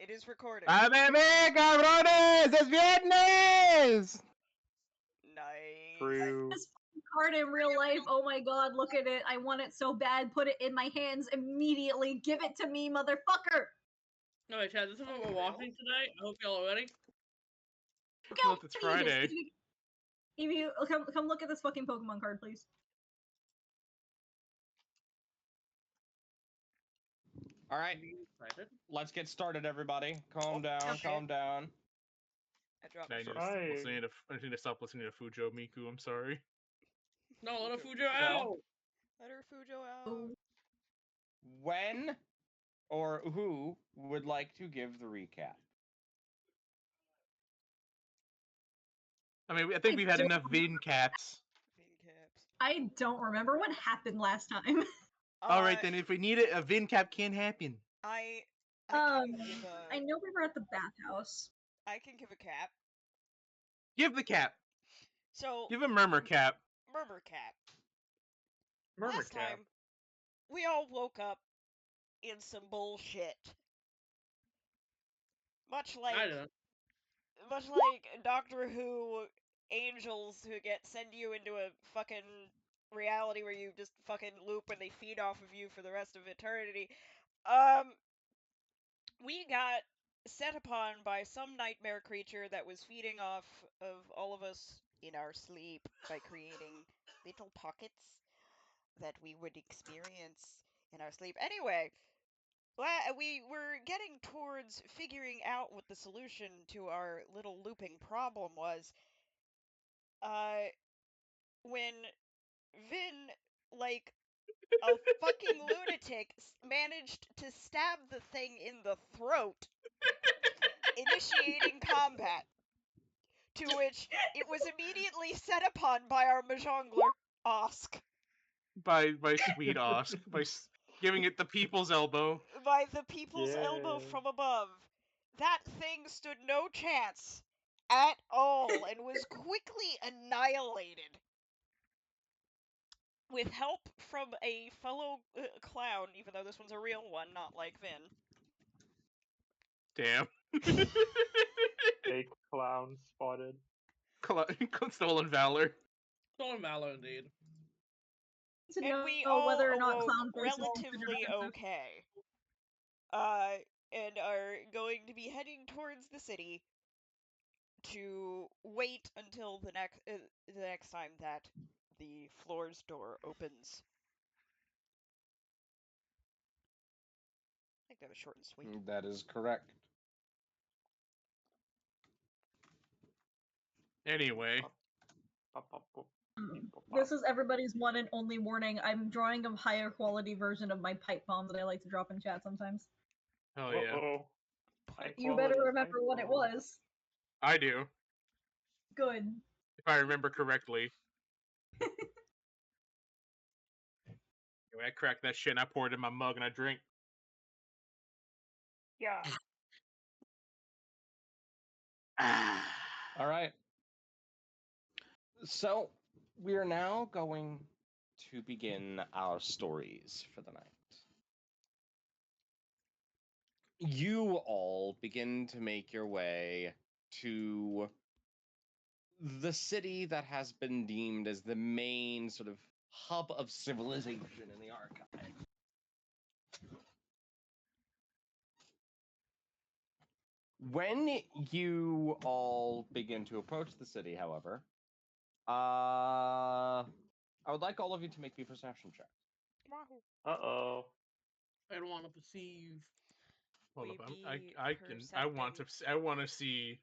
It is recording. ¡A beber, cabrones! ¡Es viernes! Nice. True. This card in real life. Oh my god, look at it. I want it so bad. Put it in my hands immediately. Give it to me, motherfucker. Alright, Chad, this is what we're watching tonight. I hope y'all are ready. Look, it's Friday. Evie, come look at this fucking Pokemon card, please. Alright, let's get started, everybody. Calm down, okay. calm down. I dropped I need to stop listening to Fujo Miku, I'm sorry. No, let her Fujo out! Let her Fujo out. When or who would like to give the recap? I mean, I think we've had enough Vin caps. I don't remember what happened last time. Alright, then if we need it, a Vin cap can happen. I can give a, I know we were at the bathhouse. I can give a cap. Give the cap. So Give a murmur cap. Murmur cap. Murmur Last cap. time, we all woke up in some bullshit. Much like Doctor Who angels who send you into a fucking reality where you just fucking loop and they feed off of you for the rest of eternity. We got set upon by some nightmare creature that was feeding off of all of us in our sleep by creating little pockets that we would experience in our sleep. Anyway, we were getting towards figuring out what the solution to our little looping problem was. When Vin, like a fucking lunatic, managed to stab the thing in the throat, initiating combat. To which it was immediately set upon by our Majongler, Osk. By sweet Osk. By giving it the people's elbow. By the people's elbow from above. That thing stood no chance at all and was quickly annihilated. With help from a fellow clown, even though this one's a real one, not like Vin. Damn. Fake clown spotted. Stolen valor. Stolen valor, indeed. And we all whether or not awoke clown relatively okay. And are going to be heading towards the city to wait until the next time that the floor's door opens. I think that was short and sweet. That is correct. Anyway. This is everybody's one and only warning. I'm drawing a higher quality version of my pipe bomb that I like to drop in chat sometimes. Hell yeah. You better remember what it was. I do. Good. If I remember correctly. Anyway, I cracked that shit and I poured it in my mug and I drink. Yeah. All right. So, we are now going to begin our stories for the night. You all begin to make your way to the city that has been deemed as the main sort of hub of civilization in the archive. When you all begin to approach the city, however, I would like all of you to make me perception checks. Uh-oh. I don't want to perceive. Hold up, I want to see.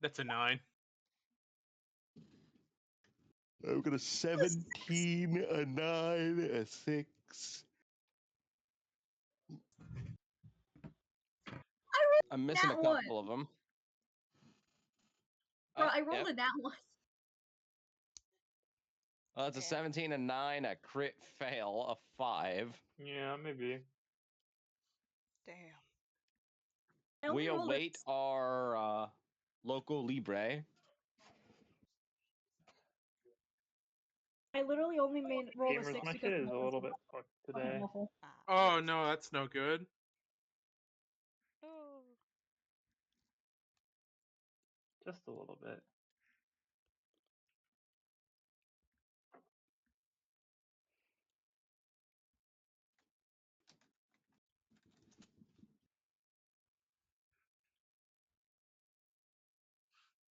That's a 9. I've got a 17, a 9, a 6. I'm missing a couple of them. Bro, I rolled a nat one. That's a 17, a 9, a crit fail, a 5. Yeah, maybe. Damn. We await our local Libre. I literally only rolled a 6 My because shit is a little bit fucked today. Oh no, that's no good. Oh. Just a little bit.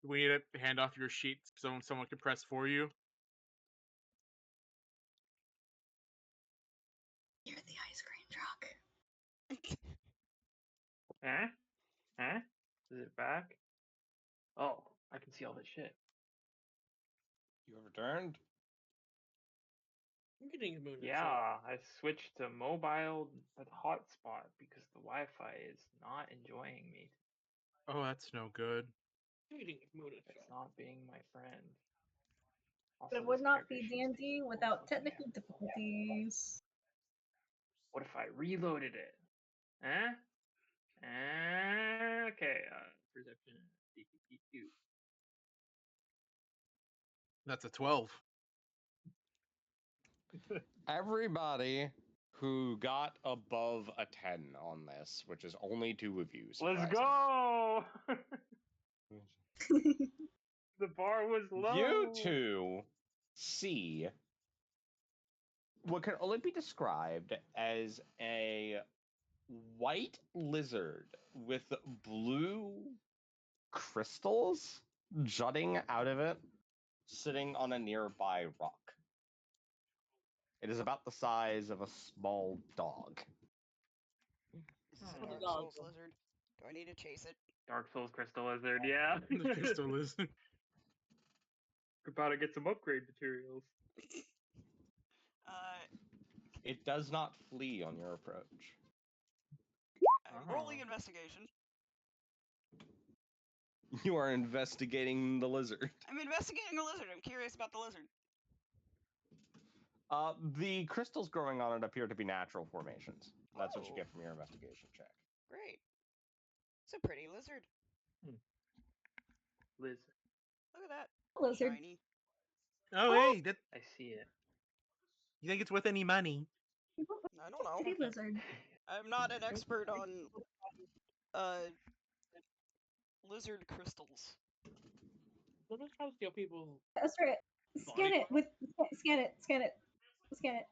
We need to hand off your sheet so someone can press for you. You're the ice cream truck. Eh? Eh? Is it back? Oh, I can see all this shit. You have returned. I'm getting a moon Yeah, I switched to mobile hotspot because the Wi-Fi is not enjoying me. Oh, that's no good. I'm getting a moon It's not being my friend. But Also, it would this not character be sheet's D&D almost without looking technical at me. difficulties. What if I reloaded it? Eh? Okay, perception. DPP2. That's a 12. Everybody who got above a 10 on this, which is only 2 of you, Let's surprisingly. go! The bar was low. You two see what can only be described as a white lizard with blue crystals jutting out of it, sitting on a nearby rock. It is about the size of a small dog. Is this a Oh. Dark Souls lizard? Do I need to chase it? Dark Souls Crystal Lizard, yeah. The crystal lizard. About to get some upgrade materials. Uh, It does not flee on your approach. I'm rolling investigation. You are investigating the lizard. I'm investigating a lizard. I'm curious about the lizard. The crystals growing on it appear to be natural formations. That's what you Oh. get from your investigation check. Great. It's a pretty lizard. Lizard. Look at that. Lizard. Shiny. Oh, Oh. hey, that. I see it. You think it's worth any money? I don't know. Pretty lizard. I'm not an expert on lizard crystals. Let me try to steal people. That's right. Scan it with scan it. Scan it. Scan it.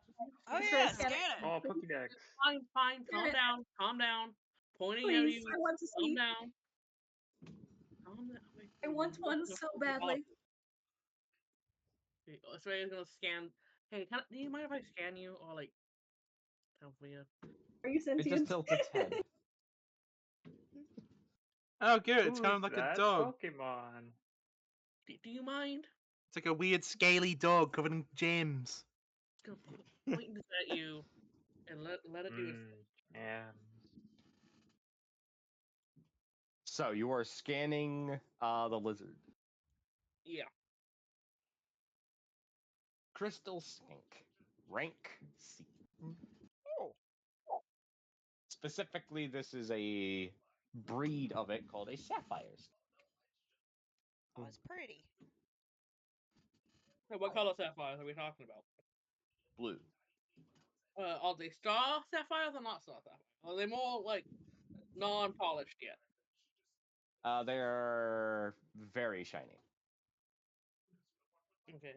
Oh That's yeah, right, scan it. Oh, Pokédex. Fine, calm Scan it. down, calm down. Pointing at Please, you. I want to Calm see. down. Calm down. Wait, I want one so badly. So I'm gonna scan. Hey, do you mind if I scan you or like? Hopefully, Are you It sentient? just tilts its head. Oh, good. It's Who's kind of like a that dog. Pokemon? do you mind? It's like a weird scaly dog covered in gems. Just gonna point this at you and let it do its thing. Yeah. So you are scanning the lizard. Yeah. Crystal skink. Rank C. Oh. Specifically, this is a breed of it called a sapphire skink. Oh, it's pretty. Hey, what color sapphires are we talking about? Blue. Are they star sapphires or not star sapphires? Are they more like non-polished yet? They're very shiny. Okay.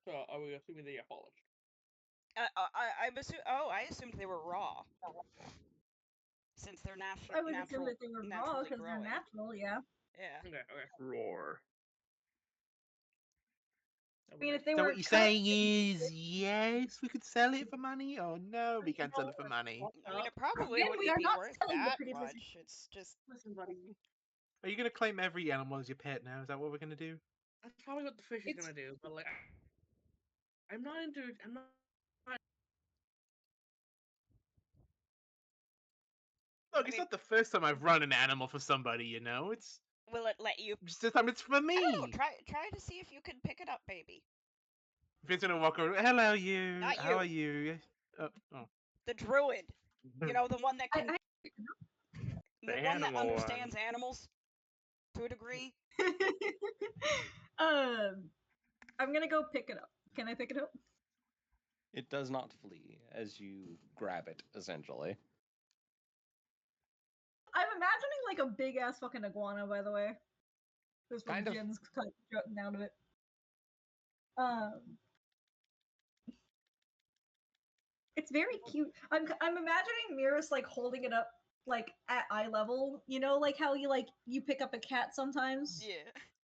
So are we assuming they are polished? I assumed they were raw. Since they're I would assume that they were raw naturally because they're growing. natural. Yeah. Yeah. Okay. Roar. I mean, if they So were what you're cut, saying is, yes, we could sell it for money, or no, we can't sell it for money. I mean, it probably Again, we wouldn't are be not worth selling the that pretty lizard. much. It's just Listen, buddy. Are you gonna claim every animal as your pet now? Is that what we're gonna do? That's probably what the fish is It's- gonna do. But like, I'm not into. I'm not. Look, it's not the first time I've run an animal for somebody, you know. It's will it let you? just this time it's for I don't know. me. Try to see if you can pick it up, baby. If it's gonna walk over, hello, you. Not How you. are you? Oh. The druid. You know, the one that can, The the one that animal one. understands animals to a degree. I'm gonna go pick it up. Can I pick it up? It does not flee as you grab it, essentially. I'm imagining like a big ass fucking iguana, by the way. This was Kind of. Jin's kind of jutting out of it. Um, it's very cute. I'm imagining Mirrors like holding it up like at eye level. You know, like how you pick up a cat sometimes, Yeah.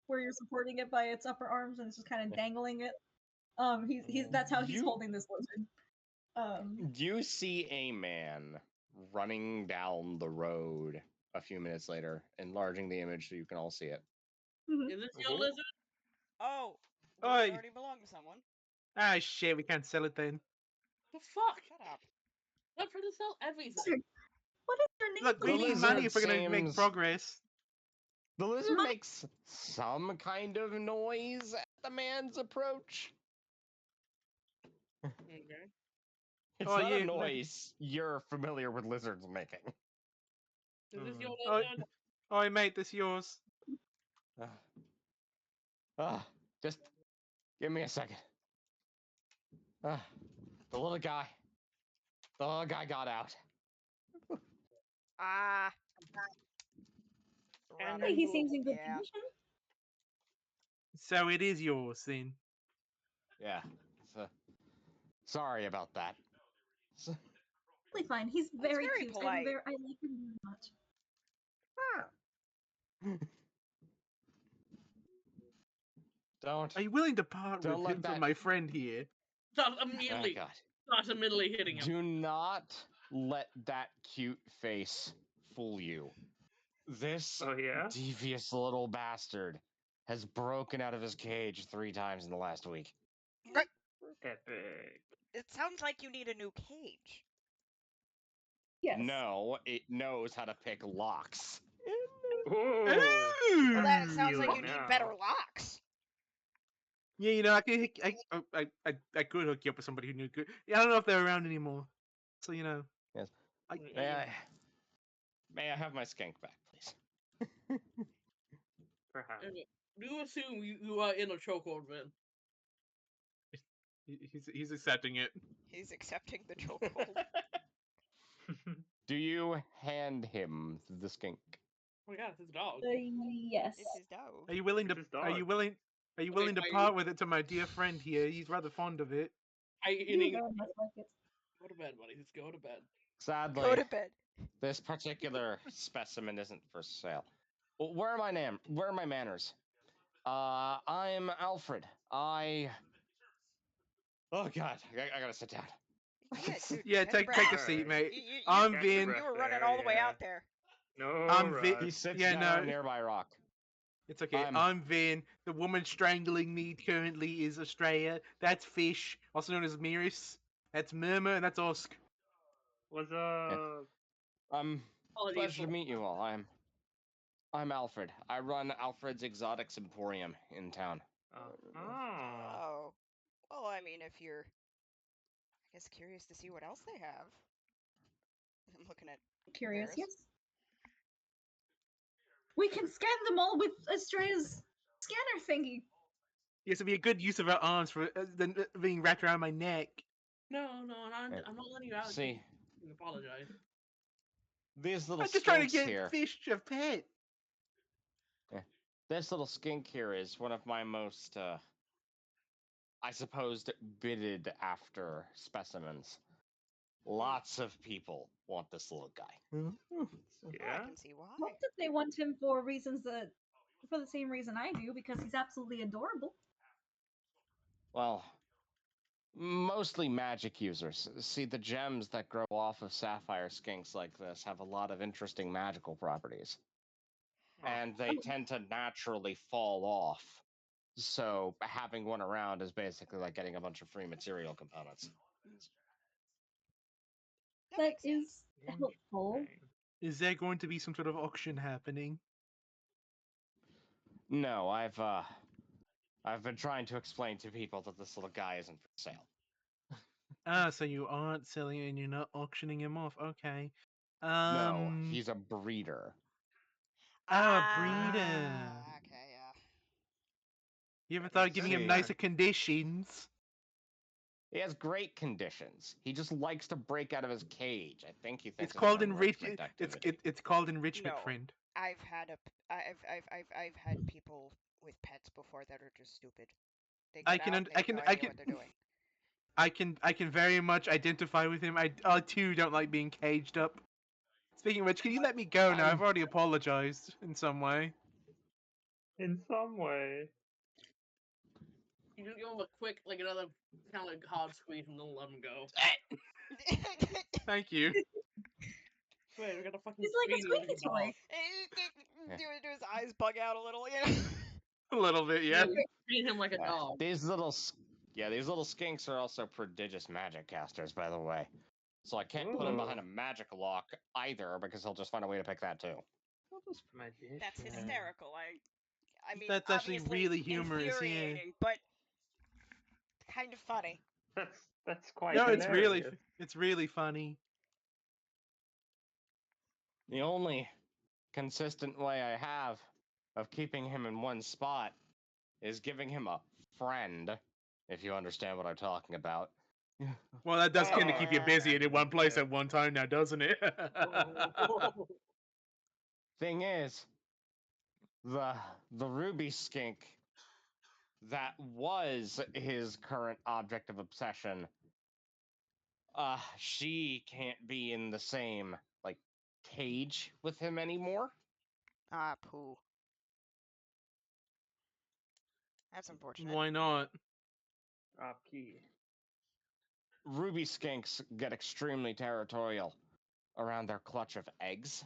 where you're supporting it by its upper arms and it's just kind of dangling it. He's that's how he's You- holding this lizard. You see a man running down the road a few minutes later, enlarging the image so you can all see it. Is this your Mhm. lizard? Oh, does Oi. it already belong to someone? Ah, shit, we can't sell it then. The fuck? Shut up. We're trying to sell everything. Lizard, what is your name? Look, we The need lizard money if we're gonna make seems- progress. The lizard Money? makes some kind of noise at the man's approach. Okay. It's Oh, not a yeah, no. noise you're familiar with lizards making. Is this your Oh, lizard? oh, mate, this yours. Just give me a second. The little guy got out. Ah. And Hey, he seems in good Yeah. condition. So it is yours then. Yeah. So, sorry about that. Totally fine. He's That's very very cute. polite. I like him very much. Don't. Are you willing to part Don't with let him for that- my friend here? Start Oh, immediately. God. Starts immediately hitting him. Do not let that cute face fool you. This Oh yeah. devious little bastard has broken out of his cage 3 times in the last week. Epic. It sounds like you need a new cage. Yes. No, it knows how to pick locks. Oh. Well, that sounds like Feel you it need now. better locks. Yeah, you know, I could hook you up with somebody who knew good. Yeah, I don't know if they're around anymore. So you know. Yes. I, May I have my skank back, please? Perhaps. Do assume you are in a chokehold, man. he's accepting it. He's accepting the chokehold. Do you hand him the skink? Oh my god, it's his dog. Yes. It's his dog. Are you willing It's to? his Are you dog. willing? Are you Okay, willing to are you- part with it to my dear friend here? He's rather fond of it. I I do eating. very much like it. Go to bed, buddy. Just go to bed. Sadly, Go to bed. this particular specimen isn't for sale. Well, where are my manners? I'm Alfred. Oh God, I gotta sit down. Yeah, dude, Yeah, catch your take a breath. seat, Alright. mate. You, I'm Catch your Vin. breath you were running there, all the way yeah. out there. No I'm rush. He sits Yeah, down no. on a nearby rock. It's okay. I'm- I'm Vin. The woman strangling me currently is Australia. That's Fish, also known as Miris. That's Murmur, and that's Osk. What's up? Apologies Pleasure for- to meet you all. I'm Alfred. I run Alfred's Exotics Emporium in town. Oh. Oh. Well, I mean, if you're, I guess, curious to see what else they have. I'm looking at Curious, Paris. yes. We can scan them all with Estrella's scanner thingy. Yes, it'd be a good use of her arms for than being wrapped around my neck. No, I'm not letting you out. See, You apologize. these little I'm just trying to skinks get here. Fish a pet. This little skink here is one of my most, I suppose, bidded after specimens. Lots of people want this little guy. Oh, I Yeah. can see why. Not that they want him for reasons that, for the same reason I do, because he's absolutely adorable. Well, mostly magic users. See, the gems that grow off of sapphire skinks like this have a lot of interesting magical properties. And they tend to naturally fall off. So having one around is basically like getting a bunch of free material components. That That makes sense. is helpful. Interesting. Is there going to be some sort of auction happening? No, I've been trying to explain to people that this little guy isn't for sale. Ah, so you aren't selling it and you're not auctioning him off. Okay. No, he's a breeder. breeder. Okay, yeah. You ever That thought of makes giving him sense. nicer conditions? He has great conditions. He just likes to break out of his cage. I think he thinks It's it's an called enrichment it's activity. it's called enrichment, No, friend. I've had I've had people with pets before that are just stupid. They I get can out and they I have can no I idea can what they're doing. I can very much identify with him. I too don't like being caged up. Speaking of which, can you let me go now? I've already apologized in some way. In some way. You just give him a quick, like another kind of hard squeeze and then let him go. Thank you. Wait, we got a fucking He's like a genie looking squeaky toy. dog. Do his eyes bug out a little, you know? A little bit, yeah. You treat him like a Yeah. dog. These little skinks are also prodigious magic casters, by the way. So I can't put him behind a magic lock either, because he'll just find a way to pick that too. That's Magician. hysterical. I mean, That's actually obviously really humorous, yeah. infuriating, but kind of funny. That's quite No, hilarious. it's really funny. The only consistent way I have of keeping him in one spot is giving him a friend, if you understand what I'm talking about. Well, that does kind of Oh, keep you busy and in one place yeah. at one time now, doesn't it? Thing is, the ruby skink that was his current object of obsession, she can't be in the same like cage with him anymore. Ah, poo. That's unfortunate. Why not? Key. Ruby skinks get extremely territorial around their clutch of eggs,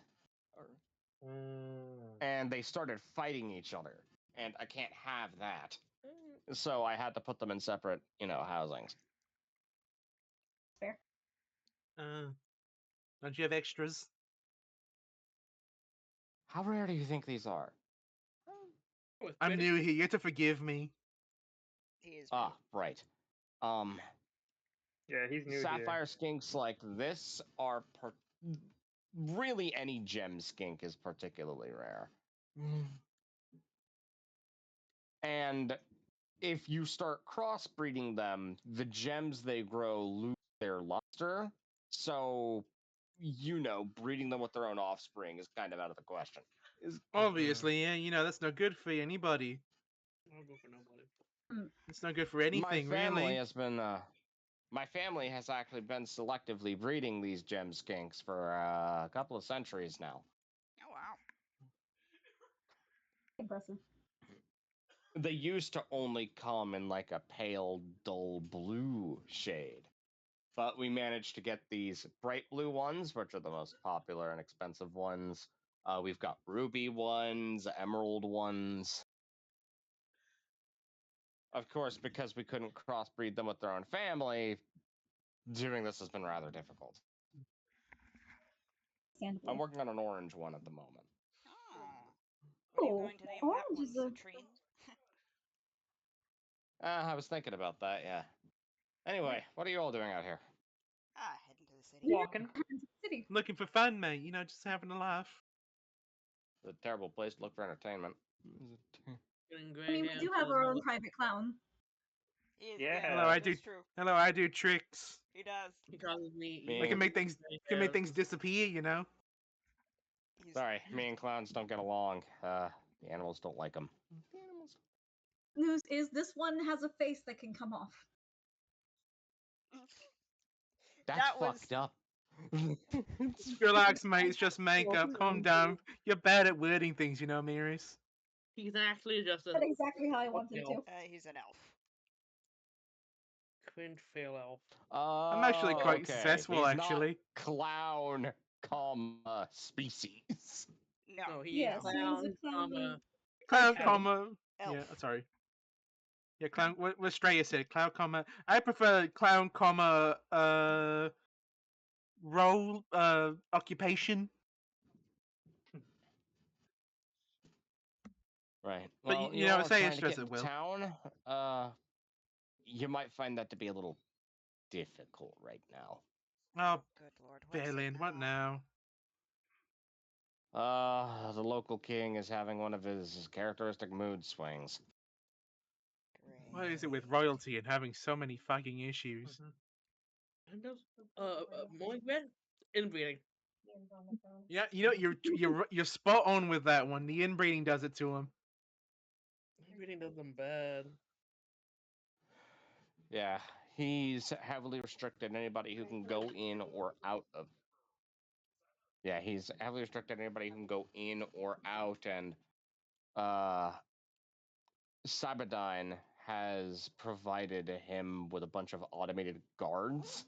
and they started fighting each other, and I can't have that. So I had to put them in separate, housings. Fair. Don't you have extras? How rare do you think these are? I'm new here. You have to forgive me. He is Ah, right. Yeah, he's new Sapphire skinks like this are really any gem skink is particularly rare. And if you start crossbreeding them, the gems they grow lose their luster. So, breeding them with their own offspring is kind of out of the question. Obviously, yeah, that's no good for anybody. I'll go for nobody. It's no good for anything, really. My family has actually been selectively breeding these gem skinks for a couple of centuries now. Oh wow. Impressive. They used to only come in like a pale, dull blue shade. But we managed to get these bright blue ones, which are the most popular and expensive ones. We've got ruby ones, emerald ones. Of course, because we couldn't crossbreed them with their own family, doing this has been rather difficult. I'm working on an orange one at the moment. Oh. What are you going to name that orange one? is a Citrine? I was thinking about that, yeah. Anyway, what are you all doing out here? Heading to the city. Walking. city. Looking for fun, mate. Just having a laugh. It's a terrible place to look for entertainment. I mean, we do have our own private clown. Yeah. Hello, I do. That's true. Hello, I do tricks. He does. He causes me. I can make things disappear. Sorry, me and clowns don't get along. The animals don't like them. News is this one has a face that can come off. That's That was- fucked up. Relax, mate. It's just makeup. Calm down. You're bad at wording things, Miris. He's actually just That's exactly how I wanted it to. He's an elf. Cringe fail elf. I'm actually quite successful, He's actually. Not clown, species. No. He's Yes, he's a clown, clown. Clown, Okay. yeah, Elf. sorry. Yeah, clown. What Straya said. Clown, I prefer clown, role, occupation. Right. But Well, you all know, are say trying it to get as it into will. town. You might find that to be a little difficult right now. Oh, Good lord. What's it Balin, what now? The local king is having one of his characteristic mood swings. What is it with royalty and having so many fucking issues? And those, Molly Red, inbreeding. Yeah, you know you're spot on with that one. The inbreeding does it to him. Inbreeding does them bad. Yeah, he's heavily restricted anybody who can go in or out of. Yeah, he's heavily restricted anybody who can go in or out, and Cyberdyne has provided him with a bunch of automated guards,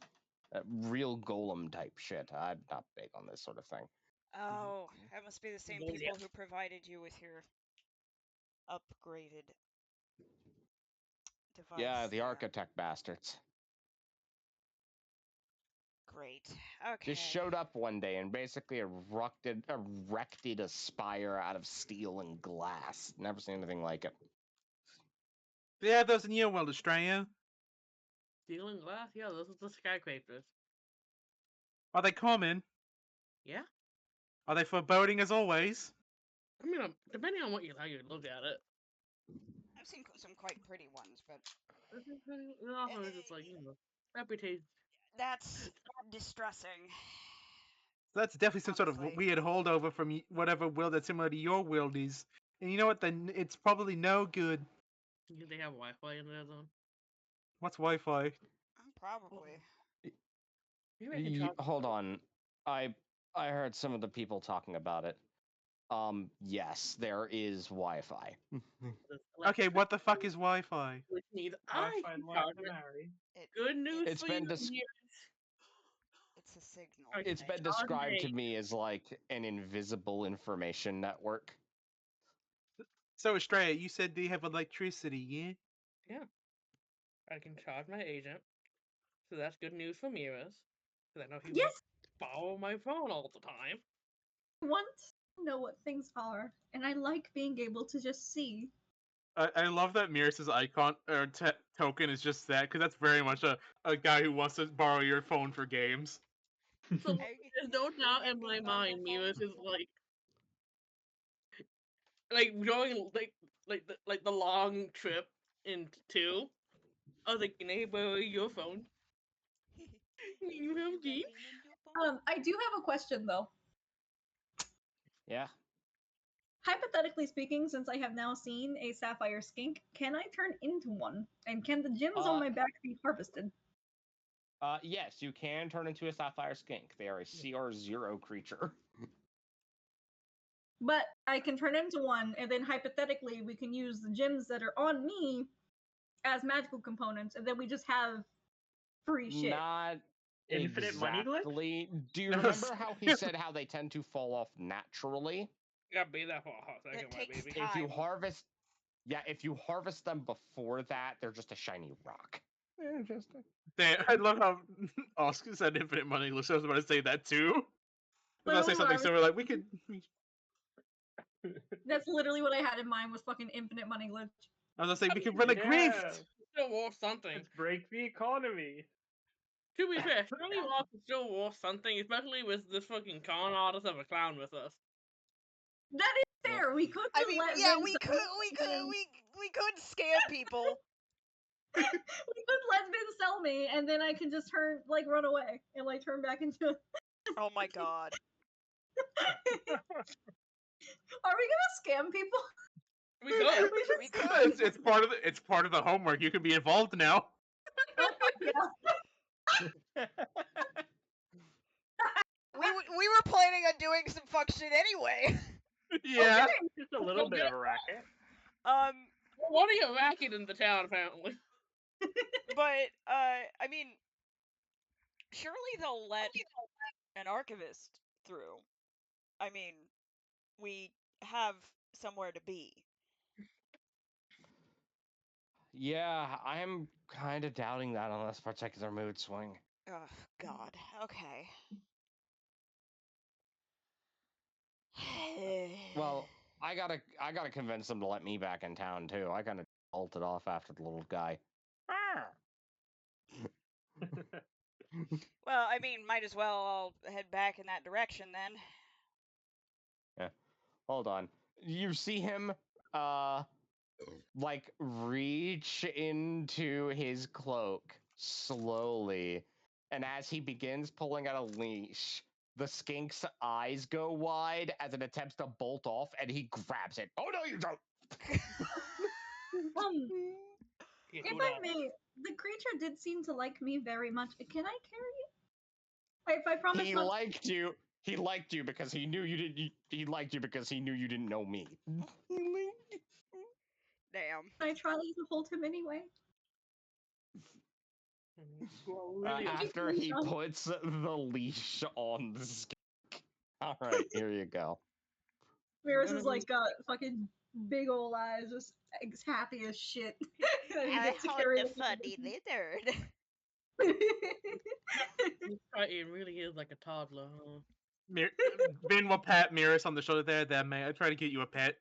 real golem type shit. I'm not big on this sort of thing. Oh, that must be the same Oh, people yeah. who provided you with your upgraded device. Yeah, the there. architect bastards Great. Okay. just showed up one day and basically erected a spire out of steel and glass. Never seen anything like it. Yeah, those in your world, Australia. Steel and glass? Yeah, those are the skyscrapers. Are they common? Yeah? Are they foreboding as always? I mean, depending on how you look at it. I've seen some quite pretty ones, but It also is just like, reputation. that's distressing. So that's definitely some sort of Honestly. weird holdover from whatever world that's similar to your world is. And you know what? Then it's probably no good. They have Wi-Fi in their zone. What's Wi-Fi? Probably. Maybe I can charge Hold on, I heard some of the people talking about it. Yes, there is Wi-Fi. this Okay, what the fuck is Wi-Fi? which means I Wi-Fi can like charge to it. marry. Good news It's for been you. dis- It's a signal. Okay. It's been Charge described to me. me as like an invisible information network. So Australia, you said they have electricity, yeah? Yeah. I can charge my agent. So that's good news for Miras. Because I know he Yes, won't borrow my phone all the time. I want to know what things are, and I like being able to just see. I love that Miras' icon or token is just that, because that's very much a guy who wants to borrow your phone for games. So there's no doubt in my mind Miras is like going like the long trip in 2. I was like, can I borrow your phone? You have Jeep? I do have a question though. Yeah. Hypothetically speaking, since I have now seen a sapphire skink, can I turn into one? And can the gems on my back be harvested? Yes, you can turn into a sapphire skink. They are a CR0 creature. But I can turn into one, and then hypothetically, we can use the gems that are on me as magical components, and then we just have free shit. Not Infinite money glitch? exactly. Do you No, remember how he said how they tend to fall off naturally? Gotta be that for a hot second, It my takes baby. time. If you harvest them before that, they're just a shiny rock. They're just I love how Oscar said infinite money. Lucia was about to say that too. I was about to say Literally what something I was similar, like we could. That's literally what I had in mind was fucking infinite money glitch. I was gonna say we could run a Yeah. grift. Still worth something. Let's break the economy. To be fair, Shirley Rock is still worth something, especially with this fucking con artist of a clown with us. That is fair. We could I just mean, let yeah, Vin we sell could, me, and we could scam people. we could let Vin sell me, and then I can just run away and turn back into. Oh my god. Are we gonna scam people? We could. We could. It's part of the homework. You can be involved now. Yeah. We were planning on doing some fuck shit anyway. Yeah. Just a little bit of a racket. What are you racket in the town, apparently? But I mean, surely they'll let an archivist through. I mean, we have somewhere to be. Yeah, I'm kind of doubting that on this particular mood swing. Oh god. Okay. Well, I gotta convince them to let me back in town too. I kind of bolted off after the little guy. Well, I mean, might as well all head back in that direction then. Yeah. Hold on. You see him like reach into his cloak slowly, and as he begins pulling out a leash, the skink's eyes go wide as it attempts to bolt off, and he grabs it. Oh no, you don't! Can't If do I that. may, the creature did seem to like me very much. Can I carry it? If I promise He not liked you. He liked you because he knew you didn't. He liked you because he knew you didn't know me. Damn. to, I try to hold him anyway. You are really Thank you, After he Felicia. puts the leash on the skink. All right, here you go. Mirrors is like got fucking big old eyes, just happy as shit. And he I gets to hold carry the it. funny lizard. This Titan really is like a toddler, huh? Vin will pat Mirrors on the shoulder there, mate. I try to get you a pet.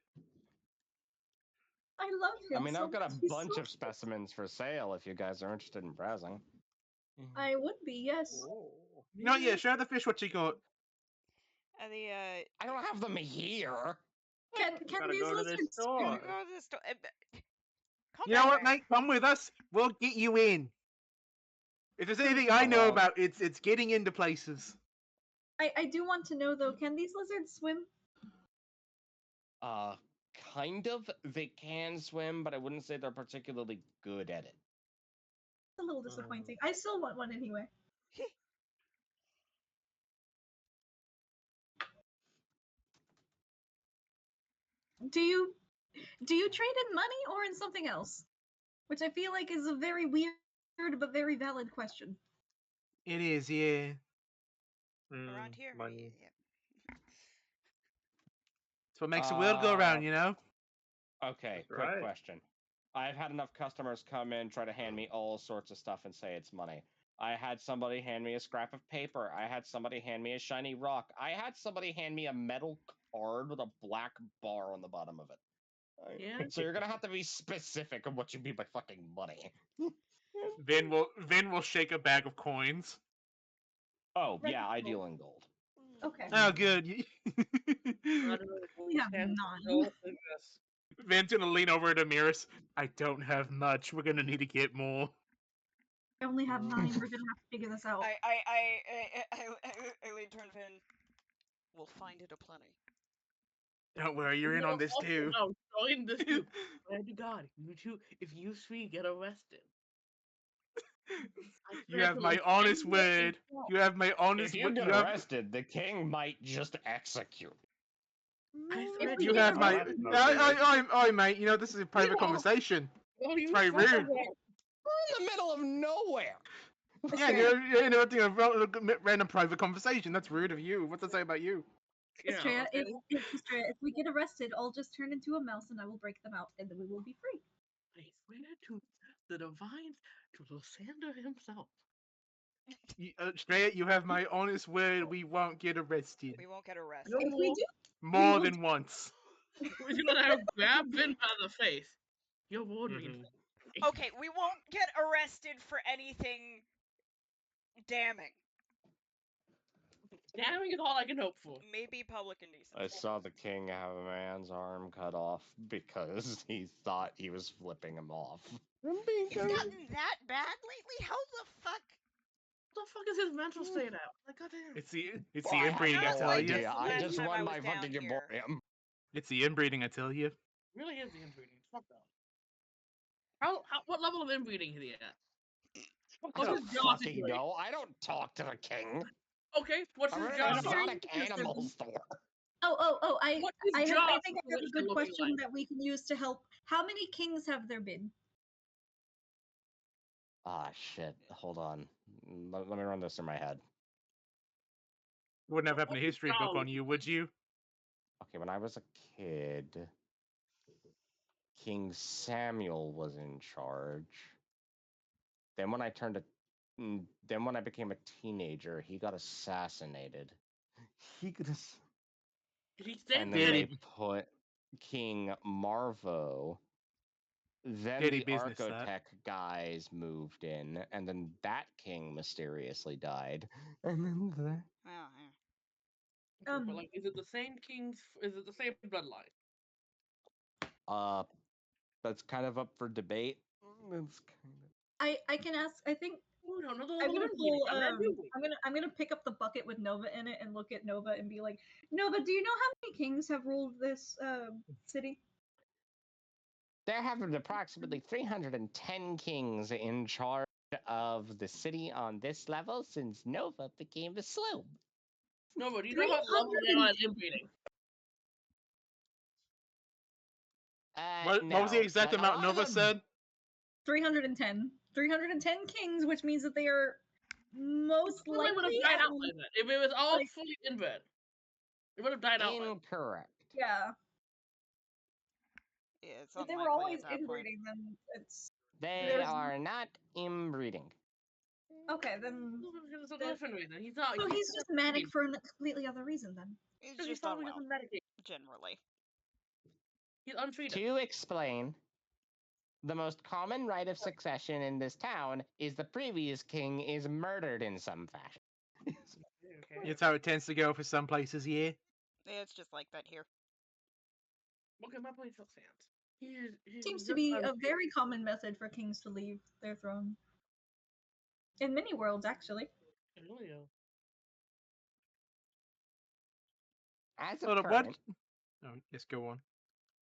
I love him I mean, so I've got a much. He's bunch so of specimens for sale if you guys are interested in browsing. I would be, yes. Oh. No, yeah, share the fish what you got. The I don't have them here. Can Gotta these go to the lizards store. swim? go to the store. Come You know down what, there. mate? Come with us. We'll get you in. If there's anything I Oh, know well. about, it's getting into places. I do want to know though, can these lizards swim? Uh, kind of. They can swim, but I wouldn't say they're particularly good at it. It's a little disappointing. I still want one anyway. Do you trade in money or in something else? Which I feel like is a very weird but very valid question. It is, yeah. Around here. Money. Yeah. It's what makes the world go around, you know? Okay, That's quick right. question. I've had enough customers come in, try to hand me all sorts of stuff and say it's money. I had somebody hand me a scrap of paper. I had somebody hand me a shiny rock. I had somebody hand me a metal card with a black bar on the bottom of it. Yeah. So you're gonna have to be specific of what you mean by fucking money. Vin will shake a bag of coins. Oh, Right. yeah, I deal in gold. Okay. Oh, good. I don't know. We have Stand 9. still, I guess. Vin's gonna lean over to Mirrors. I don't have much. We're gonna need to get more. I only have 9. We're gonna have to figure this out. I lean toward Finn. We'll find it aplenty. Don't worry, you're in on this too. Oh, join this too. Swear to God, you two, if you three get arrested, I You swear have to my like honest anyone in word. town. You have my If honest you word. get You have, arrested, the king might just execute. I If swear we you to get have God. my. that's no good. Mate. You know this is a private conversation. Well, It's you very son of rude. a- We're in the middle of nowhere. Yeah, you're interrupting a random private conversation. That's rude of you. What's that say about you? Yeah, Estrella, okay. if we get arrested, I'll just turn into a mouse and I will break them out, and then we will be free. I swear to the divine, to Lysander himself. Straight, you have my honest word. We won't get arrested We won't get arrested. No If we more. do, more will than once. We're gonna grab Vin by the face. You're ordering. Mhm. Okay, we won't get arrested for anything damning. Damning is all I can hope for. Maybe public I indecency. saw the king have a man's arm cut off because he thought he was flipping him off. It's gotten that bad lately? How the fuck? What the fuck is his mental state at? Like, goddamn. It's the Well, I have inbreeding, I Not tell like you. this idea. the I last just time I won was my down fucking here. emporium. It's the inbreeding, I tell you. Really is the inbreeding. Fuck that. What level of inbreeding is he at? I What's his don't job fucking situation? know. I don't talk to the king. Okay, what's I'm his in job? an It's very exotic interesting. animal store. I What's his I job think I have a situation good looking question like? that we can use to help. How many kings have there been? Ah, shit. Hold on. Let me run this through my head. Wouldn't have having a What's his history book job? on you, would you? Okay, when I was a kid, King Samuel was in charge. Then when I turned a then when I became a teenager, he got assassinated. He got Did he stay and then Did they he? put King Marvo. Then Dirty the business, that. Archotech guys moved in, and then that king mysteriously died. And then that. Oh, yeah. But like, is it the same king's? Is it the same bloodline? Uh, that's kind of up for debate. It's kind I can ask. I think Ooh, no, another I'm level gonna of reading. pull. I'm not doing. I'm gonna pick up the bucket with Nova in it and look at Nova and be like, Nova, do you know how many kings have ruled this city? There have been approximately 310 kings in charge of the city on this level since Nova became a slope. No, but do you know how level they are at inbreeding? What was the No, exact but a amount lot of Nova them- said? 310. 310 kings, which means that they are most Probably would have likely died at out by then. If it was all like- fully inbred, it would have died out by then. Incorrect. yeah. Yeah, it's If they were unlikely always at that point. inbreeding, then it's They There's- are not inbreeding. okay. Then There's a Then- different reason. He's not. so he's just manic for a completely other reason. Then It's He's just probably unwell, doesn't medicate. generally. He's untreated. To explain, the most common rite of succession in this town is the previous king is murdered in some fashion. Okay. It's how it tends to go for some places, yeah. It's just like that here. Okay, my point still stands. He's seems to just be a very common method for kings to leave their throne. In many worlds, actually. unreal. As Hold of up, what? current, Oh, yes, go on.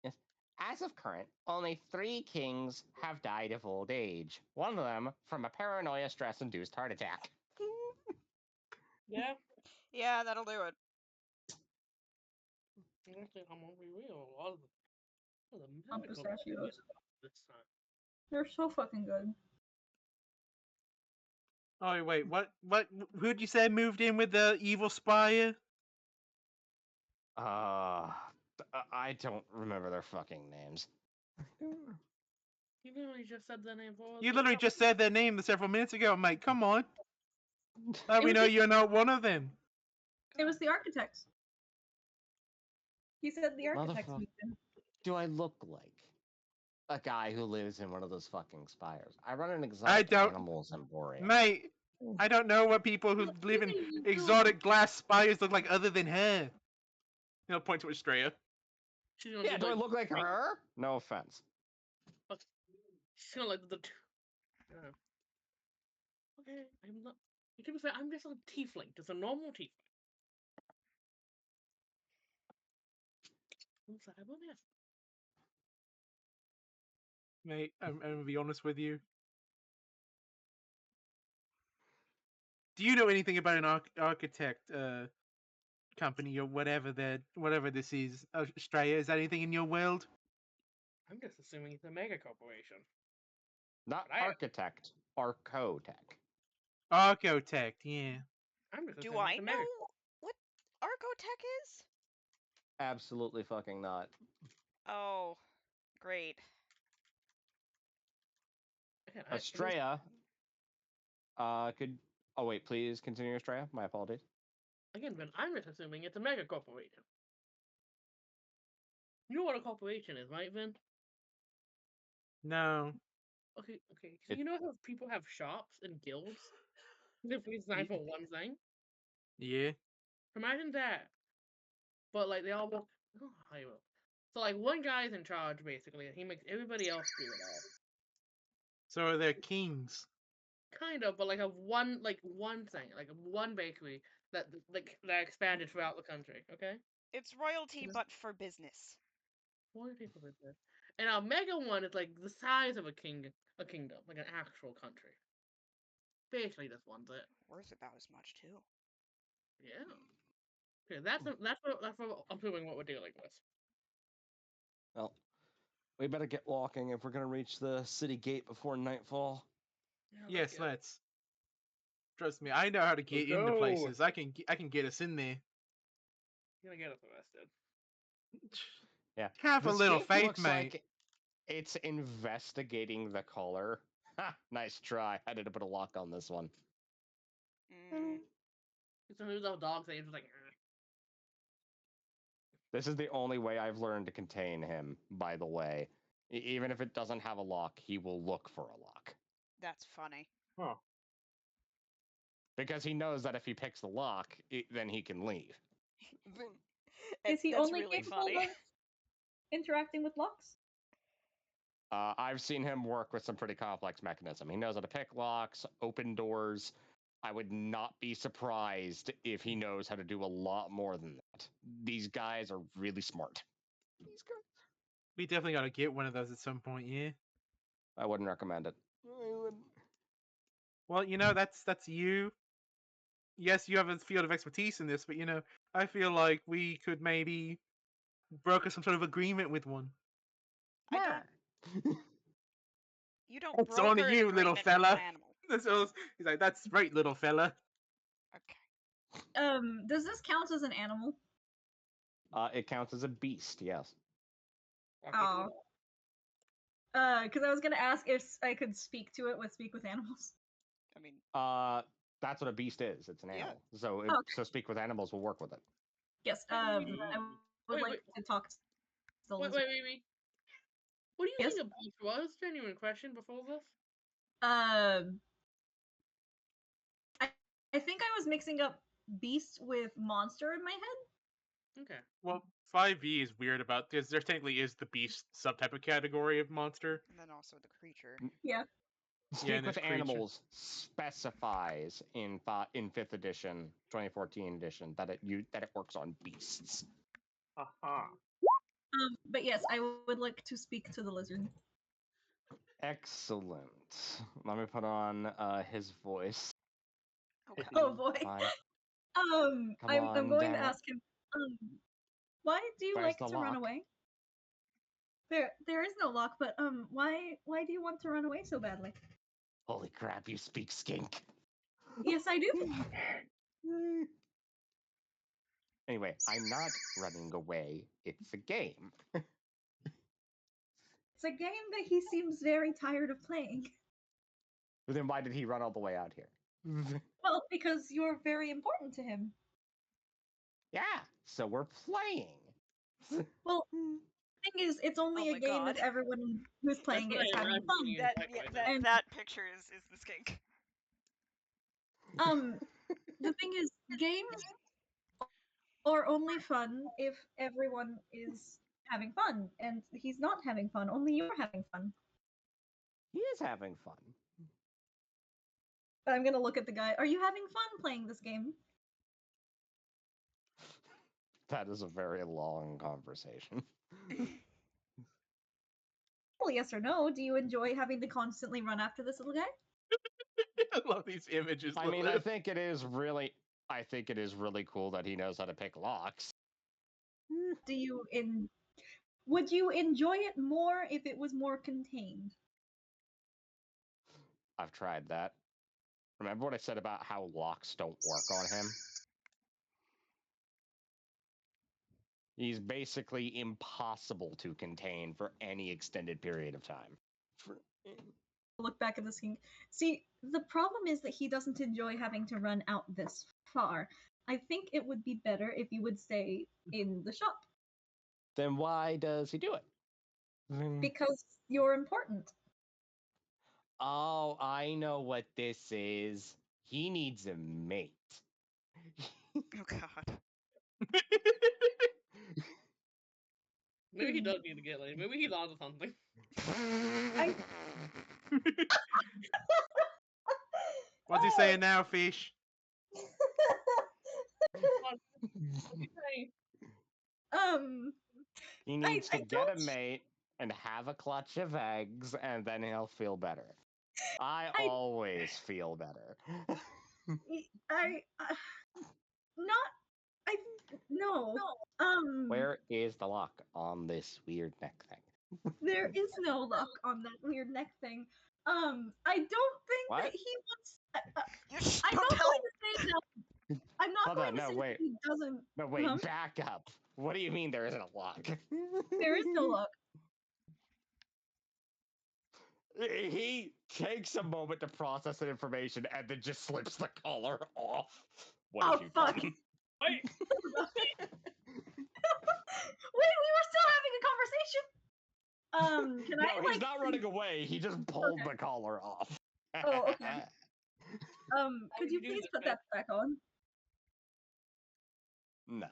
yes, as of current, only 3 kings have died of old age. One of them from a paranoia stress-induced heart attack. Yeah. Yeah, that'll do it. Honestly, I'm gonna be real. All the On medical pistachios. this time. They're so fucking good. Oh wait, what? Who'd you say moved in with the evil spire? I don't remember their fucking names. You literally just said the name for. You literally just said their name several minutes ago, mate. Come on. Now we was know just- you're not one of them. It was the architects. He said the architects Motherfucker. moved in. Do I look like a guy who lives in one of those fucking spires? I run an exotic don't- animals emporium. Mate, I don't know what people who live in exotic glass spires look like other than her. He'll point to Estrella. She's gonna Yeah, do do I like, look like her? No offense. she's gonna like the. Okay, I'm not. To be fair, I'm just a tiefling, just a normal tiefling. What's that about this? Mate, I'm gonna be honest with you. Do you know anything about an architect company or whatever this is? Estrella, is that anything in your world? I'm just assuming it's a mega corporation. Not But I- architect, archotech. Archotech, yeah. I'm just Do assuming I it's a know mega. what Archotech is? Absolutely fucking not. Oh, great. Again, Estrella. Could. Oh, wait, please continue, Estrella. My apologies. Again, Ben, I'm just assuming it's a mega corporation. You know what a corporation is, right, Vin? No. Okay. So you know how people have shops and guilds? If we sign for one thing? Yeah. Imagine that. But like they all work. Oh, I will. So like one guy is in charge basically, and he makes everybody else do it all. So they're kings. Kind of, but like one thing, like one bakery that expanded throughout the country. Okay. It's royalty, Just- but for business. One people with this. And our mega one is like the size of a kingdom, like an actual country. Basically, this one's it. Worth about as much too. Yeah. Okay, that's what I'm doing. What we're dealing with. Well, we better get walking if we're gonna reach the city gate before nightfall. Yeah, Yes, go. let's. Trust me, I know how to get into go. places. I can get us in there. You're gonna get us arrested. Yeah. Have a This little gate faith, looks mate. like it's investigating the color. Ha! Nice try. I did a bit of luck on this one. Mm, It's one of those dogs that you're just like. This is the only way I've learned to contain him, by the way. Even if it doesn't have a lock, he will look for a lock. that's funny. Huh. Because he knows that if he picks the lock, then he can leave. Is he That's only really capable funny. of interacting with locks? I've seen him work with some pretty complex mechanism. He knows how to pick locks, open doors. I would not be surprised if he knows how to do a lot more than that. These guys are really smart. These guys. We definitely gotta get one of those at some point, yeah. I wouldn't recommend it. I wouldn't. Well, that's you. Yes, you have a field of expertise in this, but I feel like we could maybe broker some sort of agreement with one. I don't. You don't It's only broker an you, little agreement with an fella. animal. He's like, that's right, little fella. Okay. Does this count as an animal? It counts as a beast, yes. Oh. Because I was gonna ask if I could speak to it with speak with animals. I mean, That's what a beast is. It's an Yeah. animal. So, Okay. so speak with animals will work with it. Yes. I would like to talk to the Wait. lizard. What do you Yes? think a beast was? Genuine question before this. Um, I think I was mixing up beast with monster in my head. Okay. Well, 5e is weird about because there technically is the beast subtype of category of monster. and then also the creature. Yeah. Speak and with there's creature. animals specifies in 5th edition, 2014 edition, that it works on beasts. Aha. But yes, I would like to speak to the lizard. Excellent. Let me put on his voice. Okay. Oh boy. Fine. I'm on, going to damn it. ask him. Why do you Where's like the to run lock? away? There is no lock, but why do you want to run away so badly? Holy crap, you speak skink. Yes, I do. Anyway, I'm not running away. It's a game. It's a game that he seems very tired of playing. But then why did he run all the way out here? Well, because you're very important to him. Yeah, so we're playing. Well, the thing is, it's only Oh a my game God. if everyone who's playing it what is I having imagine fun. you- That Exactly. And- that picture is the skink. The thing is, games are only fun if everyone is having fun, and he's not having fun. Only you're having fun. He is having fun. But I'm gonna look at the guy. Are you having fun playing this game? That is a very long conversation. Well, yes or no. Do you enjoy having to constantly run after this little guy? I love these images. I mean, I Lilith. think it is really cool that he knows how to pick locks. Do you Would you enjoy it more if it was more contained? I've tried that. Remember what I said about how locks don't work on him? He's basically impossible to contain for any extended period of time. Look back at the scene. See, the problem is that he doesn't enjoy having to run out this far. I think it would be better if you would stay in the shop Then why does he do it? because you're important. Oh, I know what this is. He needs a mate. Oh God. Maybe he does need to get laid. Maybe he's onto something. What's he saying now, fish? He needs I to get a don't- mate and have a clutch of eggs, and then he'll feel better. I I- always feel better. not I no. Where is the lock on this weird neck thing? There is no luck on that weird neck thing. I don't think What? that he wants. I'm Don't not tell. going to say that. I'm not Hold going on, to no, say wait. that he doesn't. No, wait, Huh? back up. What do you mean there isn't a lock? There is no luck. He takes a moment to process that information and then just slips the collar off. What Oh, have you fuck. done? Wait, Wait, we were still having a conversation. Can No, I he's not running away. He just pulled the collar off. Oh, okay. Could you you do please this, put man? that back on? No.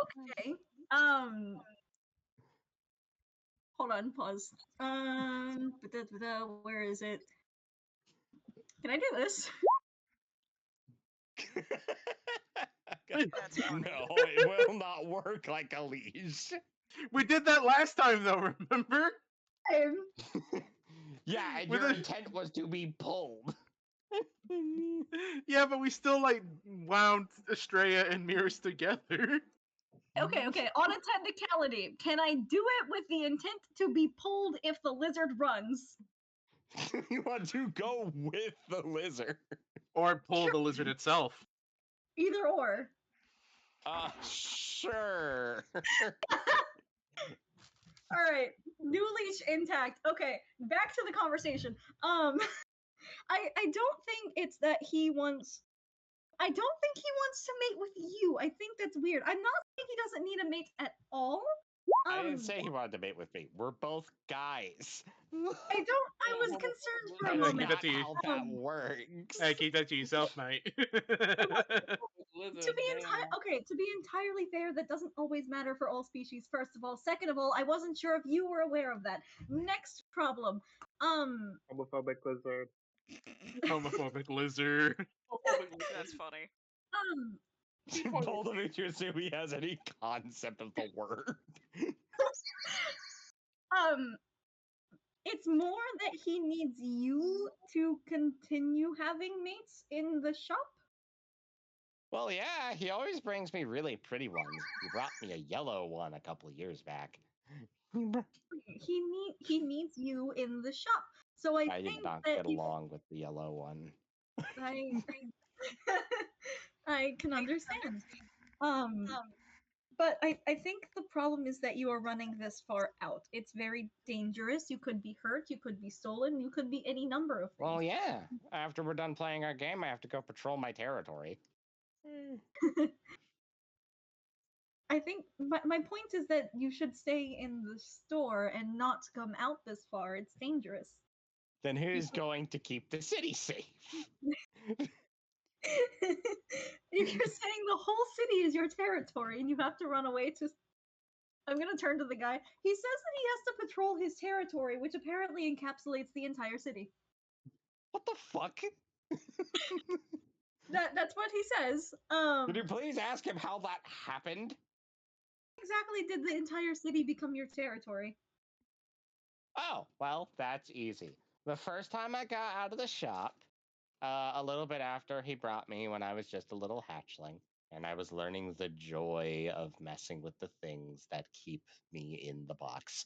Okay. Um. Hold on, pause. Where is it? Can I do this? That's funny. No, it will not work like a leash. We did that last time, though. Remember? Yeah, and With your a- intent was to be pulled. Yeah, but we still like wound Estrella and Mirrors together. Okay. On a technicality, can I do it with the intent to be pulled if the lizard runs? You want to go with the lizard. Or pull the lizard itself. Either or. Sure. All right, new leash intact. Okay, back to the conversation. I don't think it's that he wants. I don't think he wants to mate with you. I think that's weird. I'm not saying he doesn't need a mate at all. I didn't say he wanted to mate with me. We're both guys. I don't. I was concerned for a Hey, That's keep moment. that not to you. how that Um, works. Hey, keep that to yourself, mate. To be entirely fair, that doesn't always matter for all species. First of all, second of all, I wasn't sure if you were aware of that. Next problem. Homophobic lizard. Homophobic lizard. That's funny. Um, Both of you to assume he has any concept of the word. um, it's more that he needs you to continue having mates in the shop. Well, yeah, he always brings me really pretty ones. He brought me a yellow one a couple of years back. He needs you in the shop. So I I did think not that get along with the yellow one. I I can understand. Um, but I think the problem is that you are running this far out. It's very dangerous. You could be hurt. You could be stolen. You could be any number of things. Well, yeah. After we're done playing our game, I have to go patrol my territory. I think my point is that you should stay in the store and not come out this far. It's dangerous. Then who's going to keep the city safe? You're saying the whole city is your territory and you have to run away to. I'm gonna turn to the guy. He says that he has to patrol his territory, which apparently encapsulates the entire city. What the fuck? That's what he says. Could you please ask him how that happened? Exactly did the entire city become your territory? Oh, well, that's easy. The first time I got out of the shop, a little bit after he brought me when I was just a little hatchling, and I was learning the joy of messing with the things that keep me in the box.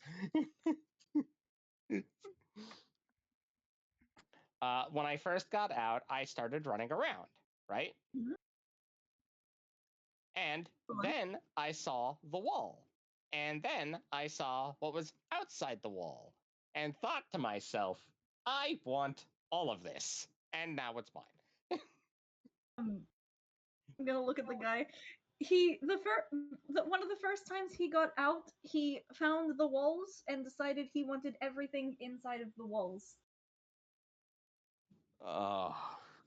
When I first got out, I started running around, right? Mhm. And Go on. then I saw the wall. And then I saw what was outside the wall and thought to myself, I want all of this. And now it's mine. I'm gonna look at the guy. One of the first times he got out, he found the walls and decided he wanted everything inside of the walls. Oh,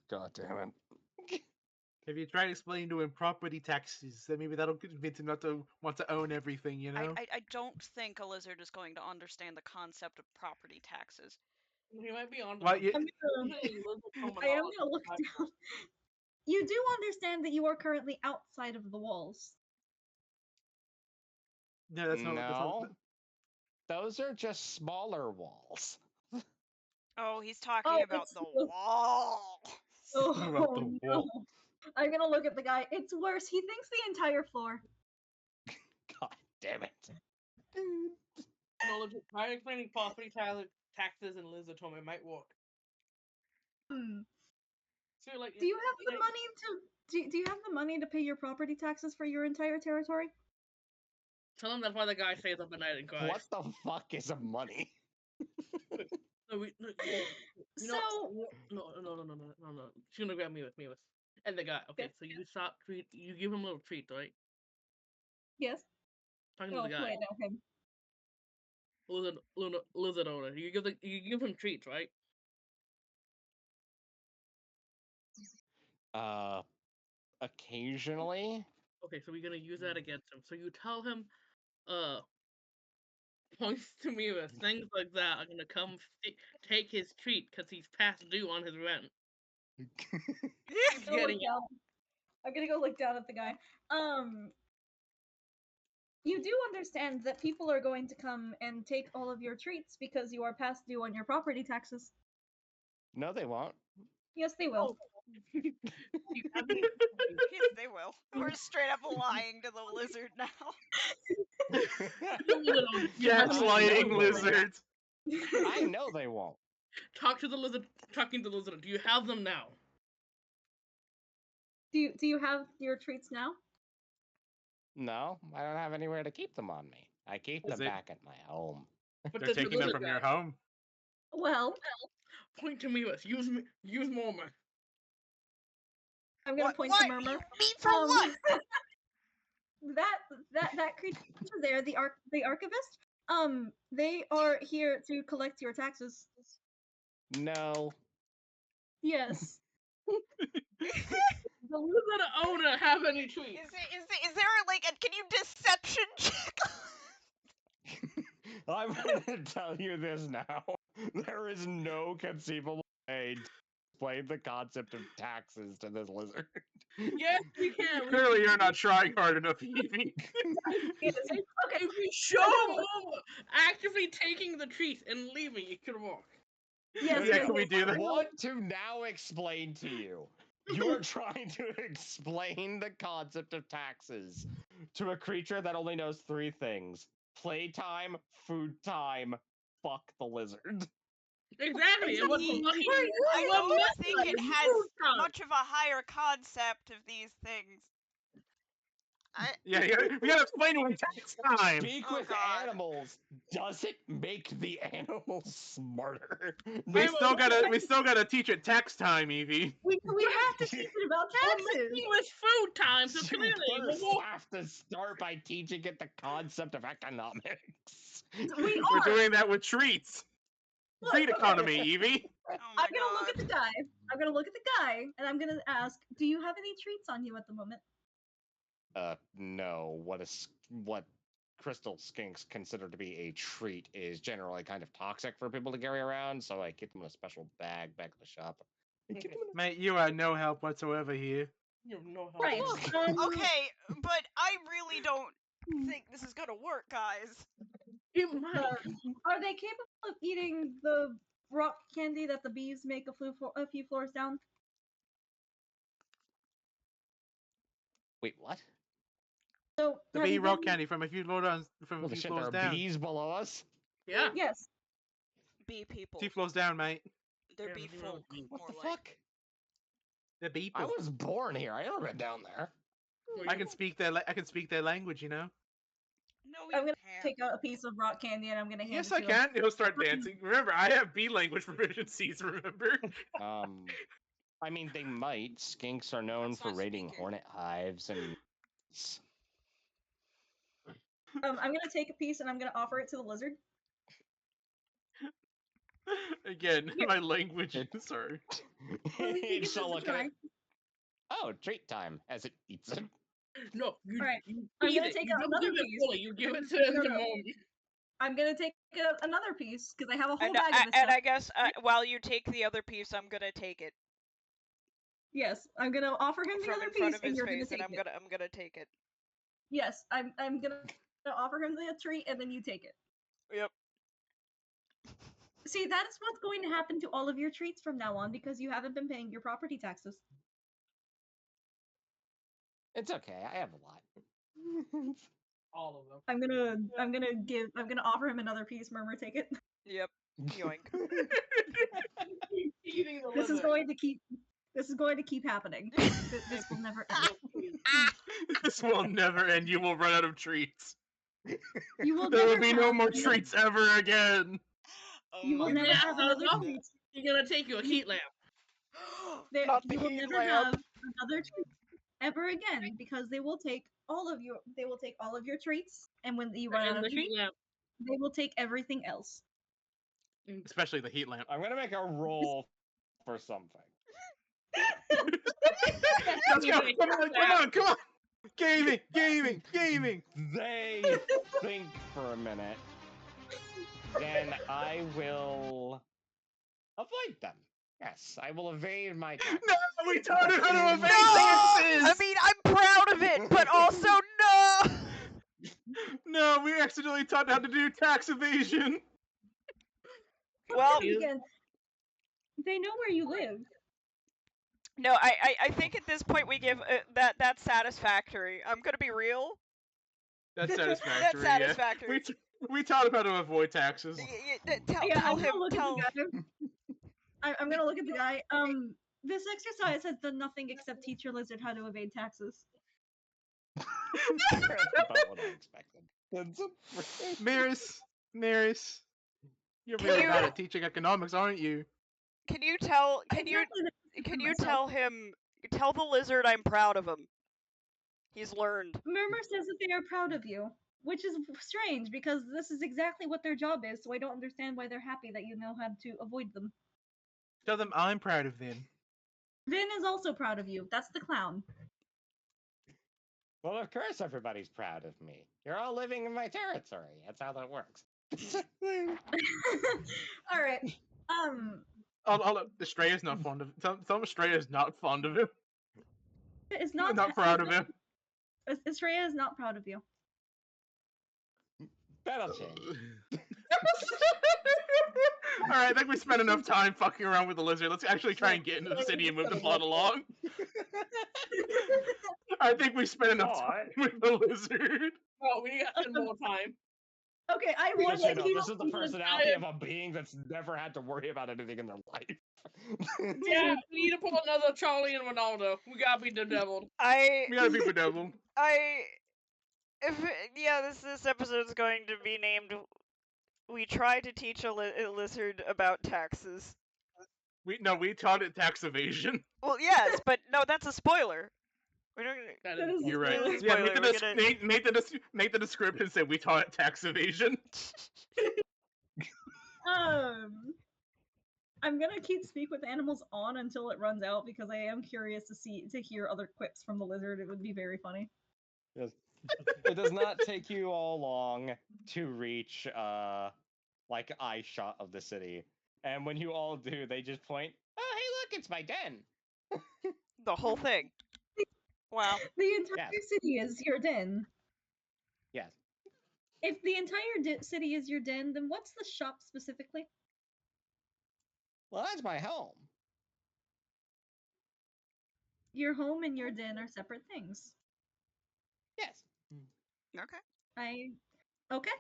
god damn it. Have you tried explaining to him property taxes? Then maybe that'll convince him not to want to own everything, you know? I don't think a lizard is going to understand the concept of property taxes. He might be on Well, the you, I'm gonna, I am gonna look down. You do understand that you are currently outside of the walls. no, that's not. That's not. No, those are just smaller walls. Oh, he's talking Oh, about it's the wall. About the no. wall. I'm gonna look at the guy. It's worse. He thinks the entire floor. God damn it. No, legit. Try explaining property taxes and lizard home. It might work. So like, Do you have the money to do you have the money to pay your property taxes for your entire territory? Tell him that's why the guy stays up at night and cries. What the fuck is a money? No, you know, no. She's gonna grab me with. And the guy. Okay, Yes. so you give him a little treat, right? Yes. Talking to Oh the guy. wait, no, him. Lizard owner. You give him treats, right? Occasionally. Okay, so we're gonna use that against him. So you tell him, uh, Points to me with things like that are gonna come take his treat because he's past due on his rent. He's Go look getting down. I'm gonna go look down at the guy. You do understand that people are going to come and take all of your treats because you are past due on your property taxes. No, they won't. Yes, they will. You have me- Yes, they will. We're straight up lying to the lizard now. Little- Gaslighting know. lizard. I know they won't. Talk to the lizard. Talking to the lizard. Do you have them now? Do you have your treats now? No, I don't have anywhere to keep them on me. I keep Is them it- back at my home. But They're the taking them lizard from your guy, home. Well, Point to me with. Use Mormon. I'm gonna What? point What? to Murmur. Me for what? That creature there, the archivist. They are here to collect your taxes. No. Yes. The lizard owner have any treats? Is there like a can you deception check? I'm going to tell you this now. There is no conceivable way to explain the concept of taxes to this lizard. Yes, we can. Clearly, you're not trying hard enough, Evie. Yes. Okay. If we show Mormon actively taking the treats and leaving, it could work. Yes. Yeah, yes, can we yes. do that? I want to now explain to you. You are trying to explain the concept of taxes to a creature that only knows three things: playtime, food time, fuck the lizard. Exactly. And what's He- lucky? I what don't messed think up it is has food time. much of a higher concept of these things. Yeah, we gotta explain it when tax time. Speak Oh, with God. animals. Does it make the animals smarter? We I'm still gotta teach it tax time, Evie. We have to teach it about We're taxes. messing with food time, so You clearly we'll first walk. have to start by teaching it the concept of economics. We We're are. doing that with treats. Look, Treat okay. economy, Evie. Oh my I'm gonna look God. at the guy. I'm gonna look at the guy, and I'm gonna ask, "Do you have any treats on you at the moment?" No. What crystal skinks consider to be a treat is generally kind of toxic for people to carry around, so I keep them in a special bag back at the shop. I keep them in Mate, you are no help whatsoever here. You know how Right. Okay, but I really don't think this is gonna work, guys. it might. Are they capable of eating the rock candy that the bees make a few floors down? Wait, what? So The have bee you rock been- candy from a few floors Well, the shit, there are down. bees below us? Yeah. Yes. Bee people. 2 floors down, mate. They're Yeah, bee you know, folk. bees. What More the like. fuck? The bee. I was born here. I never been down there. Well, I you- can speak their language, you know. No, I'm you gonna can't. take out a piece of rock candy and I'm gonna hand Yes, it I to him. can. He'll start dancing. Remember, I have bee language proficiencies. Remember. I mean, they might. Skinks are known That's for not raiding speaking. hornet hives and. I'm gonna take a piece and I'm gonna offer it to the lizard. Again, Here. my language. Sorry. Well, he It's gives so us a looking try. at. Oh, treat time as it eats it. No, you, Alright, you I'm eat gonna it. take You out don't another give it piece. fully. You give it to No, the no. moment. I'm gonna take another piece because I have a whole And, bag of this and stuff. I guess while you take the other piece, I'm gonna take it Yes, I'm gonna offer him the from other in front piece, of and his you're gonna face, take and it. I'm gonna take it. Yes, I'm gonna offer him the treat, and then you take it. Yep. See, that is what's going to happen to all of your treats from now on because you haven't been paying your property taxes. It's okay. I have a lot. All of them. I'm gonna offer him another piece. Murmur, take it. Yep. Yoink. Eating the This is lizard. going to keep happening. This will never end. This will never end. You will run out of treats. You will There will never be no have more another- treats ever again. Oh You will my never Yeah, have so another no. treat. You're gonna take your heat lamp. Not the You will heat never lamp. have another treat ever again because they will take all of your treats, and when you run out And of the heat treats, lamp. they will take everything else. Especially the heat lamp. I'm gonna make a roll for something. Let's go. Come on. Gaming. They think for a minute then I will avoid them. Yes, I will evade my taxes. No, we taught him how to evade No! taxes. I mean, I'm proud of it, but also no! No, we accidentally taught how to do tax evasion. Well, He is- Again, they know where you live. no, I think at this point we give that's satisfactory. I'm gonna be real. That's That's satisfactory. satisfactory. Yeah. We taught him how to avoid taxes. Tell Yeah, I'm him. gonna look Tell. at the guy. I'm gonna look at the guy. This exercise has done nothing except teach your lizard how to evade taxes. That's about what I expected. Maris, you're Can really you- bad at teaching economics, aren't you? Can you tell? I Can you? exactly know Can for you myself. tell him? Tell the lizard I'm proud of him. He's learned. Murmur says that they are proud of you, which is strange because this is exactly what their job is. So I don't understand why they're happy that you know how to avoid them. Tell them I'm proud of them. Vin is also proud of you. That's the clown. Well, of course, everybody's proud of me. You're all living in my territory. That's how that works. All right. Estrella's not fond of. Tell him Estrella's not fond of him. Is Not, not proud of him. Estrella is not proud of you. That'll change. Alright, I think we spent enough time fucking around with the lizard. Let's actually try and get into the city and move the plot along. I think we spent enough time with the lizard. Oh, we got 10 more time. Okay, I Just want so to you know, heal. this is the personality of a being that's never had to worry about anything in their life. Yeah, we need to pull another Charlie and Ronaldo. We gotta be the devil. We gotta be bedeviled. This episode is going to be named. We try to teach a lizard about taxes. We taught it tax evasion. Well, yes, but no, that's a spoiler. We're not That That is is- You're right. Spoiler, Yeah, we're gonna- make the description say we taught it tax evasion. I'm gonna keep speak with animals on until it runs out because I am curious to hear other quips from the lizard. It would be very funny. Yes. It does not take you all long to reach like eye shot of the city. And when you all do, they just point, oh hey look, it's my den. the whole thing. Wow. The entire city is your den. Yes. If the entire city is your den, then what's the shop specifically? Well, that's my home. Your home and your den are separate things. Yes. Okay. Okay.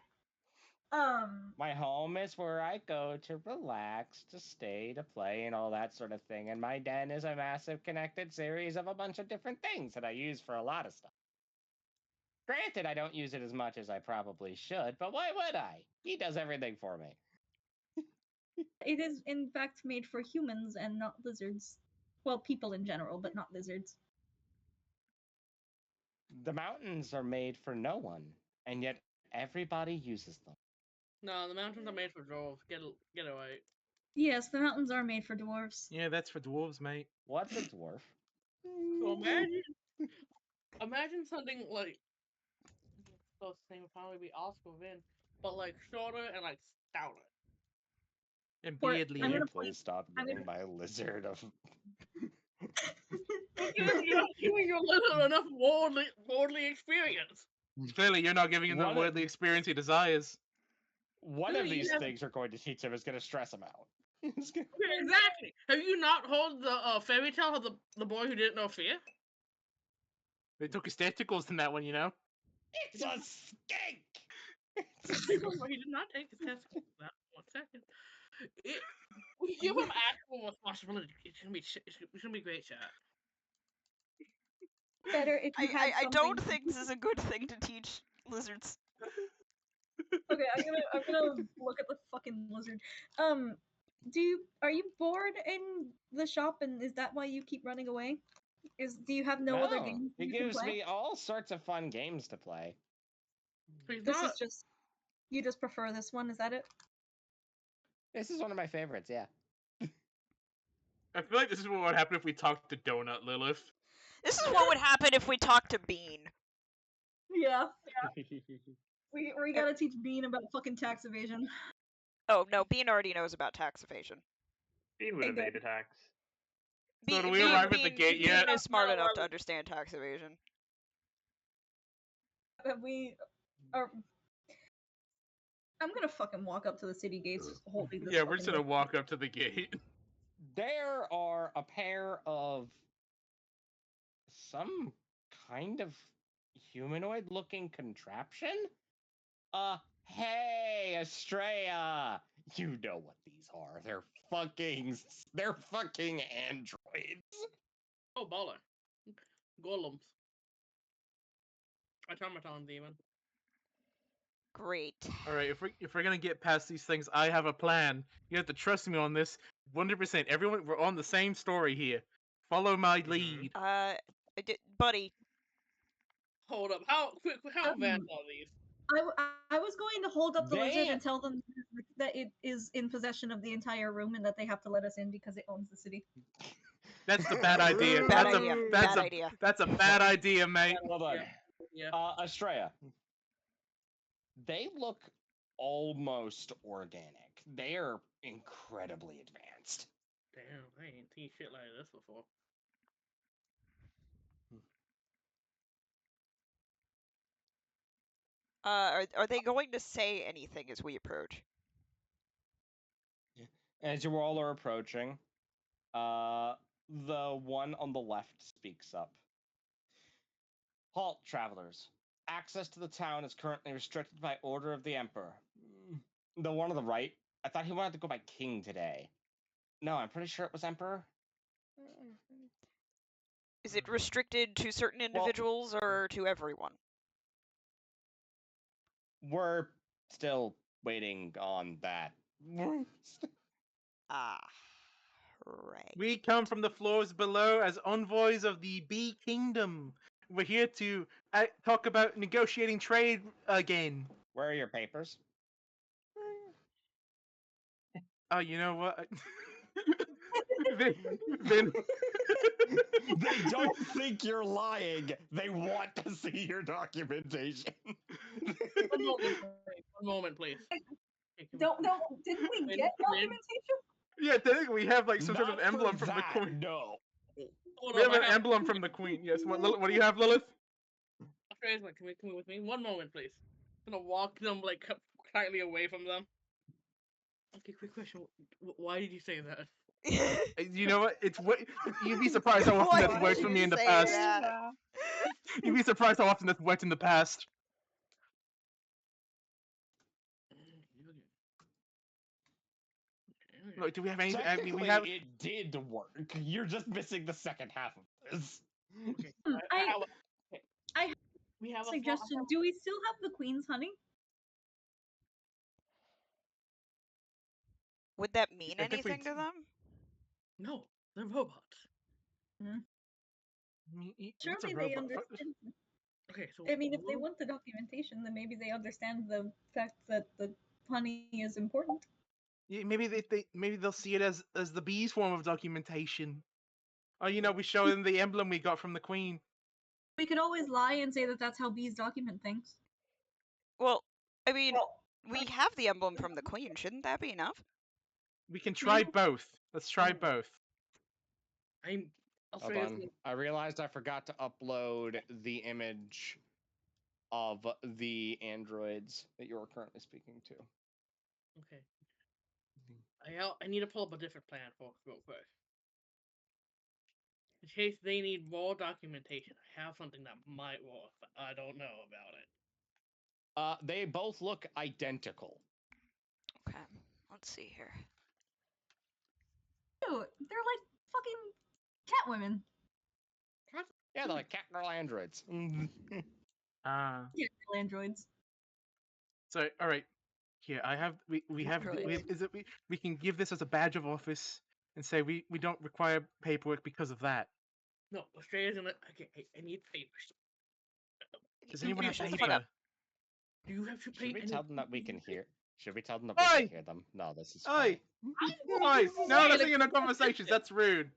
My home is where I go to relax, to stay, to play, and all that sort of thing. And my den is a massive connected series of a bunch of different things that I use for a lot of stuff. Granted, I don't use it as much as I probably should, but why would I? He does everything for me. It is in fact made for humans and not lizards. Well, people in general, but not lizards. The mountains are made for no one, and yet everybody uses them. No, the mountains are made for dwarves. Get away. Yes, the mountains are made for dwarves. Yeah, that's for dwarves, mate. What's a dwarf? So imagine something like those things would probably be Oscar Vin, but like shorter and like stouter. And Or- beardly. I'm gonna Please stop I'm giving my lizard of. You're little enough worldly experience. Clearly, you're not giving him the What a- worldly experience he desires. One of Really, these yeah. things are going to teach him is going to stress him out. It's gonna- Exactly. Have you not heard the fairy tale of the boy who didn't know fear? They took his testicles in that one, you know? It's a skink! He did not take his testicles. That 1 second. We give him actual responsibility. It's gonna be great, chat. Better if you had I don't something- think this is a good thing to teach lizards. Okay, I'm gonna look at the fucking lizard. Are you bored in the shop, and is that why you keep running away? Do you have no other games He you can gives play? me all sorts of fun games to play. He's This not. is just you just prefer this one, is that it? This is one of my favorites, yeah. I feel like this is what would happen if we talked to Donut Lilith. This is what would happen if we talked to Bean. Yeah. We gotta teach Bean about fucking tax evasion. Oh no, Bean already knows about tax evasion. Bean would Okay, good. evade attacks. So do Bean, we arrive at the gate yet? Bean is smart enough to understand tax evasion. We are. I'm gonna fucking walk up to the city gates holding this. Yeah, we're just fucking gonna walk up to the gate. There are a pair of some kind of humanoid-looking contraption. Hey, Estrella! You know what these are. They're fucking androids. Oh, baller. Golems. Automaton demon. Great. All right, if we're gonna get past these things, I have a plan. You have to trust me on this, 100%. Everyone, we're on the same story here. Follow my lead. Buddy, Hold up. How advanced are these? I was going to hold up the lizard They and tell them that it is in possession of the entire room and that they have to let us in because it owns the city. That's the bad idea. Bad that's idea. a that's Bad a idea. that's a bad idea, mate. Hold on. Yeah. Estrella. They look almost organic. They are incredibly advanced. Damn, I ain't seen shit like this before. Are they going to say anything as we approach? As you all are approaching, the one on the left speaks up. Halt, travelers. Access to the town is currently restricted by order of the Emperor. The one on the right, I thought he wanted to go by King today. No, I'm pretty sure it was Emperor. Is it restricted to certain individuals or to everyone? We're still waiting on that. Ah, right. We come from the floors below as envoys of the Bee Kingdom. We're here to talk about negotiating trade again. Where are your papers? Oh, you know what? Then They don't think you're lying. They want to see your documentation. One moment, please. Okay, Didn't we Wait, get come in. documentation? yeah, technically we have like some sort of Not emblem for from the that, queen. no. Hold We up, have an emblem from the queen. Yes. What do you have, Lilith? Come with me. One moment, please. I'm gonna walk them like slightly away from them. Okay, quick question. Why did you say that? You know what? You'd be surprised how often Why that's did worked for you me in the say past. that? You'd be surprised how often that's worked in the past. Look, do we have anything? I mean, Technically, we have. it did work. You're just missing the second half of this. Okay. I We have a suggestion. Do we still have the queen's honey? Would that mean I think we anything to them? No, they're robots. What's a Surely they robot? understand. Okay, so I mean, if they want the documentation, then maybe they understand the fact that the honey is important. Yeah, maybe they'll see it as the bees' form of documentation. Oh, you know, we show them the emblem we got from the queen. We could always lie and say that that's how bees document things. Well, I mean, we have the emblem from the queen. Shouldn't that be enough? We can try both. Let's try Oh. both. I'll Hold say on. I realized I forgot to upload the image of the androids that you're currently speaking to. Okay. I need to pull up a different plan, folks, real quick. In case they need more documentation, I have something that might work, but I don't know about it. They both look identical. Okay, let's see here. Dude, they're like fucking cat women. Yeah, they're like cat girl androids. Ah. Yeah, androids. So, all right. Here, I have. We have. Androids. We can give this as a badge of office and say we don't require paperwork because of that. No, Australia's gonna. Okay, I need papers. Does anyone have Shut the fuck up. paper? Do you have to pay? Should we tell them that we can hear? Should we tell them that Oi! we can hear them? No, this is Oi! fine. Oi! No, that's in no conversations. That's rude.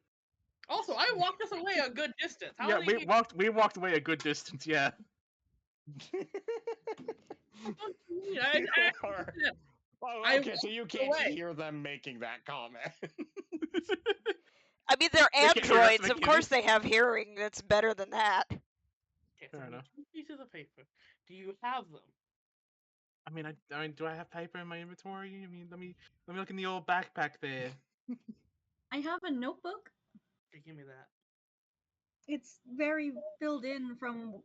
Also, I walked us away a good distance. How Yeah, are they we walked away a good distance. Yeah. You are Oh, I okay, so you walked can't away. hear them making that comment. I mean, they're They can't hear us androids. Of making course, it. they have hearing. That's better than that. Okay, Fair so enough. 2 pieces of paper. Do you have them? I mean, do I have paper in my inventory? I mean, let me look in the old backpack there. I have a notebook. Okay, give me that. It's very filled in from.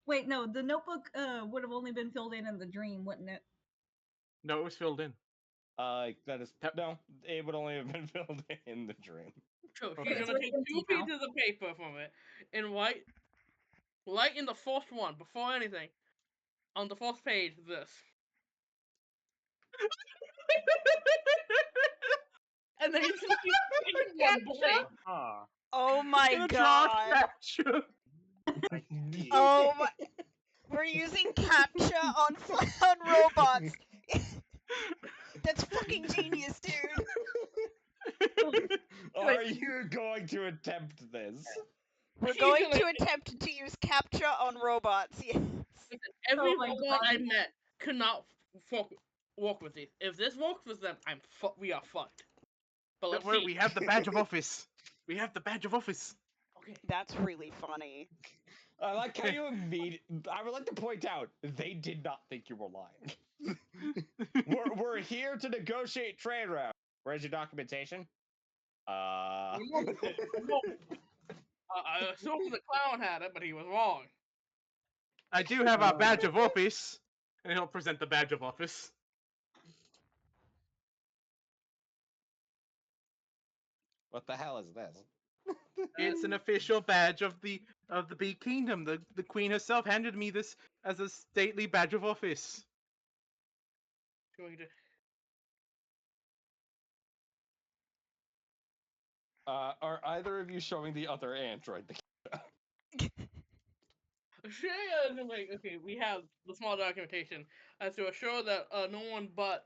Wait, no, the notebook would have only been filled in the dream, wouldn't it? No, it was filled in. That is Yep. no. It would only have been filled in the dream. So she's Okay. So gonna it's take empty 2 now. pieces of paper from it and write in the first one before anything on the first page this, and then you just keep taking one blank. Ah, Oh my Gonna draw a god. capture. I see. Oh my. We're using CAPTCHA on on robots. That's fucking genius, dude. Are you going to attempt this? We're She's going gonna to attempt to use CAPTCHA on robots. Yes. every Oh my robot God. I met could not work with these. If this works with them, we are fucked. But let's Don't worry, see. we have the badge of office. We have the badge of office. Okay. That's really funny. I like how you I would like to point out they did not think you were lying. we're here to negotiate trade routes. Where's your documentation? No. I assumed the clown had it, but he was wrong. I do have our badge of office, and he'll present the badge of office. What the hell is this? It's an official badge of the Bee Kingdom. The Queen herself handed me this as a stately badge of office. Going to Are either of you showing the other android? okay, we have the small documentation as to assure that no one but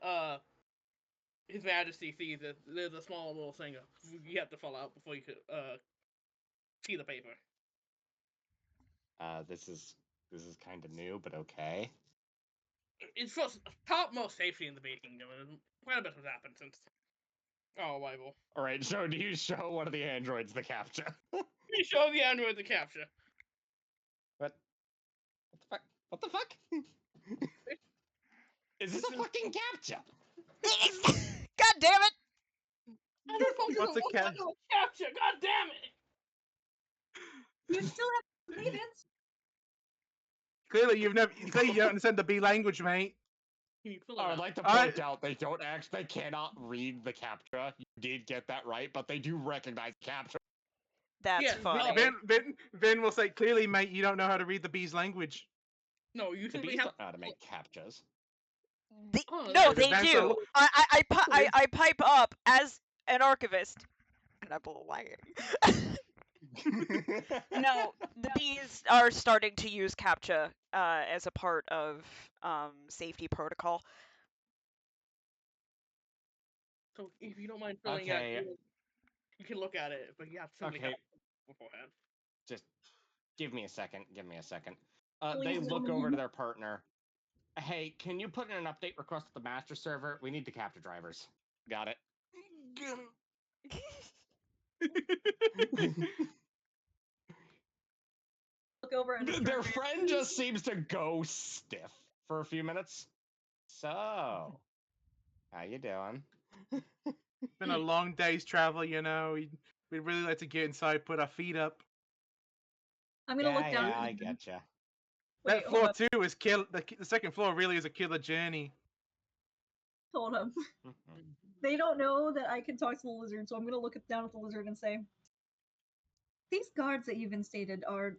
His Majesty sees it. There's a small little thing you have to fill out before you could see the paper. This is kind of new, but okay. It's for topmost safety in the Bee Kingdom, and quite a bit has happened since our arrival. All right, so do you show one of the androids the captcha? We show the android the capture. What? What the fuck? Is this a fucking captcha? God damn it! I don't fucking What's a know cap- what capture. God damn it! You still have to complete it. Clearly, you don't understand the Bee language, mate. Can you fill it I would out? like to Alright. point out they cannot read the captcha. You did get that right, but they do recognize the captcha. That's Yeah, funny. Vin will say, clearly, mate, you don't know how to read the Bee's language. No, you The simply bees have don't know how to make captchas. Oh, No, yeah, they Advance do. on- I pipe up as an archivist, and I'm lying. No, the bees are starting to use CAPTCHA as a part of safety protocol. So if you don't mind filling out, Okay. you can look at it, but you have to simply Okay. have beforehand. Just give me a second. Please They zoom look over in. to their partner. Hey, can you put in an update request to the master server? We need the capture drivers. Got it. Look over and Their friend just seems to go stiff for a few minutes. So, how you doing? It's been a long day's travel, you know. We'd really like to get inside, put our feet up. I'm gonna look down. Yeah, I again. getcha. Wait, That hold floor up. too is kill. The second floor really is a killer journey. Hold up. Mhm. They don't know that I can talk to the lizard, so I'm gonna look down at the lizard and say, "These guards that you've instated are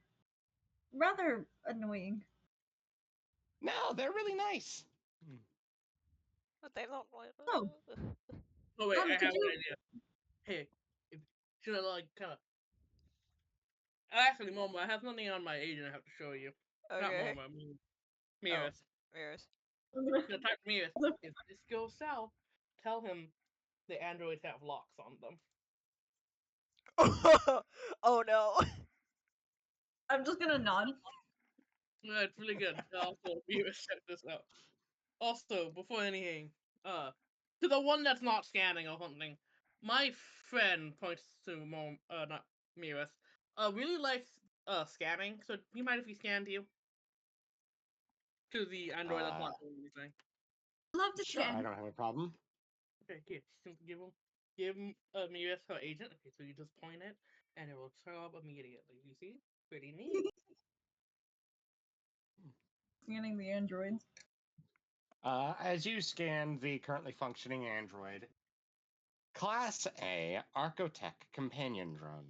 rather annoying." No, they're really nice. But they don't. Oh. Oh wait, I have could an you? idea. Hey, should I like kind of? Actually, Momo, I have something on my agent I have to show you. Not Okay. Momo, I mean Miras. Mirrors. I'm gonna- Gonna type Miras. If this goes south, tell him the androids have locks on them. Oh no. I'm just gonna nod. Yeah, it's really good. Also, Miras check this out. Also, before anything, to the one that's not scanning or something. My friend points to not Miras. Really likes scanning. So do you mind if he scanned you to the android that's Uh, not doing anything? Love to sure, I scan. don't have a problem. Okay, here, just give him Miras her agent. Okay, so you just point it, and it will show up immediately. You see, pretty neat. Scanning the androids. As you scan the currently functioning android, Class A Archotech companion drone.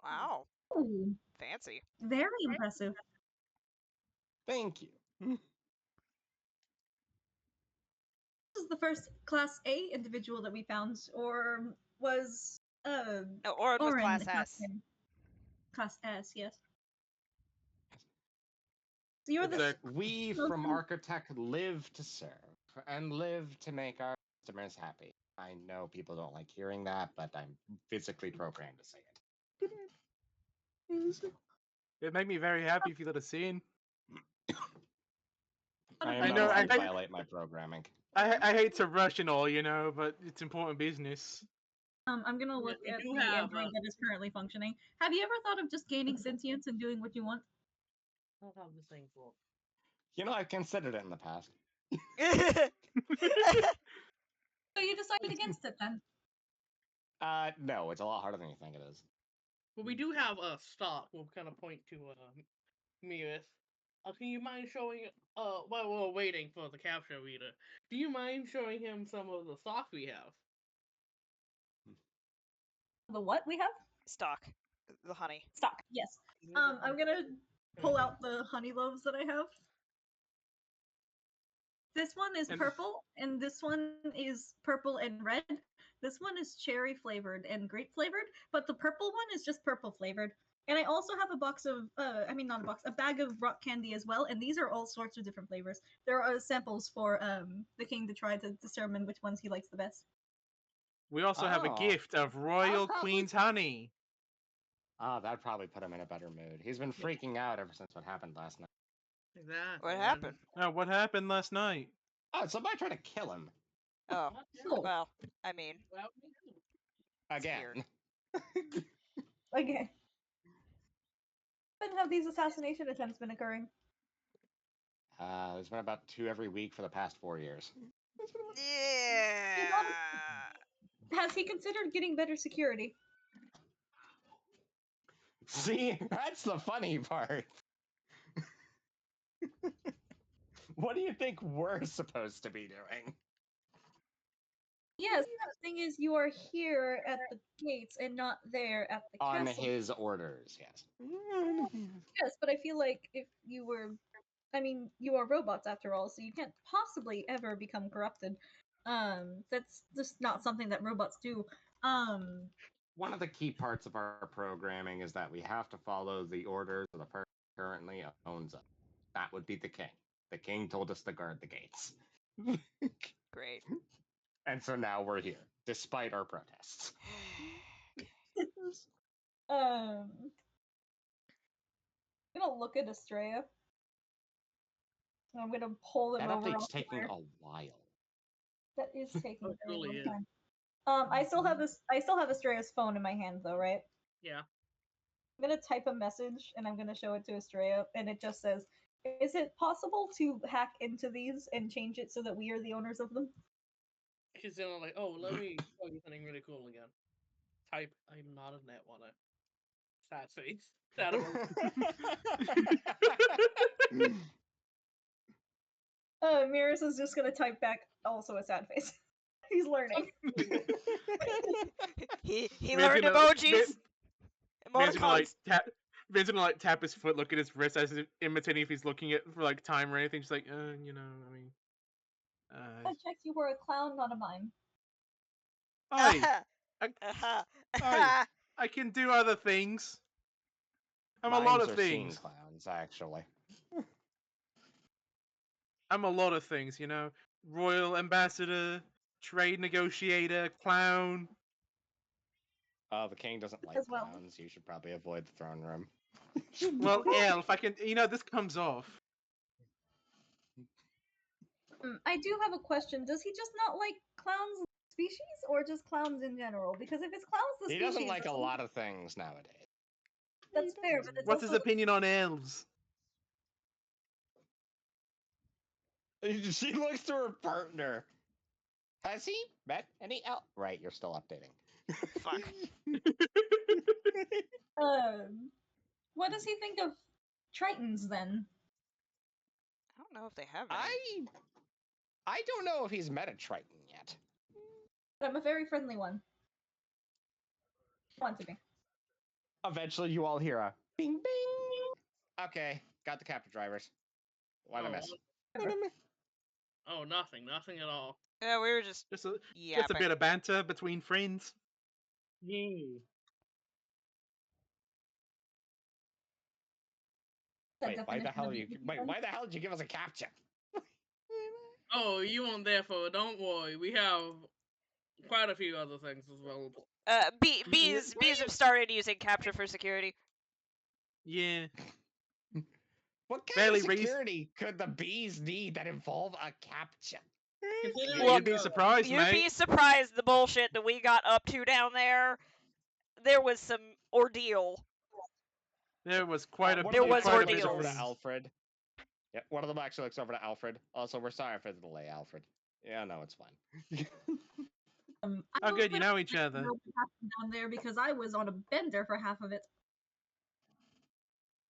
Wow, Ooh, fancy. very impressive. Thank you. This is the first Class A individual that we found, or was No, Orin was Orin class the Class S. A? Class S, yes. So you're It's the a We from Architech live to serve and live to make our customers happy. I know people don't like hearing that, but I'm physically programmed to say it. It made me very happy if you let us in. I am I not know. allowed to violate my programming. I hate to rush and all, but it's important business. I'm gonna look we at do the have, android that is currently functioning. Have you ever thought of just gaining sentience and doing what you want? I'll have this thing for. You know, I've considered it in the past. So you decided against it then? No, it's a lot harder than you think it is. But we do have a stock. We'll kind of point to Miras. Can you mind showing? While we're waiting for the capture reader, do you mind showing him some of the stock we have? The what we have? Stock, the honey. Stock. Yes. I'm gonna pull out the honey loaves that I have. This one is And- purple, and this one is purple and red. This one is cherry flavored and grape flavored, but the purple one is just purple flavored. And I also have a box of, not a box, a bag of rock candy as well, and these are all sorts of different flavors. There are samples for the king to try to determine which ones he likes the best. We also have a Oh. gift of Royal probably- Queen's honey. That'd probably put him in a better mood. He's been freaking out ever since what happened last night. Exactly. What happened? Oh, what happened last night? Oh, somebody tried to kill him. Oh, Oh. well, I mean, Again. weird. Okay. When have these assassination attempts been occurring? There's been about 2 every week for the past 4 years. Yeah. Has he considered getting better security? See, that's the funny part. What do you think we're supposed to be doing? Yes, the thing is, you are here at the gates and not there at the On castle. his orders, yes. Yes, but I feel like if you were, I mean, you are robots after all, so you can't possibly ever become corrupted. That's just not something that robots do. One of the key parts of our programming is that we have to follow the orders of the person who currently owns us. That would be the king. The king told us to guard the gates. Great. And so now we're here, despite our protests. I'm gonna look at Estrella. I'm gonna pull him That over. update's off the taking wire. a while. That is taking Oh, a it very really long is. time. I still have this. I still have Estrella's phone in my hand, though, right? Yeah. I'm gonna type a message and I'm gonna show it to Estrella, and it just says, "Is it possible to hack into these and change it so that we are the owners of them?" She's gonna like, oh, let me show you something really cool again. Type, I'm not a net wanna. Sad face. Sad emoji. Miris is just gonna type back also a sad face. He's learning. He Man's learned gonna- emojis. Man's gonna Emoticons. Man's gonna tap his foot, look at his wrist, as if imitating if he's looking at for time or anything. Just like, I mean, I checked you were a clown, not a mime. I Aha. I can do other things. I'm a lot Mimes of are scene things. clowns, actually. I'm a lot of things, Royal ambassador, trade negotiator, clown. The king doesn't like As well. clowns. You should probably avoid the throne room. Well, elf. I can. This comes off. I do have a question. Does he just not like clowns species, or just clowns in general? Because if it's clowns the He species, doesn't like a that's, lot of things nowadays. that's fair. But it's What's his also opinion on elves? She looks to her partner. Has he met any elf? Right, you're still updating. Fuck. what does he think of Tritons then? I don't know if they have any. I don't know if he's met a Triton yet. But I'm a very friendly one. Want to be. Eventually, you all hear a bing bing. Okay, got the captive drivers. Why'd I miss? Oh, nothing at all. Yeah, we were just Just a yapping. bit of banter between friends. Yay. Wait, why the hell why the hell did you give us a capture? Oh, you weren't there for it. Don't worry. We have quite a few other things as well. Bees have started using capture for security. Yeah. What kind Barely of raised- security could the bees need that involve a capture? Considering, Well, You'd be surprised, You'd mate. be surprised the bullshit that we got up to down there. There was some ordeal. There was quite a One There of them was quite a actually bit looks of over to things. Alfred. Yeah, one of them actually looks over to Alfred. Also, we're sorry for the delay, Alfred. Yeah, no, it's fine. I Oh, don't good, you think know each I other. know what happened down there because I was on a bender for half of it.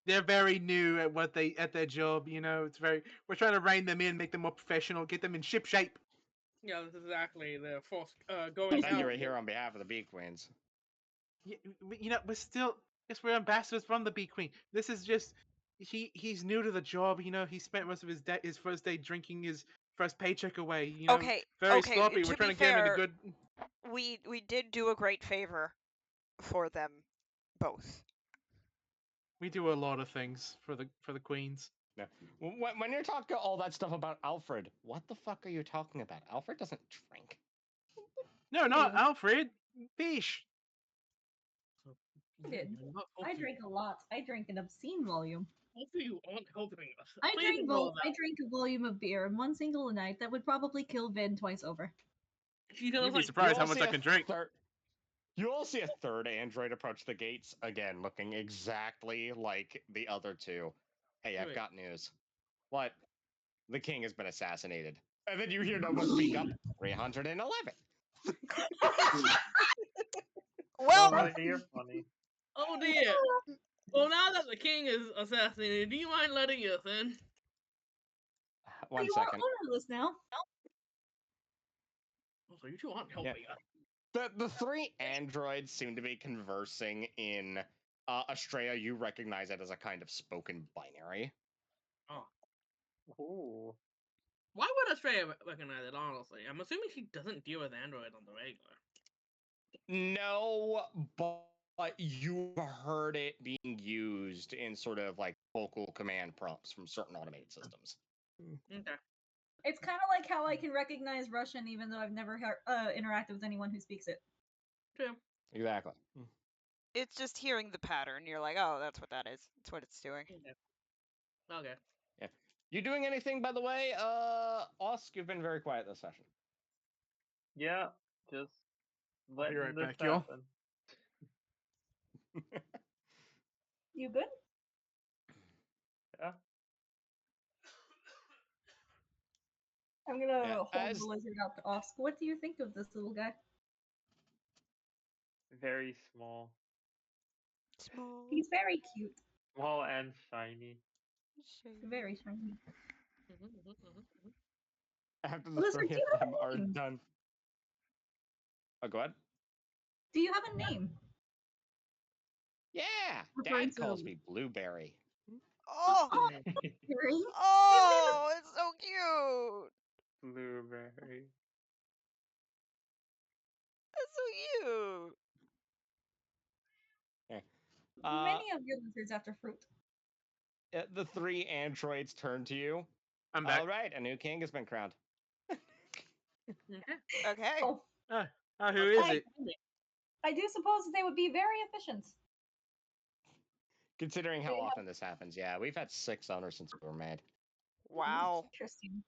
They're very new at their job. You know, it's very. We're trying to rein them in, make them more professional, get them in ship shape. yeah, that's exactly the force I going thought you out. were here on behalf of the Bee Queens. You know, we're still. Yes, we're ambassadors from the Bee Queen. This is just. He's new to the job. You know, he spent most of his first day drinking his first paycheck away. You know, Okay, very okay, sloppy. to We're trying be to get him in a fair, good. we did do a great favor for them both. We do a lot of things for the queens. Yeah. When you're talking all that stuff about Alfred, what the fuck are you talking about? Alfred doesn't drink. No, not Ew. Alfred. Fish. I did. You're not I helping. drink a lot. I drink an obscene volume. Hopefully you aren't helping us. I Please drink ignore that. I drink a volume of beer in one single night that would probably kill Vin twice over. She sounds You'd be like surprised how much I can drink. You all see a third android approach the gates, again, looking exactly like the other two. Hey, I've Wait. got news. What? The king has been assassinated. And then you hear no one speak up. 311. Well, Charlie, you're funny. Oh dear. Well, now that the king is assassinated, do you mind letting us in? One you second. are ownerless now. Oh, so you two aren't helping us. The three androids seem to be conversing in Estrella. You recognize it as a kind of spoken binary. Oh. Ooh. Why would Australia recognize it, honestly? I'm assuming she doesn't deal with Android on the regular. No, but you've heard it being used in sort of like vocal command prompts from certain automated systems. Okay. It's kind of like how I can recognize Russian even though I've never interacted with anyone who speaks it. True. Exactly. it's just hearing the pattern. You're like, oh, that's what that is. That's what it's doing. Okay. Yeah. You doing anything, by the way? Osk, you've been very quiet this session. Yeah, just I'll be letting right this back, y'all. happen. You good? Yeah. I'm gonna Yeah, hold as- the lizard out to Osk. What do you think of this little guy? Very small. Small, He's very cute. Small and shiny. Very shiny. After the Lizard, three do you of have them a are name? done. Oh, go ahead. Do you have a name? Yeah, Referring Dad calls to- me Blueberry. Oh, Oh, Harry. oh, it's so cute. Blueberry. That's so cute. Many of your lizards after fruit. The three androids turn to you. I'm back. All right, a new king has been crowned. Okay. Oh, Who is Hey. it? I do suppose they would be very efficient. Considering how They have- often this happens, yeah, we've had 6 owners since we were made. Wow. Interesting.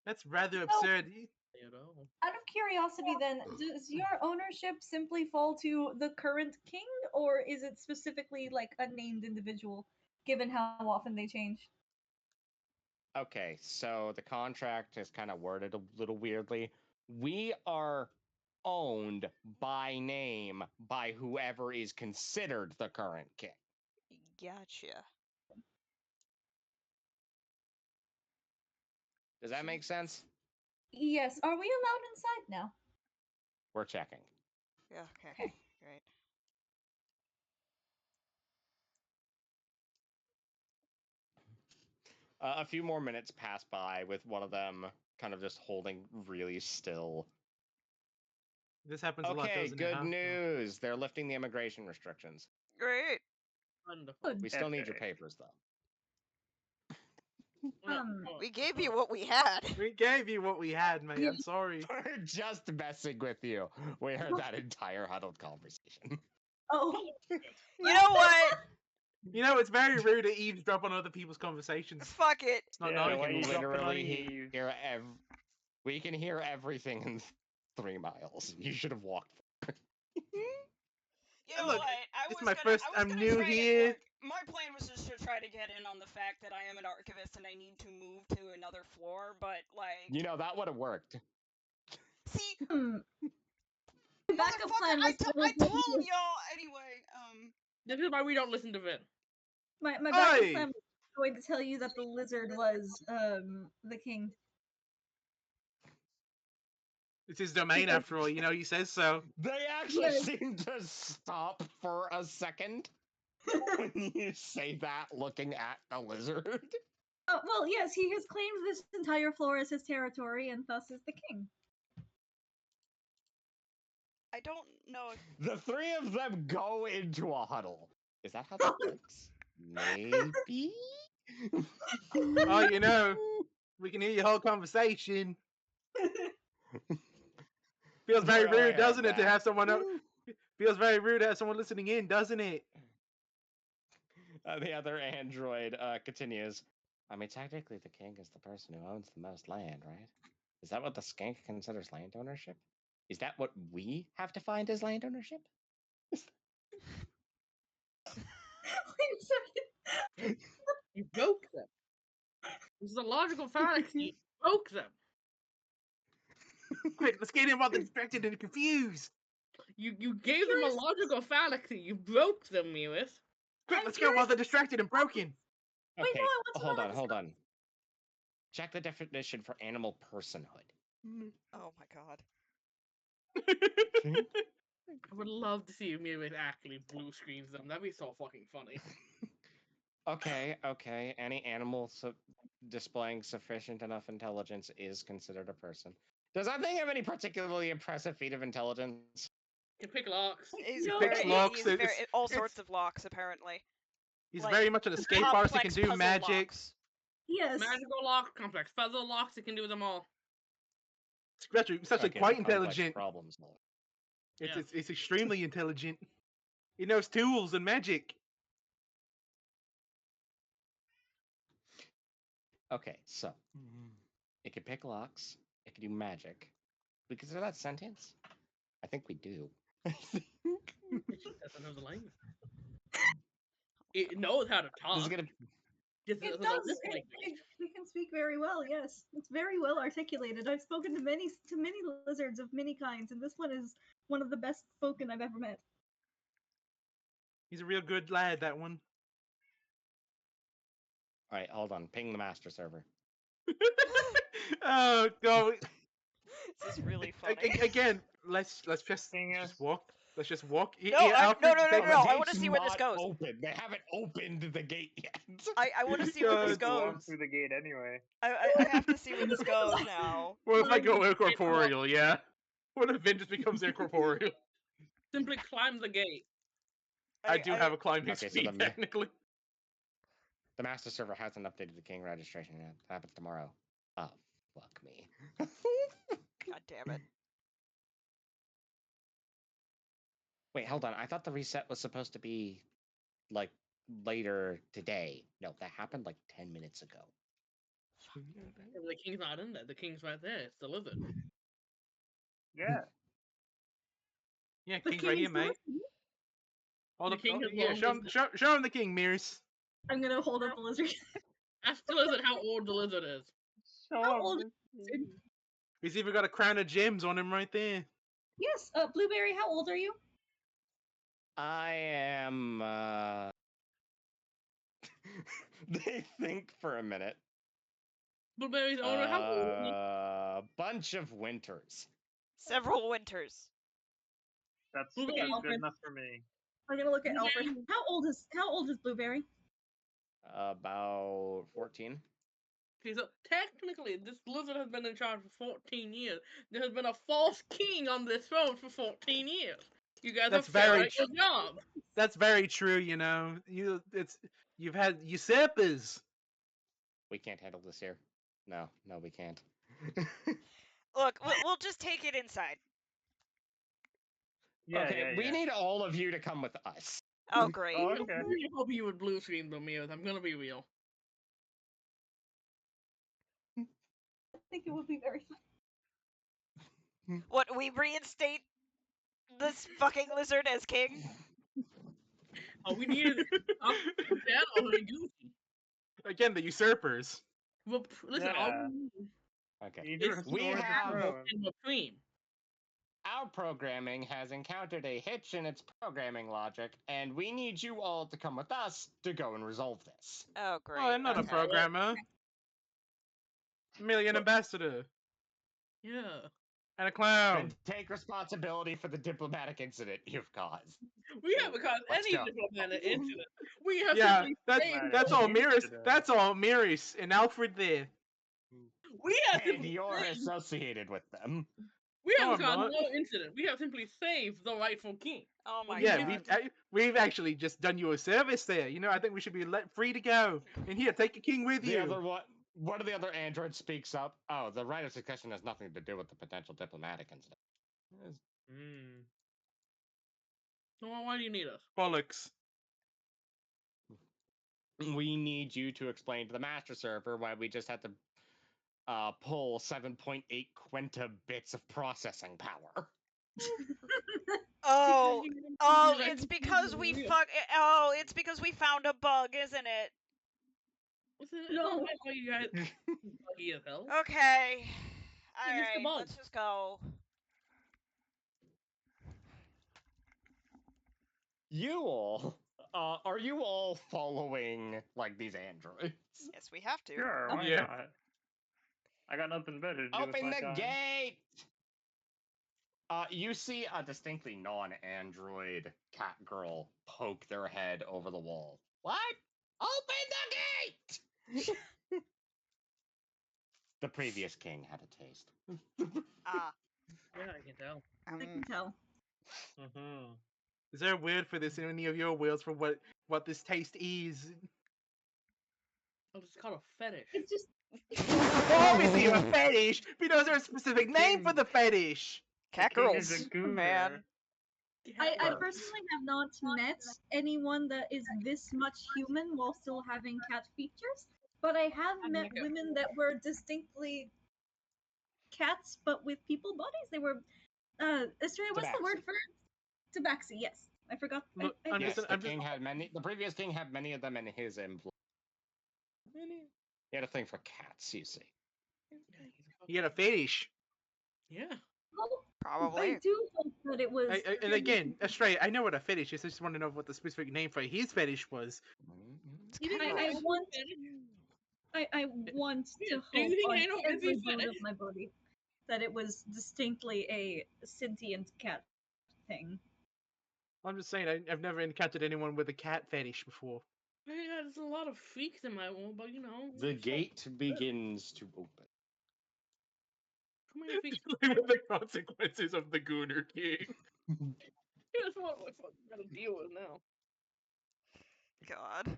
That's rather absurd. You know. Out of curiosity, then, does your ownership simply fall to the current king, or is it specifically like a named individual, given how often they change? Okay, so the contract is kind of worded a little weirdly. We are owned by name by whoever is considered the current king. Gotcha. Does that make sense? Yes. Are we allowed inside now? We're checking. Yeah, okay. Okay. Great. A few more minutes pass by with one of them kind of just holding really still. This happens a lot, Okay, doesn't it? good Huh? news. They're lifting the immigration restrictions. Great. Wonderful. Good. We still need your Epic. papers, though. We gave you what we had. We gave you what we had, mate. Yeah. I'm sorry. We're just messing with you. We heard that entire huddled conversation. Oh. You know what? You know, it's very rude to eavesdrop on other people's conversations. Fuck it. It's not Yeah, nice. We why can you dropping on literally Eve? hear we can hear everything in 3 miles. You should have walked. You know Look, what? I it's was my gonna, first- I was I'm gonna new try here. To, look, my plan was just to try to get in on the fact that I am an archivist and I need to move to another floor, but like, You know, that would have worked. see, Hmm. My backup motherfucker, plan I was told y'all anyway. This is why we don't listen to Vin. my backup Oi! plan was going to tell you that the lizard was the king. It's his domain after all. You know, he says so. They actually Yes. seem to stop for a second when you say that, looking at the lizard. Well, yes, he has claimed this entire floor as his territory and thus is the king. I don't know if The 3 of them go into a huddle. Is that how that works? Maybe? Oh, you know, we can hear your whole conversation. Feels very Well, I rude, heard doesn't it, to that. have someone feels very rude to have someone listening in, doesn't it? The other android continues. I mean, technically, the king is the person who owns the most land, right? Is that what the skink considers land ownership? Is that what we have to find as land ownership? Wait a second. You broke them. This is a logical fallacy. You broke them. Quick, let's get him while they're distracted and confused. You gave them a logical fallacy. You broke them, Miris. Quick, I'm let's go while curious- they're distracted and broken. Wait, no, Okay, I want to know hold how on, this hold on. Check the definition for animal personhood. oh my god. I would love to see Miris actually blue screens them. That'd be so fucking funny. Okay. Any animal displaying sufficient enough intelligence is considered a person. Does that thing have any particularly impressive feat of intelligence? You can pick locks. He's No, picks very, locks, he's very, it's- all sorts of locks apparently. He's Like, very much an escape artist. He can Complex do puzzle magic. locks. Yes. Magical lock, complex puzzle locks. You can do them all. It's actually Okay, quite so complex intelligent. problem solving. Yeah. It's extremely intelligent. He knows tools and magic. Okay, so it can pick locks. It can do magic. We consider that sentience? I think we do. It just doesn't know the language. It knows how to talk. This is gonna. Just It doesn't know does. this It, language. it can speak very well. Yes, it's very well articulated. I've spoken to many lizards of many kinds, and this one is one of the best spoken I've ever met. He's a real good lad, that one. All right, hold on. Ping the master server. Oh god. This is really funny. Again, let's just Thing is- walk. Let's just walk. No, no. I The wanna gate's see where this not goes. Open. They haven't opened the gate yet. I want to see where this God. Walk goes. through the gate anyway. I have to see where this goes now. Well, if I go Climb- incorporeal, yeah. What if Vin just becomes incorporeal? Simply climb the gate. I do have a climbing Okay, so speed, the- technically. The master server hasn't updated the king registration yet. It happens tomorrow. Oh, fuck me. God damn it. Wait, hold on. I thought the reset was supposed to be like later today. No, that happened like 10 minutes ago. The king's not in there. The king's right there. It's the lizard. Yeah. Yeah, The king's right here, king's mate. not- Hold The up. king has Yeah, long show him, lizard. show him the king, Mears. I'm gonna hold up the lizard. Ask the lizard how old the lizard is. Show How him old this is thing. He's even got a crown of gems on him right there. Yes, Blueberry, how old are you? I am. They think for a minute. Blueberry's owner, how old is he? Bunch of winters. Several winters. That's Blueberry- good enough for me. I'm gonna look at Blueberry- Alfred. How old is Blueberry? About 14. Okay, so technically, this lizard has been in charge for 14 years. There has been a false king on this throne for 14 years. You guys That's have failed very at your job. That's very true. You know, you've had usurpers. We can't handle this here. No, we can't. Look, we'll just take it inside. Yeah, okay, yeah, we yeah. need all of you to come with us. Oh, great. Oh, I'm okay. really hoping you would blue screen the mirrors. I'm gonna be real. I think it would be very fun. What, we reinstate this fucking lizard as king? Oh, we needed that already goofy. Again, the usurpers. Well, listen, all Yeah. we need Okay. You need to is We restore the have- throne. in the cream. Our programming has encountered a hitch in its programming logic, and we need you all to come with us to go and resolve this. Oh, great. Oh, I'm not a okay. programmer. Merely an What? ambassador Yeah. and a clown. Then take responsibility for the diplomatic incident you've caused. We haven't caused Let's any go. diplomatic incident. We have Yeah, simply that's saved that's the all Incident. Miris. That's all Miris and Alfred there. We have And simply you're saved. associated with them. We No, haven't I'm caused not. no incident. We have simply saved the rightful king. Oh my Yeah, god. we've actually just done you a service there. You know, I think we should be let free to go. And here, take your king with The you. other one of the other androids speaks up. Oh, the right of succession has nothing to do with the potential diplomatic incident. Mm. So why do you need us? Bollocks. We need you to explain to the master server why we just had to pull 7.8 quinta-bits of processing power. Oh, Because you- oh, you guys it's just because didn't we real. it's because we found a bug, isn't it? Isn't No. that why you guys buggy as hell? Okay. Hey, Mr. Alright, Bug. let's just go. You all, are you all following like these androids? Yes, we have to. Sure, why Yeah. not? I got nothing better to do with Open my the time. gate! You see a distinctly non-android cat girl poke their head over the wall. What? Open the gate! The previous king had a taste. Ah. Yeah, I can tell. I can tell. Mm-hmm. Is there a word for this in any of your words for what this taste is? Oh, it's called a fetish. It's just Well, obviously a fetish, but is there a specific name for the fetish? Cat king is girls, a gooner. man. I Yeah. personally have not met anyone that is this much human while still having cat features, but I have I'd met like a- women that were distinctly cats but with people bodies. They were Estrella, what's the word Tabaxi. for it? Tabaxi, yes. I forgot. Look, I I'm Yes, just- the king had many. The previous king had many of them in his employ. He had a thing for cats, you see. He had a fetish. Yeah. well, I Probably. do hope that it was. And again, Australia, I know what a fetish is. I just want to know what the specific name for his fetish was. It's You didn't cat know I girls. want. I want Yeah, to do you hope think on I know every every bone of fetish? my body that it was distinctly a sentient cat thing. I'm just saying, I've never encountered anyone with a cat fetish before. Yeah, there's a lot of freaks in my world, but you know. The gate begins to open. Too many freaks. With the consequences of the Gooner King. Yeah, that's what I fucking gotta deal with now. God.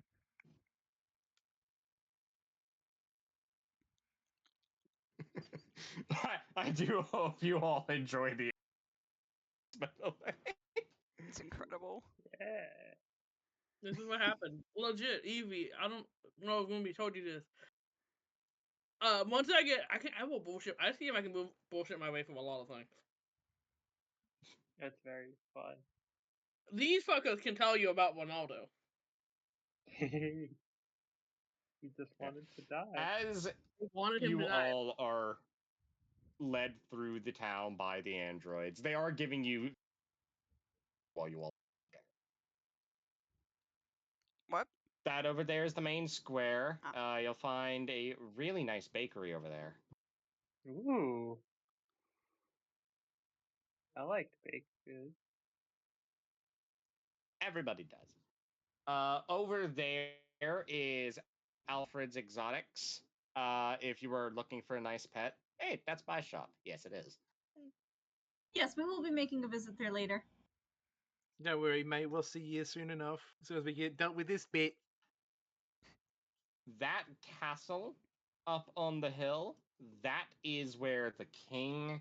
I do hope you all enjoy the. By the way. It's incredible. Yeah. This is what happened. Legit, Evie, I don't know if Ruby told you this. Once I will bullshit. I see if I can bullshit my way from a lot of things. That's very fun. These fuckers can tell you about Ronaldo. He just wanted to die. As They wanted him you to die. all are led through the town by the androids, they are giving you while you all. What? That over there is the main square. Oh. You'll find a really nice bakery over there. Ooh. I like baked goods. Everybody does. Over there is Alfred's Exotics. If you were looking for a nice pet, hey, that's my shop. Yes, it is. Yes, we will be making a visit there later. Don't worry, mate. We'll see you soon enough. As soon as we get done with this bit. That castle up on the hill, that is where the king,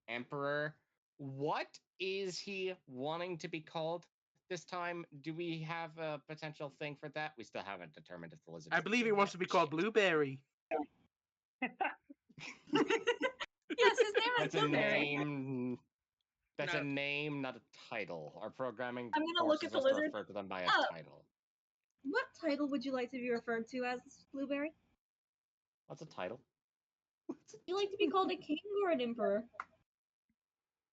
emperor, what is he wanting to be called this time? Do we have a potential thing for that? We still haven't determined if the lizard. I believe he wants to be called Blueberry. Yes, his name is That's a Blueberry. name. That's No. a name, not a title. Our programming I'm gonna look at forces the us to lizard. refer to them by a Oh. title. What title would you like to be referred to as, Blueberry? What's a title? Would you like to be called a king or an emperor?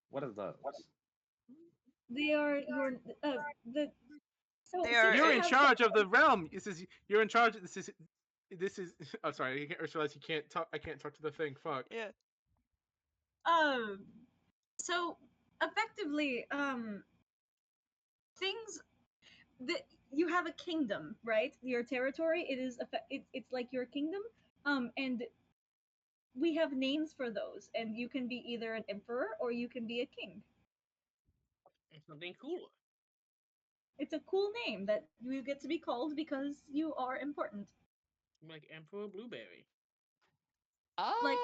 What are those? They are your the. So They since are- You're you in have charge of the realm. This is you're in charge. This is. Oh, sorry. I can't realize you can't talk. I can't talk to the thing. Fuck. Yeah. So effectively, things that you have a kingdom, right? Your territory. It is it's like your kingdom. And we have names for those, and you can be either an emperor or you can be a king. Something cooler. It's a cool name that you get to be called because you are important. Like Emperor Blueberry. Like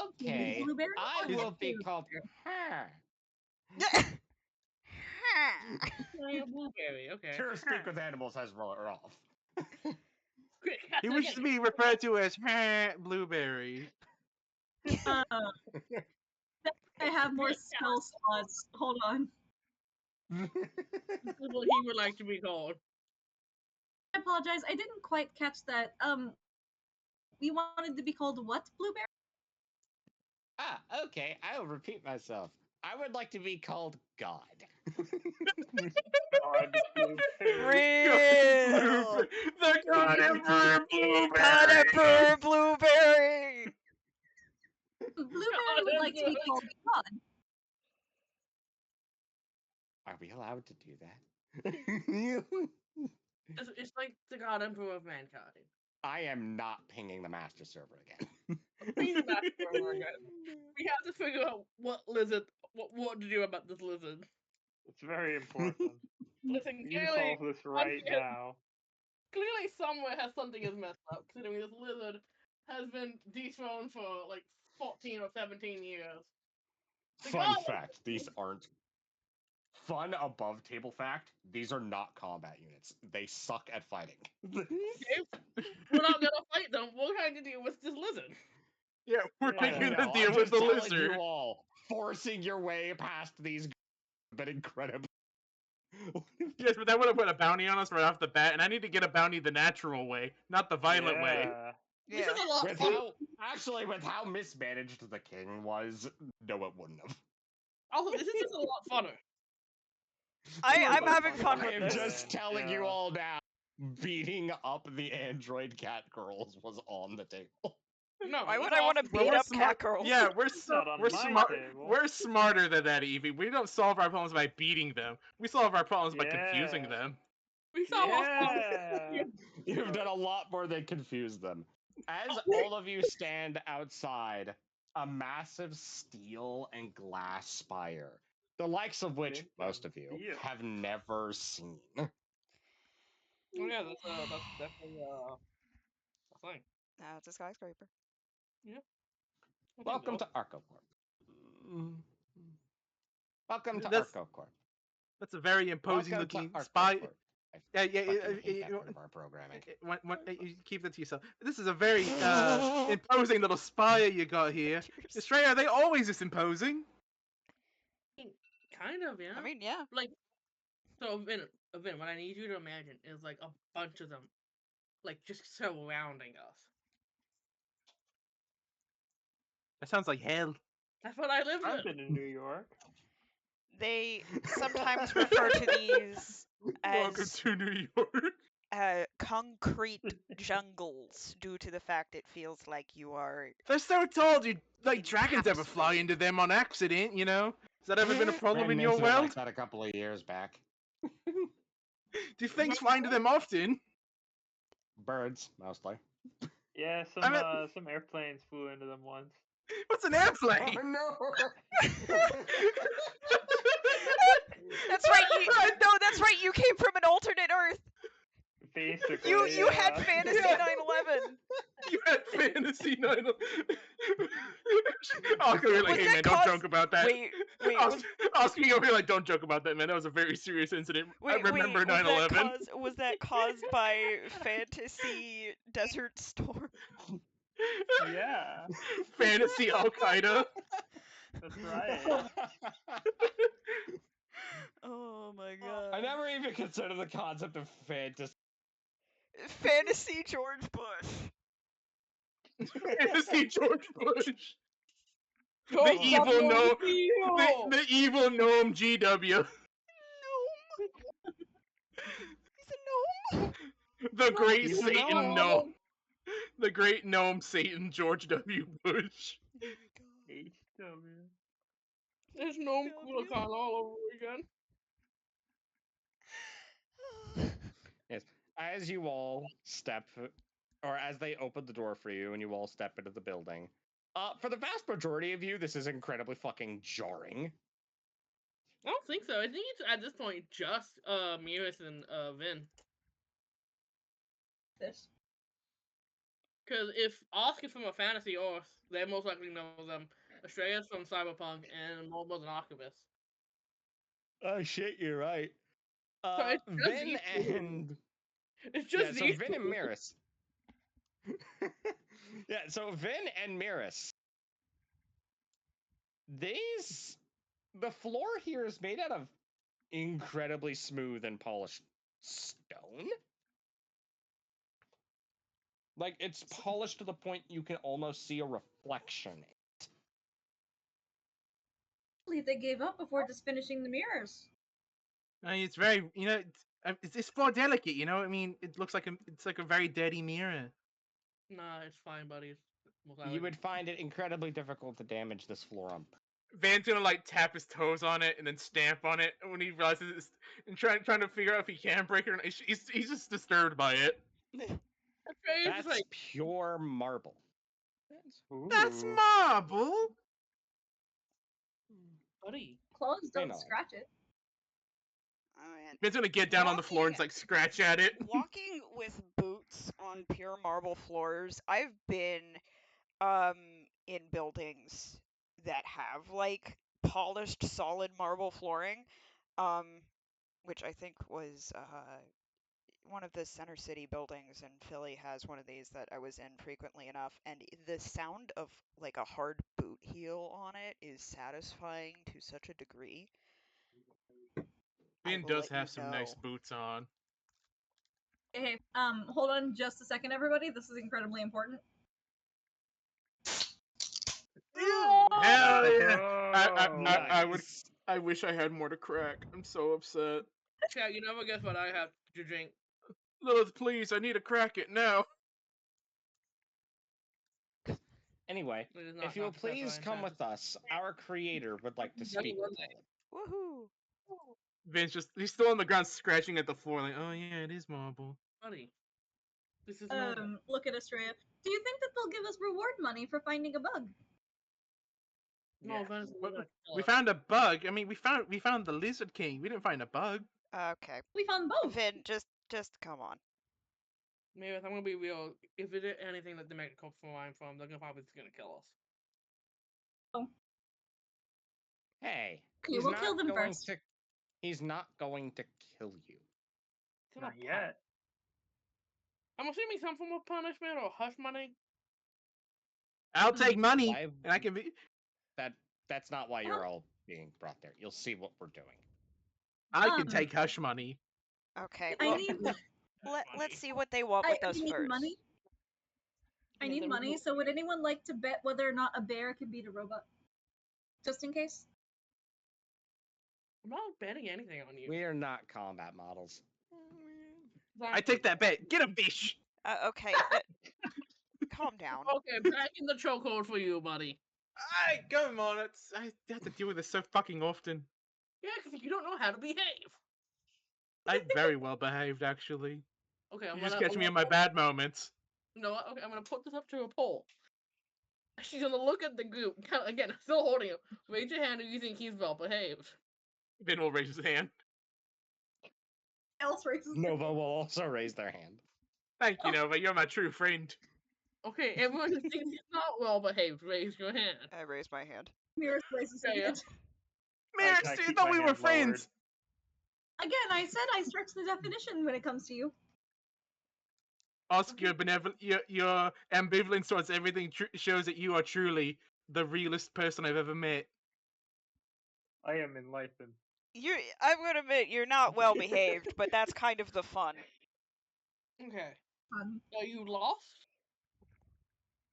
Okay. Blueberry I or will be Emperor called Blueberry? her. Emperor Blueberry. Okay. Sure, speak with animals has roller off. Quick, cast He it wishes to again. be referred to as Blueberry. Uh, I have more spell slots. Hold on. This is what he would like to be called. I apologize. I didn't quite catch that. We wanted to be called what, Blueberry? Okay, I'll repeat myself. I would like to be called God. God, Blueberry. Real. The God Emperor Blueberry. God Emperor Blueberry. Blueberry would like to be called God. Are we allowed to do that? It's like the God Emperor of mankind. I am not pinging the master server again. Please back over again. We have to figure out what to do about this lizard. It's very important. Listen, We need to solve this right now. clearly somewhere has something is messed up, considering this lizard has been dethroned for like 14 or 17 years. Fun fact, these aren't. Fun above table fact, these are not combat units. They suck at fighting. We're not gonna fight them. We're going to deal with this lizard. Yeah, we're I going don't to know, deal I'm with just the telling lizard. you all, forcing your way past these but incredibly. Yes, but that would have put a bounty on us right off the bat, and I need to get a bounty the natural way, not the violent way. Yeah. This Yeah. is a lot With fun. with how mismanaged the king was, no, it wouldn't have. Also, this is just a lot funner. I'm Lot of having fun fun with I'm this. just telling you Yeah. all now, beating up the android cat girls was on the table. No, Why it's would I want to awesome. Well, beat we're up smart. cat girls? Yeah, Not on we're my smart. table. We're smarter than that, Evie. We don't solve our problems by beating them. We solve our problems by confusing Yeah. them. We saw our Yeah. You've done a lot more than confuse them. As Oh. all of you stand outside, a massive steel and glass spire, the likes of which Think most of of you steel. have never seen. Oh yeah, that's definitely a thing. Now it's a skyscraper. Yeah. I think Welcome so. to ArcoCorp. Welcome to That's ArcoCorp. that's a very imposing Welcome to looking ArcoCorp. spy. Yeah, yeah. Fucking hate that part of our programming. You keep that to yourself. This is a very imposing little spire you got here. Tears. Estrella, are they always this imposing? Kind of, yeah. I mean, yeah. Like, so Vin, what I need you to imagine is like a bunch of them, like just surrounding us. That sounds like hell. That's what I live I've in. been in New York. They sometimes refer to these Welcome as to New York. concrete jungles due to the fact it feels like you are. They're so tall, dude. Like dragons ever fly Encapsulated. into them on accident, you know? Has that ever been a problem Ran in an your incident world? like that a couple of years back. Do things fly into them often? Birds, mostly. Yeah, I mean- some airplanes flew into them once. What's an airplane? Oh no! That's right. No, that's right. You came from an alternate Earth. Basically, You had yeah. fantasy Yeah. 9/11. You had fantasy night. Oscar, you're like, Was hey that man, don't cause- joke about that. Wait, was Oscar, you'll be like, don't joke about that, man. That was a very serious incident. I remember 9/11. Was that caused by fantasy desert storm? Yeah, Fantasy Al Qaeda. that's right. Oh my god. I never even considered the concept of fantasy. Fantasy George Bush. Fantasy George Bush. George evil W. no- Hero! The evil gnome GW. Gnome. He's a gnome. The great Evil Satan gnome. gnome. The great gnome Satan George W. Bush. Oh my god. HW. There's Gnome W. Kulokan all over again. Yes. As you all step, or as they open the door for you and you all step into the building, for the vast majority of you, this is incredibly fucking jarring. I don't think so. I think it's at this point just Miris and Vin. This. Because if Oscar's from a fantasy Earth, they most likely know them. Australia's from Cyberpunk, and Mobile's an archivist. Oh shit, you're right. it's just Vin these two. and It's just so these Vin and two. Miris. Yeah, so Vin and Miris. The floor here is made out of incredibly smooth and polished stone. Like, it's polished to the point you can almost see a reflection in it. I believe they gave up before just finishing the mirrors. I mean, it's very, it's more delicate, you know. I mean, it looks like it's like a very dirty mirror. Nah, it's fine, buddies. You would find it incredibly difficult to damage this floor on purpose. Van's gonna like tap his toes on it and then stamp on it when he realizes it's and trying to figure out if he can break it or not. He's just disturbed by it. That's like, pure marble. That's Ooh. marble. buddy. Claws don't know. scratch it. Oh man. Van's gonna get down on the floor and Walking- like scratch at it. Walking with boots on pure marble floors, I've been in buildings that have like polished solid marble flooring, which I think was one of the Center City buildings in Philly has one of these that I was in frequently enough, and the sound of like a hard boot heel on it is satisfying to such a degree. I Van will does let you have some nice know. boots on. Hey, hold on just a second, everybody. This is incredibly important. Hell yeah! Nice. I wish I had more to crack. I'm so upset. Chat, you never guess what I have to drink. Lilith, please, I need to crack it now. Anyway, It is not if you'll Dr. Pepper, please I'm come sad. with us, our creator would like to speak with you. Woohoo! Vin's he's still on the ground scratching at the floor like, oh yeah, it is marble. Buddy, this is normal. Look at Estrella. Do you think that they'll give us reward money for finding a bug? No, Yeah. Venice is But gonna kill we us. found a bug. I mean, we found the Lizard King. We didn't find a bug. Okay, We found both. Vin, just come on. Maybe if I'm gonna be real, if it is anything that they make a from where I'm from, they're probably just gonna kill us. Hey, Okay, we'll kill them first. He's not going to kill you. gonna Not yet. I'm assuming some form of punishment or hush money. I'll take money, Why and I can be. that's not why Well- you're all being brought there. You'll see what we're doing. I can Um, take hush money. Okay, I well, need let's see what they want I, with I us need first. money. I Yeah, need there money. was So would anyone like to bet whether or not a bear can beat a robot? Just in case. I'm not betting anything on you. We are not combat models. I take that bet. Get a bitch. Okay, calm down. Okay, back in the chokehold for you, buddy. Alright, come on. I have to deal with this so fucking often. Yeah, because you don't know how to behave. I'm very well behaved, actually. Okay, You just catch me in my bad moments. You know what? Okay, I'm gonna put this up to a poll. She's gonna look at the group. Again, still holding it. Raise your hand if you think he's well behaved. Vin will raise his hand. Else raises. Nova will also raise their hand. Thank you, Nova. You're my true friend. Okay, everyone who thinks he's not well behaved, raise your hand. I raised my hand. Mirrors raises his Okay, hand. Mirror, I I keep thought my we were hand lowered. friends. Again, I said I stretch the definition when it comes to you. Oscar, your your ambivalence towards everything shows that you are truly the realest person I've ever met. I am enlightened. I'm gonna admit, you're not well behaved, but that's kind of the fun. Okay. Fun. So you lost?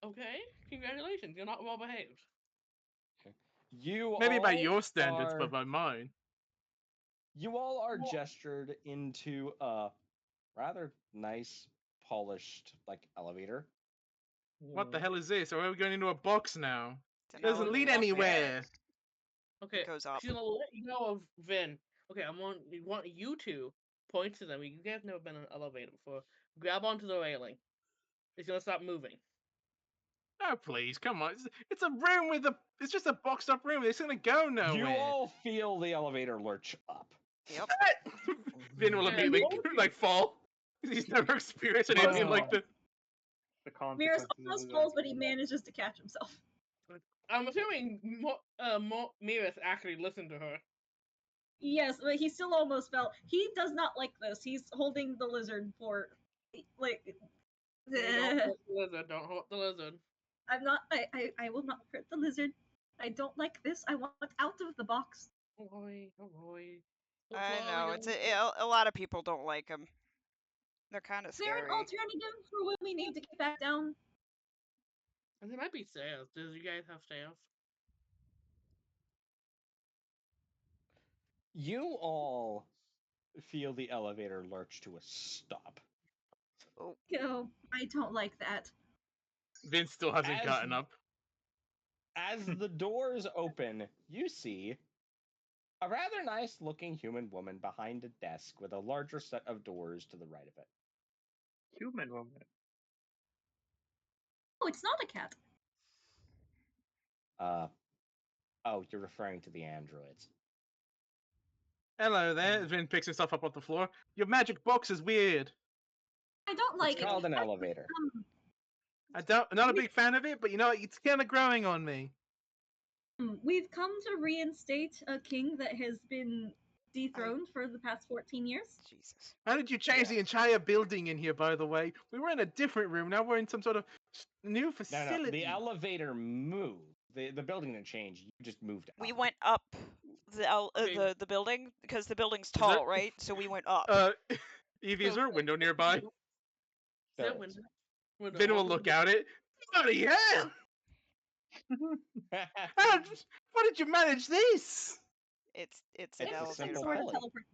Okay, congratulations. You're not well behaved. You Maybe by all your standards, are, but by mine. you all are gestured into a rather nice, polished elevator. What the hell is this? Or are we going into a box now? It's an Doesn't lead elevator. anywhere. Okay, goes up. she's gonna let you know of Vin. Okay, I want you to point to them. You guys have never been in an elevator before. Grab onto the railing. It's gonna stop moving. Oh please, come on! It's a room with a. It's just a boxed up room. It's gonna go nowhere. You all feel the elevator lurch up. Yep. Vin will Yeah, immediately both- fall. He's never experienced anything like that. The Mirrors consequences of almost his falls, but he actions. manages to catch himself. I'm assuming Miras actually listened to her. Yes, but he still almost fell. He does not like this. He's holding the lizard for, like, Hey, don't hurt the lizard. Don't hurt the lizard. I'm not. I will not hurt the lizard. I don't like this. I want out of the box. Oh boy, oh boy. I know. It's a lot of people don't like them. They're kind of Is there an scary. alternative for when we need to get back down? And there might be stairs. Do you guys have stairs? You all feel the elevator lurch to a stop. Oh, No, I don't like that. Vin still hasn't As- gotten up. As the doors open, you see a rather nice looking human woman behind a desk with a larger set of doors to the right of it. Human woman. Oh, it's not a cat. Oh, you're referring to the androids. Hello there. Vin picks himself up off the floor. Your magic box is weird. I don't like It's it. called an elevator. I'm not a big fan of it, but it's kind of growing on me. We've come to reinstate a king that has been dethroned for the past 14 years. Jesus. How did you change the entire building in here, by the way? We were in a different room. Now we're in some sort of new facility. No, the elevator moved. The building didn't change. You just moved up. We went up Okay. the building because the building's tall, right? So we went up. Evie, is there a window nearby? There Sit is. window. Vin will look out it. Bloody hell! How did you manage this? It's an It's a elevator. simple Sort of pulley. teleport.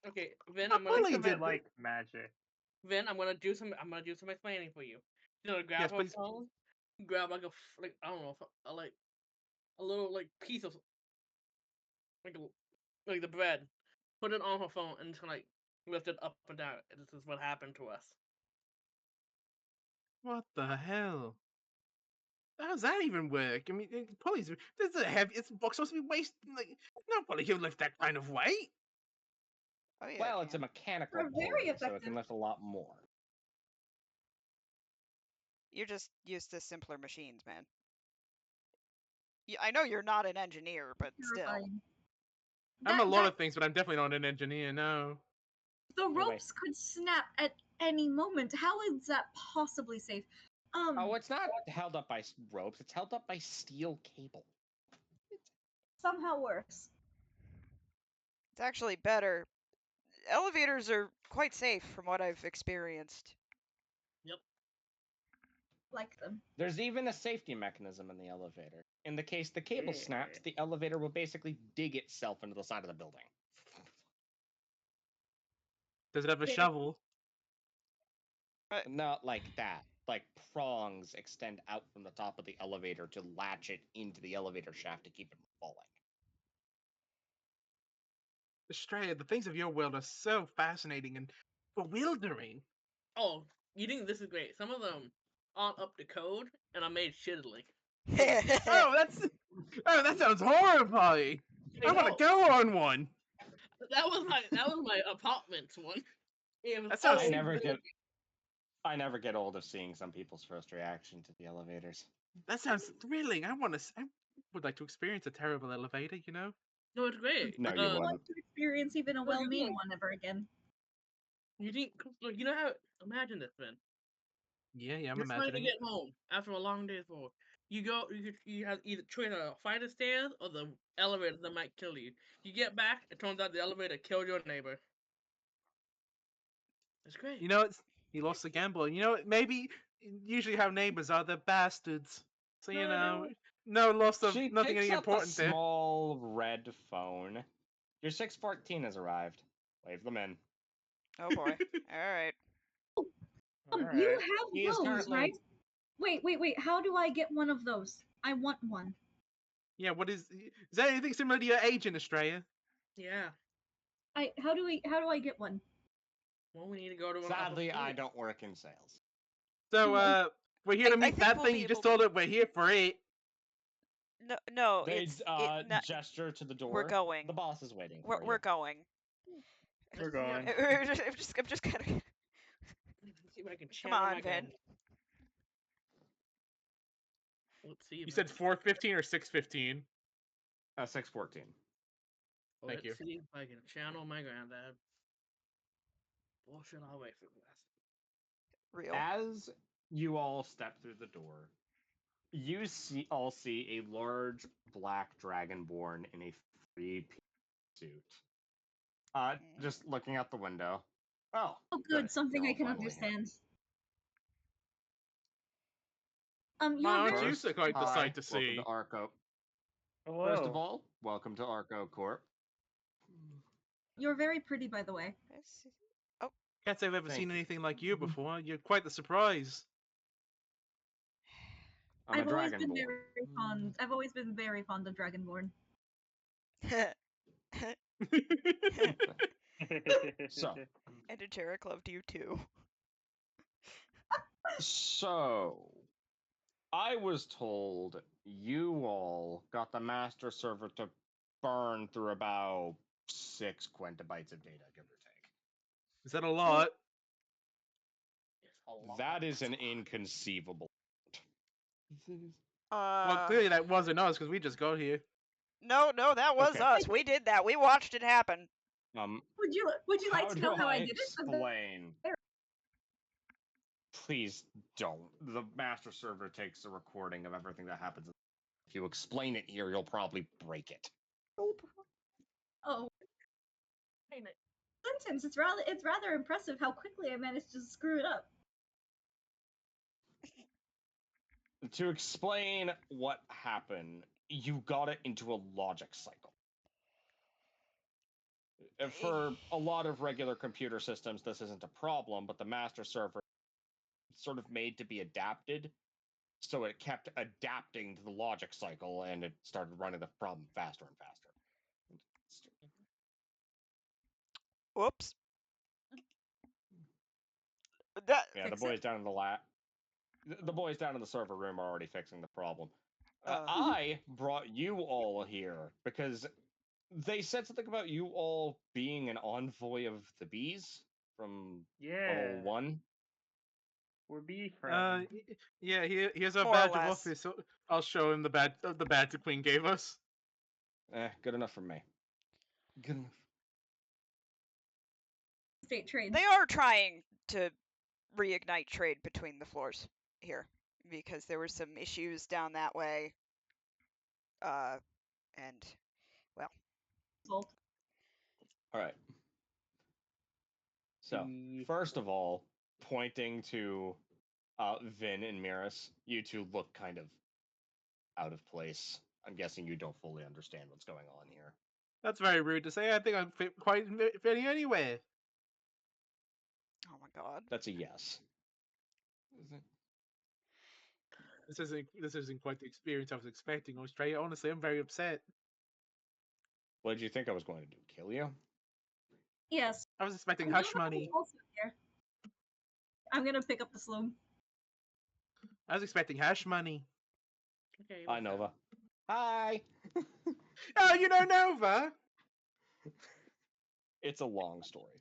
Okay, Vin, A I'm gonna pulley Think of did it like magic. Vin, I'm gonna do some explaining for you. You're gonna grab Yes, her please. phone, grab I don't know, a little piece of like the bread, put it on her phone, and just lift it up and down. This is what happened to us. What the hell? How does that even work? I mean, pulleys. This is a heavy. It's box supposed to be no pulley can lift that kind of weight. Oh yeah. Well, it it's a can. mechanical They're very pulley, so it effective. can lift a lot more. You're just used to simpler machines, man. I know you're not an engineer, but still. Terrifying. I'm a lot That- of things, but I'm definitely not an engineer. No. The Anyway. ropes could snap at any moment. How is that possibly safe? Oh, it's not held up by ropes. It's held up by steel cable. Somehow worse. It's actually better. Elevators are quite safe from what I've experienced. Like them. There's even a safety mechanism in the elevator. In the case the cable snaps, the elevator will basically dig itself into the side of the building. Does it have a Very- shovel? Not like that. Like prongs extend out from the top of the elevator to latch it into the elevator shaft to keep it from falling. Estrella, the things of your world are so fascinating and bewildering. Oh, you think this is great? Some of them aren't up to code and are made shittily. Oh, that sounds horrifying. I want to go on one. That was my apartment's one. It was That sounds- I never get old of seeing some people's first reaction to the elevators. That sounds thrilling. I would like to experience a terrible elevator. You know. No, it's great. No, you I wouldn't. want to experience even a Well, you well-made don't. one ever again. You think? Look, you know how? Imagine this, man. Yeah, I'm Just trying to imagining get it. home after a long day's work. You go. You have either choice a flight of stairs or the elevator that might kill you. You get back. It turns out the elevator killed your neighbor. It's great. You know, he lost the gamble. And you know, maybe usually how neighbors are, they're bastards. So you know, no loss of She nothing picks any up a important there. small red phone. Your 614 has arrived. Wave them in. Oh boy. All right. You Alright. have He is those, currently right? Wait. How do I get one of those? I want one. Yeah, is that anything similar to your agent, Estrella? Yeah. How do I get one? Well, we need to go to an Sadly, upper I floor. don't work in sales. So, we're here to I meet think that we'll thing. be You just able told to- it we're here for it. No, They it's gesture to the door. we're going. The boss is waiting We're for we're you. going. We're Let's see how- going. I'm just kind of. Let's see if I can Come channel on, my Vin. gun. Let's see. If You I said can- 415 or 615. 614. Thank you. Let's see if I can channel my granddad. Bullshit, I'll wait for this. Real. As you all step through the door, you all see a large black dragonborn in a three-piece suit. Just looking out the window. Oh, Oh, good, something You're I all can finally here. understand. Why You're aren't very you so quite the hi, sight to welcome see? to Arco. Hello. First of all, welcome to Arco Corp. you're very pretty, by the way. Can't say I've ever Thank seen you. anything like you before. You're quite the surprise. I'm a I've always been dragonborn. very fond. I've always been very fond of Dragonborn. So, And Jarek loved you too. So, I was told you all got the master server to burn through about 6 quintabytes of data, give or take. Is that a lot? It's a lot. That is an inconceivable. Well, clearly that wasn't us because we just got here. No, that was Okay. us. We did that. We watched it happen. Would you like to know how I did it? explain? Please don't. The master server takes a recording of everything that happens. If you explain it here, you'll probably break it. Oh, Ain't it? sentence. It's rather impressive how quickly I managed to screw it up. To explain what happened, you got it into a logic cycle. For a lot of regular computer systems, this isn't a problem, but the master server sort of made to be adapted, so it kept adapting to the logic cycle, and it started running the problem faster and faster. Whoops. That Yeah, the Fix boys down in the boys down in the server room are already fixing the problem. Uh. I brought you all here because they said something about you all being an envoy of the bees from Yeah. level 1. We're bee Uh, friends. yeah. Here's our More or badge of less. office. So I'll show him the badge the Queen gave us. Good enough for me. Good enough. State trade. They are trying to reignite trade between the floors here because there were some issues down that way. And well, Salt. All right. So, The- first of all, pointing to Vin and Miris, you two look kind of out of place. I'm guessing you don't fully understand what's going on here. That's very rude to say. I think I'm fitting anywhere. oh my god. That's a yes. This isn't quite the experience I was expecting. Australia. Honestly, I'm very upset. What did you think I was going to do? Kill you? Yes. I was expecting And hush Gilbert is money. also here. I'm gonna pick up the sloom. I was expecting hash money. Okay. Hi, let's Nova. go. Hi. Oh, you know Nova. It's a long story.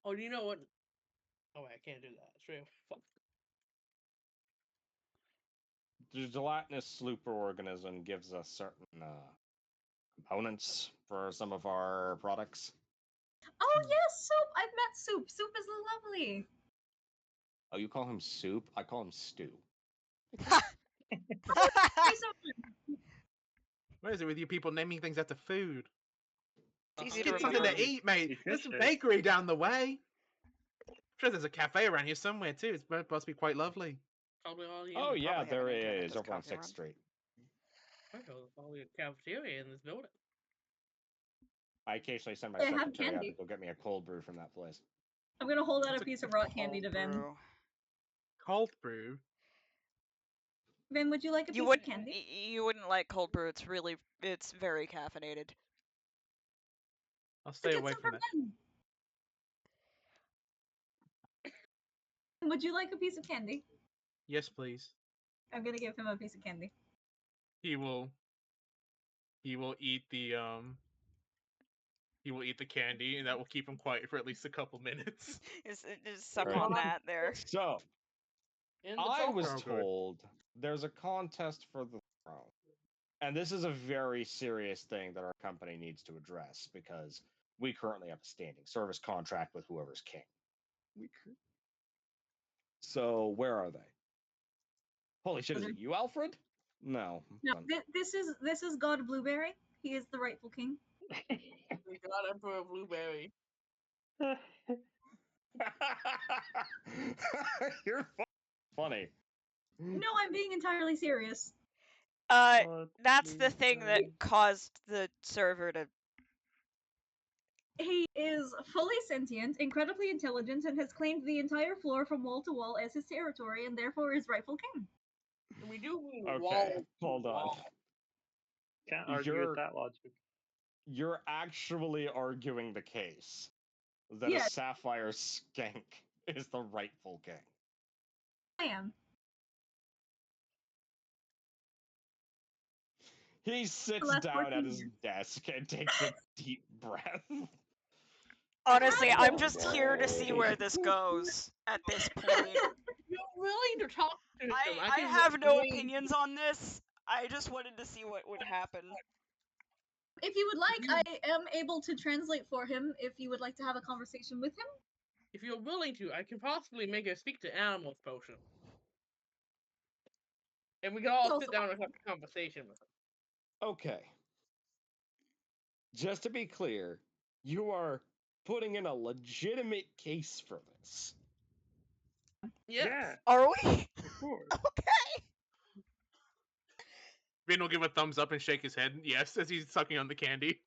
Oh, you know what? Oh, wait, I can't do that. Straight. Fuck. The gelatinous super organism gives us certain components for some of our products. Oh yes, Soup. I've met Soup. Soup is lovely. Oh, you call him soup? I call him stew. Very similar. What is it with you people naming things after food? It's easy Uh-huh. to Get something remember. to eat, mate. There's a Nutritious. bakery down the way. I'm sure there's a cafe around here somewhere too. It's supposed to be quite lovely. Probably all the Oh, yeah, Probably have there an internet is over on discovery 6th run. Street. There's probably a cafeteria in this building. I occasionally send my They have secretary out to candy. go get me a cold brew from that place. I'm gonna hold out What's a a piece of rock candy to Vin. Brew. Cold brew. Vin, would you like a You piece wouldn't. of candy? You wouldn't like cold brew. It's very caffeinated. I'll stay Get away some from for that. Vin. Would you like a piece of candy? Yes, please. I'm gonna give him a piece of candy. He will. He will eat the He will eat the candy, and that will keep him quiet for at least a couple minutes. Just suck Right. on that there. So, In the I was Oh, good. told there's a contest for the throne. And this is a very serious thing that our company needs to address because we currently have a standing service contract with whoever's king. So, where are they? Holy shit, is it you, Alfred? No. No, fun. this is God Blueberry. He is the rightful king. We got Emperor Blueberry. You're funny. No, I'm being entirely serious. Oh, That's the please, thing that God. caused the server to. He is fully sentient, incredibly intelligent, and has claimed the entire floor from wall to wall as his territory, and therefore is rightful king. And we do mean Okay, wall. hold on. Wall. Can't argue You're with that logic. you're actually arguing the case that a Yes. sapphire skank is the rightful king. I am. He sits last down 14 at his years. desk and takes a deep breath. Honestly, I'm Oh, just here to see where this goes at this point. You're willing to talk to him. I can have no explain- opinions on this. I just wanted to see what would happen. If you would like, I am able to translate for him if you would like to have a conversation with him. If you're willing to, I can possibly make a speak to animals potion. And we can all Also- sit down and have a conversation with him. Okay. Just to be clear, you are putting in a legitimate case for this. Yes. Yeah, Are we? of course. Okay. Vin will give a thumbs up and shake his head, yes, as he's sucking on the candy.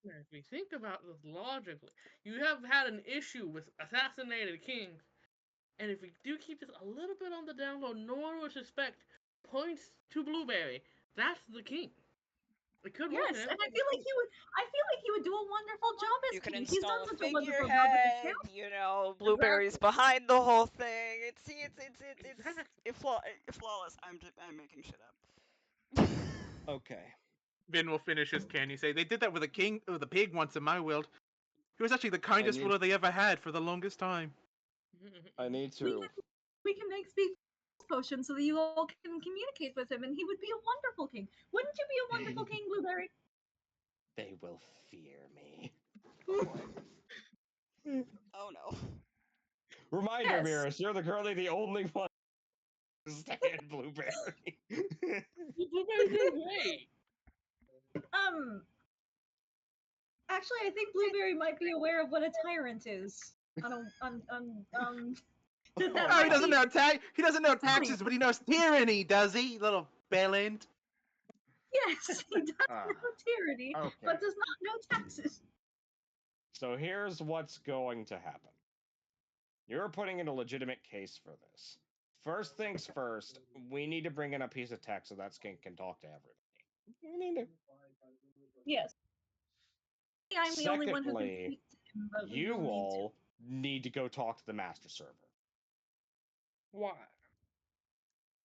If we think about this logically, you have had an issue with assassinated kings, and if we do keep this a little bit on the down low, no one would suspect points to Blueberry. That's the king. It could work. Yes, and I feel like he would do a wonderful job as You can king. He's done install a such a wonderful job with the figurehead. camp. You know, blueberries behind the whole thing. It's flawless. I'm making shit up. Okay. Vin will finish his candy. Say they did that with a pig once in my world. He was actually the kindest need- ruler they ever had for the longest time. I need We to. can, we can make speak potion so that you all can communicate with him, and he would be a wonderful king. Wouldn't you be a wonderful king, Blueberry? They will fear me. Oh boy. Oh no. Reminder, Yes. Mirrors, you're currently the only one to stand Blueberry. Blueberry's doing great. Actually, I think Blueberry might be aware of what a tyrant is. That Oh, Oh, he might doesn't be know he doesn't know funny. taxes, but he knows tyranny, does he? Little bellend. Yes, he does Ah, know tyranny, okay. but does not know taxes. So here's what's going to happen. You're putting in a legitimate case for this. First things first, we need to bring in a piece of text so that Skink can talk to everybody. We need to. Yes. I'm the only one who can Secondly, speak to him, but we you will need to. all need to go talk to the master server. Why?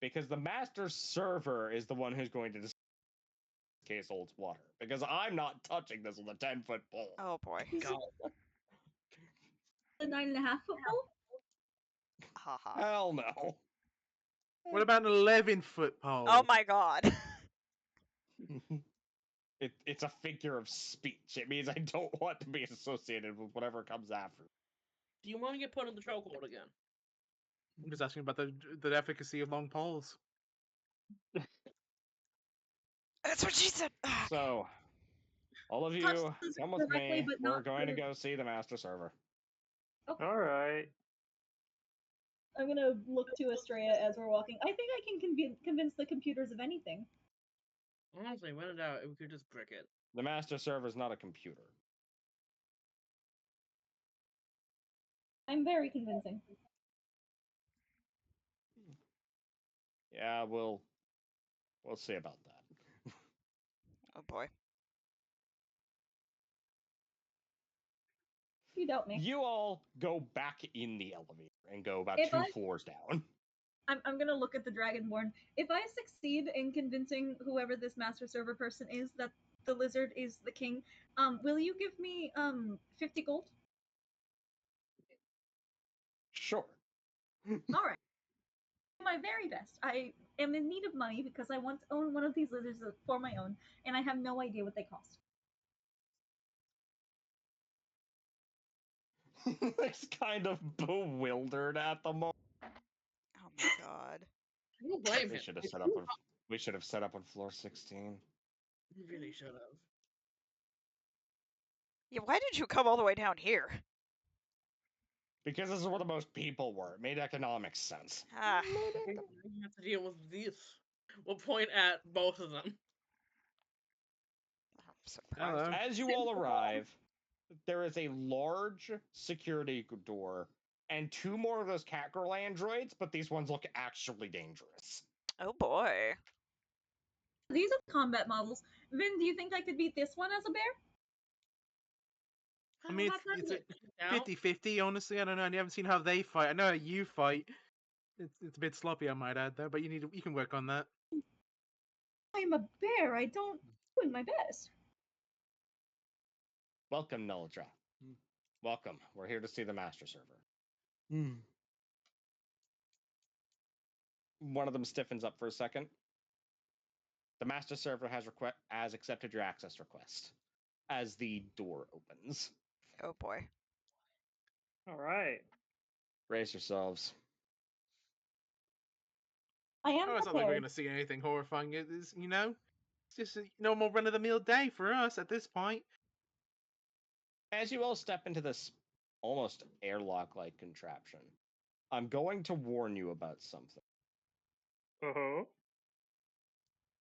Because the master server is the one who's going to decide if this case holds water. Because I'm not touching this with a 10-foot pole. Oh boy. God. The 9.5-foot pole? Haha. Hell no. What about an 11-foot pole? Oh my god. It's a figure of speech. It means I don't want to be associated with whatever comes after. Do you want to get put in the chokehold again? I'm just asking about the efficacy of long poles. That's what she said. Ah, okay. So, all of Touch you, the lizard come with directly, me. but We're not going to the- go see the master server. Okay. All right. I'm gonna look to Estrella as we're walking. I think I can convince the computers of anything. Honestly, when in doubt, we could just brick it. The master server is not a computer. I'm very convincing. Yeah, we'll see about that. Oh boy. You doubt me. You all go back in the elevator and go about If 2 I- floors down. I'm gonna look at the Dragonborn. If I succeed in convincing whoever this master server person is that the lizard is the king, will you give me 50 gold? Sure. All right. My very best. I am in need of money because I want to own one of these lizards for my own, and I have no idea what they cost. It's kind of bewildered at the moment. Oh my god. I don't blame We him. should have It's set up too on, we should have set up on floor 16. You really should have. Yeah, why did you come all the way down here? Because this is where the most people were. It made economic sense. Ah. You have to deal with this. We'll point at both of them. I'm surprised. Hello. As you all arrive, there is a large security door and 2 more of those catgirl androids, but these ones look actually dangerous. Oh boy. These are combat models. Vin, do you think I could beat this one as a bear? I mean, Not that it's good. a Now, 50-50, honestly. I don't know. You haven't seen how they fight. I know how you fight. It's a bit sloppy, I might add, though, but you can work on that. I'm a bear. I don't doing my best. Welcome, Nuldra. Welcome. We're here to see the master server. One of them stiffens up for a second. The master server has accepted your access request as the door opens. Oh boy. All right. Brace yourselves. I am Oh, it's not like we're prepared. going to see anything horrifying. It is, it's just a normal run-of-the-mill day for us at this point. As you all step into this almost airlock-like contraption, I'm going to warn you about something. Uh-huh.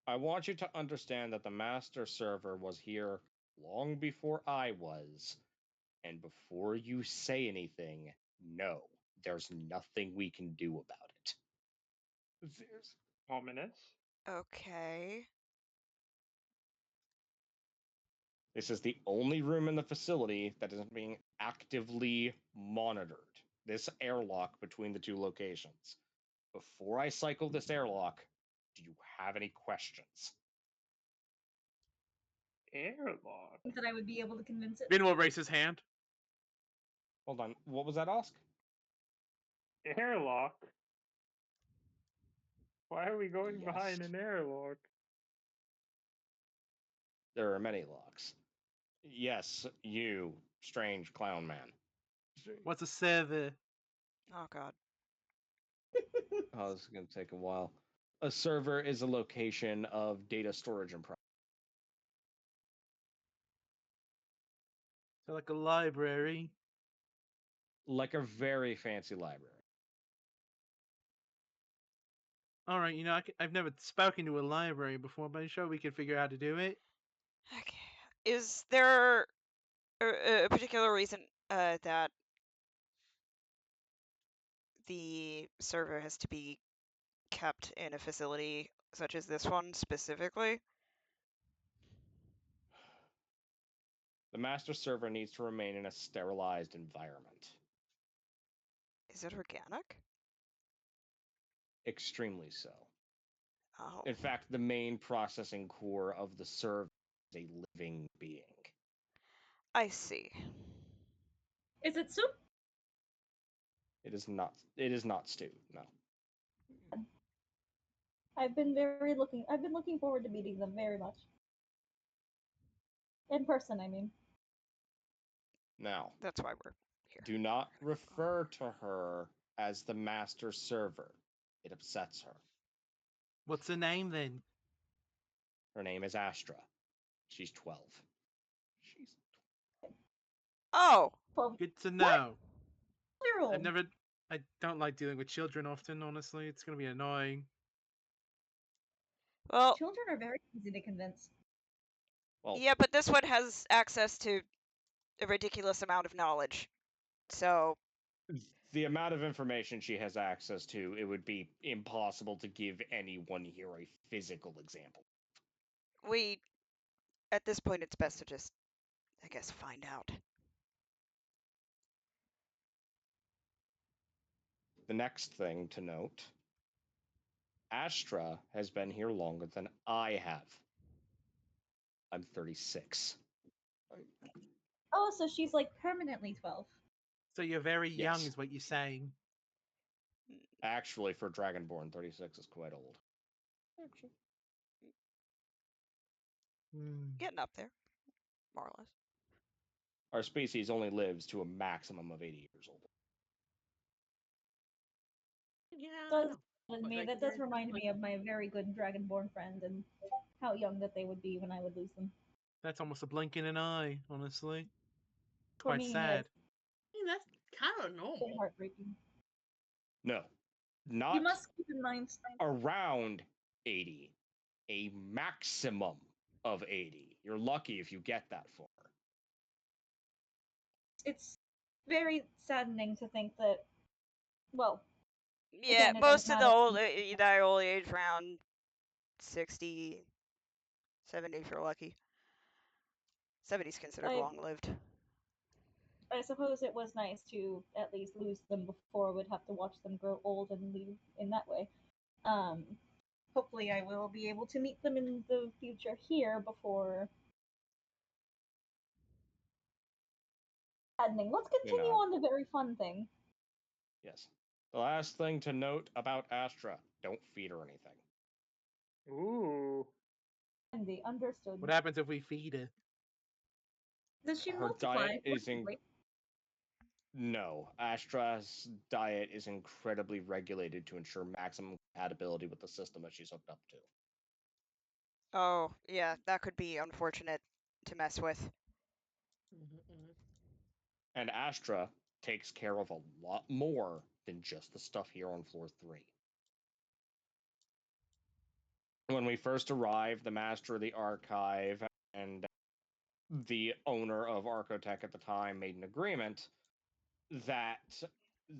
I want you to understand that the master server was here long before I was, and before you say anything, no, there's nothing we can do about it. There's Ominous. Okay. This is the only room in the facility that isn't being actively monitored. This airlock between the 2 locations. Before I cycle this airlock, do you have any questions? Airlock. Think that I would be able to convince it. Vin will raise his hand. Hold on, what was that, Osk? Airlock. Why are we going Yes. behind an airlock? There are many locks. Yes, you, strange clown man. What's a server? Oh god. Oh, this is going to take a while. A server is a location of data storage and processing. So like a library. Like a very fancy library. All right, you know, I've never spoken to a library before, but I'm sure we could figure out how to do it. Okay. Is there a particular reason that the server has to be kept in a facility such as this one specifically? The master server needs to remain in a sterilized environment. Is it organic? Extremely so. Oh. In fact, the main processing core of the server is a living being. I see. Is it soup? It is not. It is not stew. No. I've been looking forward to meeting them very much. In person, I mean. Now, That's why we're here. do not refer to her as the master server. It upsets her. What's her name then? Her name is Astra. She's 12. She's Oh, Well, Good to know. year I've old. never. I don't like dealing with children often. Honestly, it's gonna be annoying. well, Children are very easy to convince. well. yeah, but this one has access to a ridiculous amount of knowledge. So, The amount of information she has access to, it would be impossible to give anyone here a physical example. at this point, it's best to just, I guess, find out. The next thing to note, Astra has been here longer than I have. I'm 36. Oh, so she's like permanently 12. So you're very young, Yes. is what you're saying. Actually, for Dragonborn, 36 is quite old. Actually. Hmm. Getting up there, more or less. Our species only lives to a maximum of 80 years old. Yeah. Does But, me like, that does there's, remind like, me of my very good Dragonborn friend and how young that they would be when I would lose them. That's almost a blink in an eye, honestly. For Quite me, sad. I mean, that's kind of it's normal. heartbreaking. No, You not must keep in mind around 80. A maximum of 80. You're lucky if you get that far. it's very saddening to think that, well, Yeah, again, it doesn't most of the matter. old you die old age around 60, 70 if you're lucky. 70's considered I long lived. I suppose it was nice to at least lose them before we'd have to watch them grow old and leave in that way. Um, Hopefully, I will be able to meet them in the future here before saddening. Let's You continue know, on the very fun thing. yes. The last thing to note about Astra, don't feed her anything. Ooh. Andy, understood. What happens if we feed her? Does she Her multiply? diet is Forcibly? no. Astra's diet is incredibly regulated to ensure maximum compatibility with the system that she's hooked up to. Oh, yeah, that could be unfortunate to mess with. And Astra takes care of a lot more than just the stuff here on floor 3. When we first arrived, the master of the archive and the owner of Arcotech at the time made an agreement that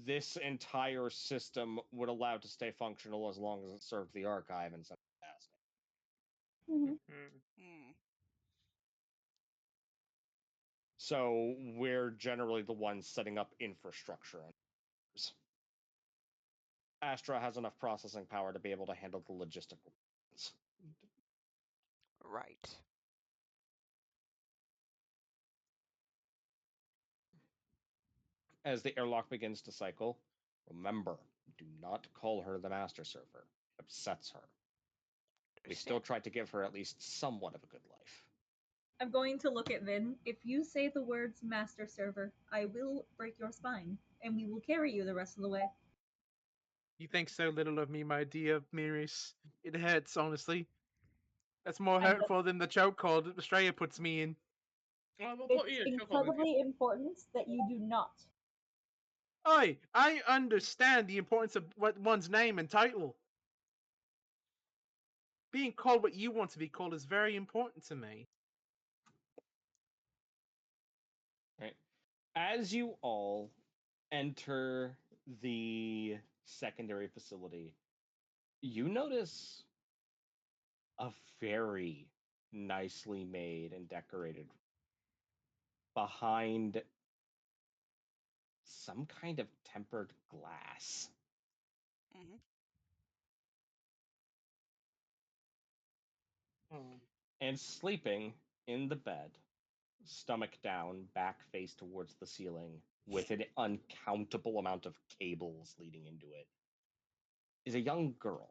this entire system would allow to stay functional as long as it served the archive in some capacity. Mhm. Hmm. So we're generally the ones setting up infrastructure. Astra has enough processing power to be able to handle the logistical ones. Right. As the airlock begins to cycle, remember, do not call her the master server. upsets her. We still Understand. tried to give her at least somewhat of a good life. I'm going to look at Vin. If you say the words master server, I will break your spine, and we will carry you the rest of the way. You think so little of me, my dear Miris. It hurts, honestly. That's more I know hurtful than the chokehold Australia puts me in. We'll put it's you in a chokehold with you. incredibly important that you do not. Oi, I understand the importance of what one's name and title. Being called what you want to be called is very important to me. Right. As you all enter the secondary facility, you notice a very nicely made and decorated behind some kind of tempered glass. Hmm. Hmm. And sleeping in the bed, stomach down, back face towards the ceiling, with an uncountable amount of cables leading into it, is a young girl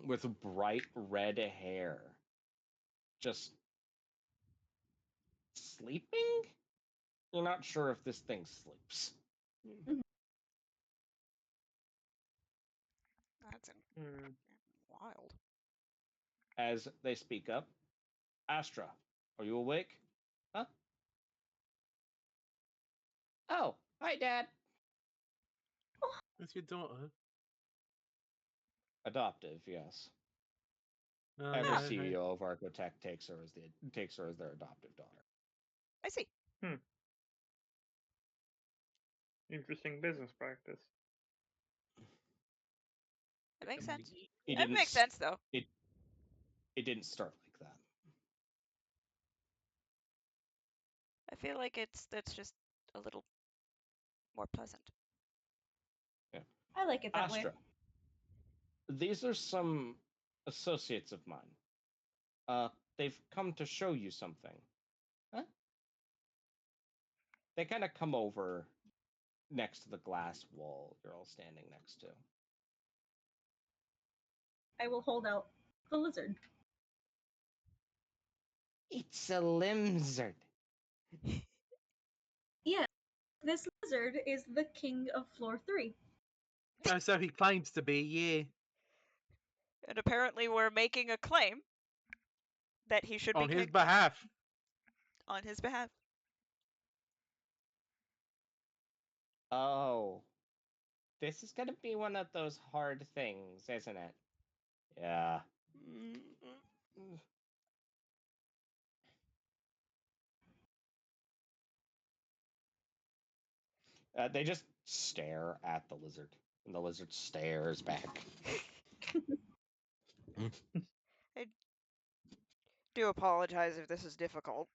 with bright red hair. Just sleeping? You're not sure if this thing sleeps. That's Hmm. wild. As they speak up, Astra, are you awake? Huh? Oh, hi, Dad. That's your daughter. Adoptive, yes. Oh, Every yeah, CEO of Architect takes her as their adoptive daughter. I see. Interesting business practice. It makes sense. It It didn't makes sense though. it it didn't start like that. I feel like that's just a little more pleasant. Yeah. I like it that way. Astra, these are some associates of mine. They've come to show you something. Huh? They kind of come over next to the glass wall you're all standing next to. I will hold out the lizard. It's a lizard. Yes, this lizard is the king of floor 3. yeah. So he claims to be, yeah. And apparently we're making a claim that he should be On his king behalf. on his behalf. Oh, this is gonna be one of those hard things, isn't it? Yeah. They just stare at the lizard, and the lizard stares back. I do apologize if this is difficult.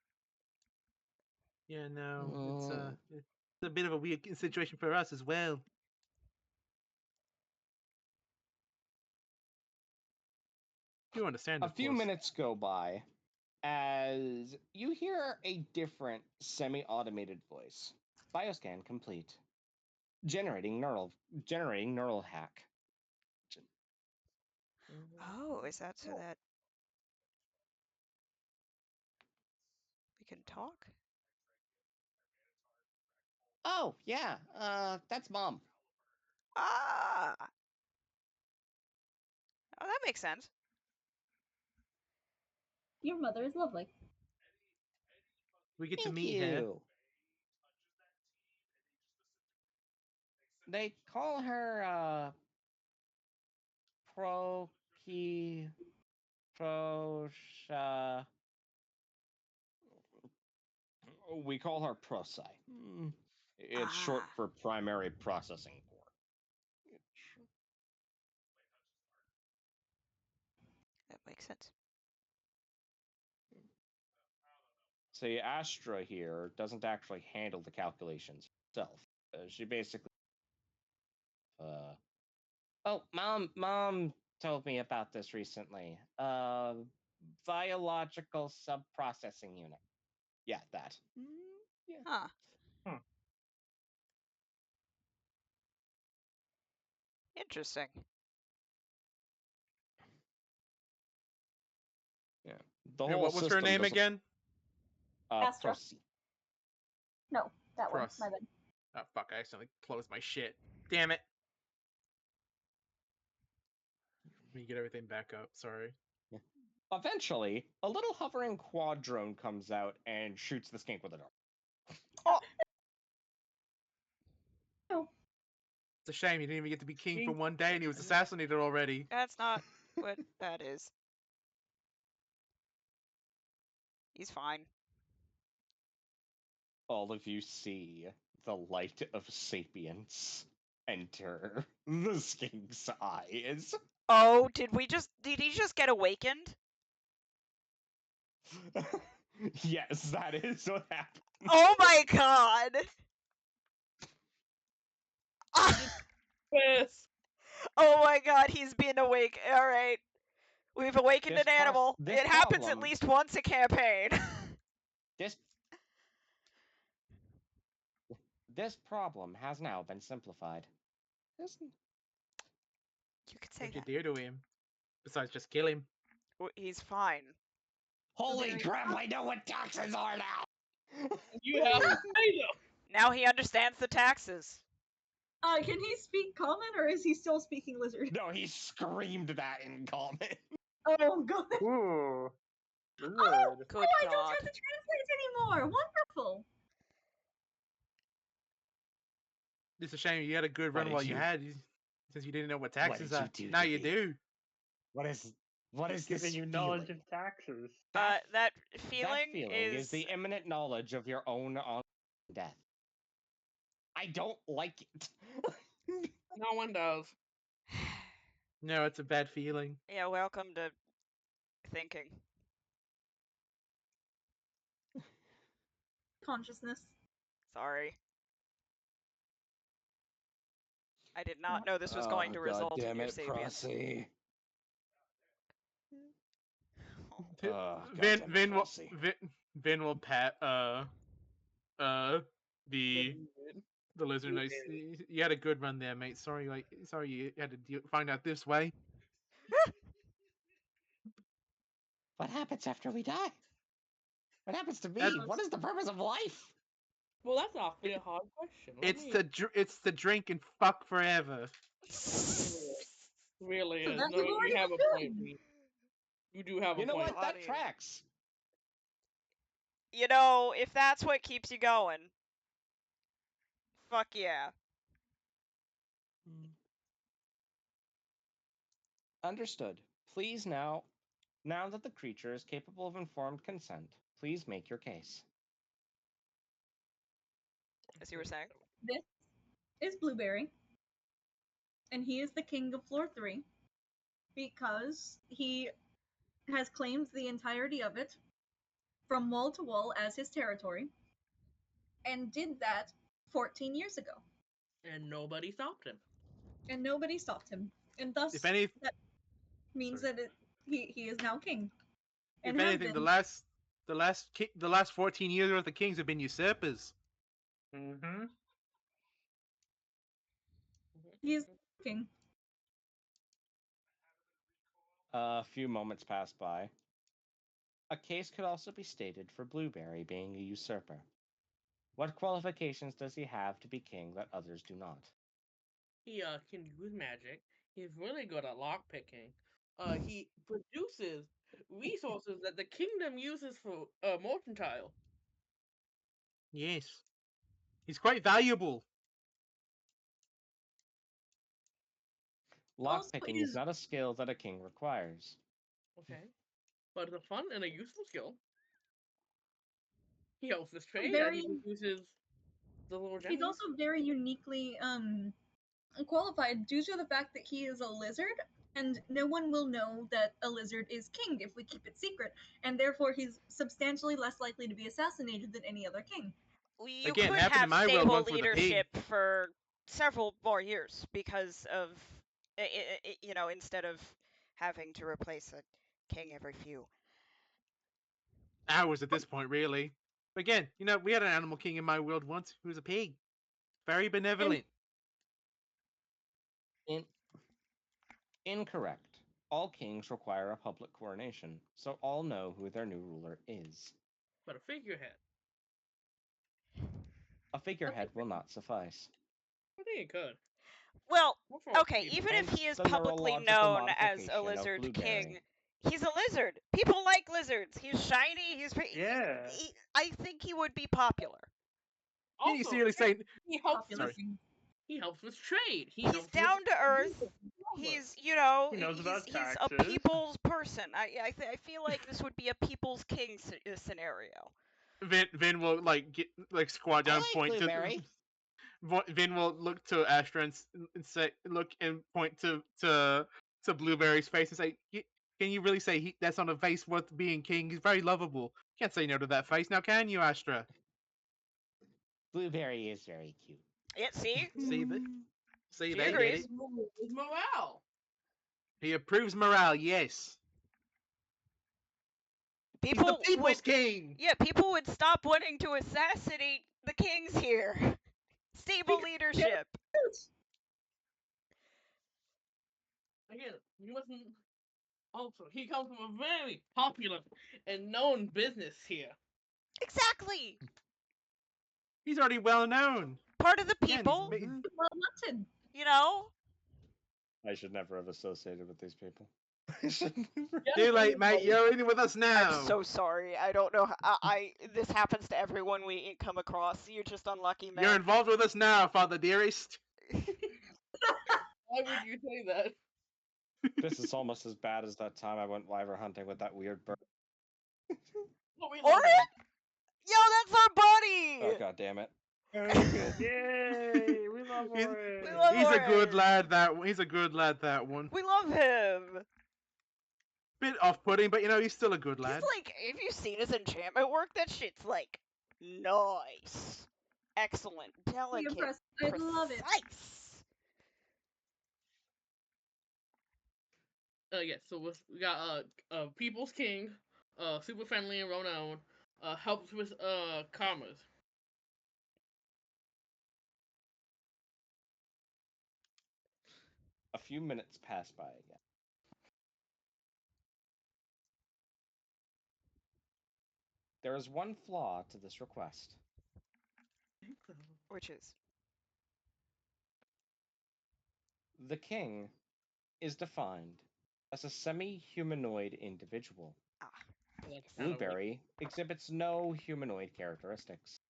Yeah, no, Mm. it's a bit of a weird situation for us as well. You understand, A of few course. minutes go by as you hear a different semi-automated voice. Bioscan complete. Generating neural hack. Oh, is that so that we can talk? Oh, yeah. That's Mom. Ah, oh, that makes sense. Your mother is lovely. We get to Thank meet her. you. They call her Proki Prosha. We call her Prosci. It's short Ah, for primary processing core. that makes sense. See, Astra here doesn't actually handle the calculations herself. She basically, oh, mom told me about this recently. Biological subprocessing unit. Yeah, that. Yeah. Huh. Hmm. Interesting. Yeah. The And whole what was her system name doesn't- again? Astra? Proceed. No, that one. Cross. My bad. Oh fuck! I accidentally closed my shit. Damn it! Let me get everything back up. Sorry. Eventually, a little hovering quad drone comes out and shoots the skink with a dart. Oh, No. It's a shame you didn't even get to be king for King- one day, and he was assassinated already. that's not what that is. He's fine. All of you see the light of sapience enter the skink's eyes. Oh, did he just get awakened? Yes, that is what happened. Oh my god! Yes. Oh my god, he's been awake. Alright. We've awakened This an animal. this It happens at problem- least once a campaign. This problem has now been simplified. Isn't- You could say What'd you that. do to him? Besides just kill him. He's fine. Holy Very- crap, I know what taxes are now! You have to pay them. Now he understands the taxes. Can he speak common or is he still speaking lizard? No, he screamed that in common. Oh god. Ooh. Good. Good Oh, I don't god. have to translate anymore. Wonderful. It's a shame you had a good What run did while you you- had, since you didn't know what taxes did you are. do Now to you me? do. What is this Giving you knowledge feeling? of taxes. That feeling, That feeling is the imminent knowledge of your own death. I don't like it. No one does. No, it's a bad feeling. Yeah, welcome to thinking. Consciousness. Sorry. I did not know this was going to Oh, result God in damn your it, sapience. Prossy. Vin, Oh, Vin, goddamn it, Vin will, Prossy. Vin will pat the lizard. Nice. You had a good run there, mate. Sorry you had to find out this way. What happens after we die? What happens to me? That's- What is the purpose of life? Well, that's awfully a hard question. Let It's me- the drink and fuck forever. Really So is. that No, you've you already have a been point. doing. Pete. You do have You a know point. what? That Audience. tracks. You know, if that's what keeps you going, fuck yeah. Understood. Please now that the creature is capable of informed consent, please make your case. As you were saying. This is Blueberry. And he is the king of floor 3 because he has claimed the entirety of it from wall to wall as his territory and did that 14 years ago. And nobody stopped him. And nobody stopped him. And thus, If any, that means Sorry. that he is now king. And if have anything, been. the last 14 years worth of kings have been usurpers. Mm-hmm. He is king. A few moments pass by. A case could also be stated for Blueberry being a usurper. What qualifications does he have to be king that others do not? He can use magic. He's really good at lockpicking. He produces resources that the kingdom uses for mercantile. Yes, he's quite valuable. Also, Lockpicking he's is not a skill that a king requires. Okay. But it's a fun and a useful skill. He helps this trade very- and he reduces the little he's gems. also very uniquely qualified due to the fact that he is a lizard, and no one will know that a lizard is king if we keep it secret, and therefore he's substantially less likely to be assassinated than any other king. You Again, could happened in have my world stable once with a pig. leadership for several more years because of, you know, instead of having to replace a king every few. Hours at this point, really. But again, we had an animal king in my world once who was a pig. Very benevolent. Incorrect. All kings require a public coronation, so all know who their new ruler is. But a figurehead. A figurehead will not suffice. I think it could. Well, What for okay, people? even if Hence he is the publicly neurological known as a modification of lizard Blueberry. king, he's a lizard. People like lizards. He's shiny. Yeah. I think he would be popular. Can you Also, seriously say? he helps Popular with thing. he helps with trade. He He's helps down with to earth. He's, you know, He knows about he's a taxes. people's person. I feel like this would be a people's king scenario. Vin will like squat down, I and like point Blueberry. to. Vin will look to Astra and say, look and point to Blueberry's face and say, "Can you really say that's not a face worth being king? He's very lovable. Can't say no to that face, now can you, Astra?" Blueberry is very cute. Yeah, see? See, She they get agrees. it. It's morale. He approves morale. Yes, he's the People people's would, king. yeah, people would stop wanting to assassinate the kings here. Stable leadership. Again, he wasn't. Also, he comes from a very popular and known business here. Exactly. He's already well known. Part of the Again, people, Well, wanted. you know? I should never have associated with these people. I should never. Too late, mate. You're in with us now. I'm so sorry. I don't know. This happens to everyone we come across. You're just unlucky, man. You're involved with us now, Father dearest. Why would you say that? This is almost as bad as that time I went wyvern hunting with that weird bird. Oh, we love Orin? him. Yo, that's our buddy. Oh god damn it! Yay! We love He's- Orin. We love He's a good Orin. lad. He's a good lad. That one. We love him. Bit off-putting, but he's still a good He's lad. like, have you seen his enchantment work? That shit's like nice, excellent, delicate, impressed. I love it. precise. Yeah, so we got People's King, super friendly and well-known, helps with commerce. A few minutes pass by again. There is one flaw to this request. Which is The king is defined as a semi-humanoid individual. That's kind of Blueberry exhibits no humanoid characteristics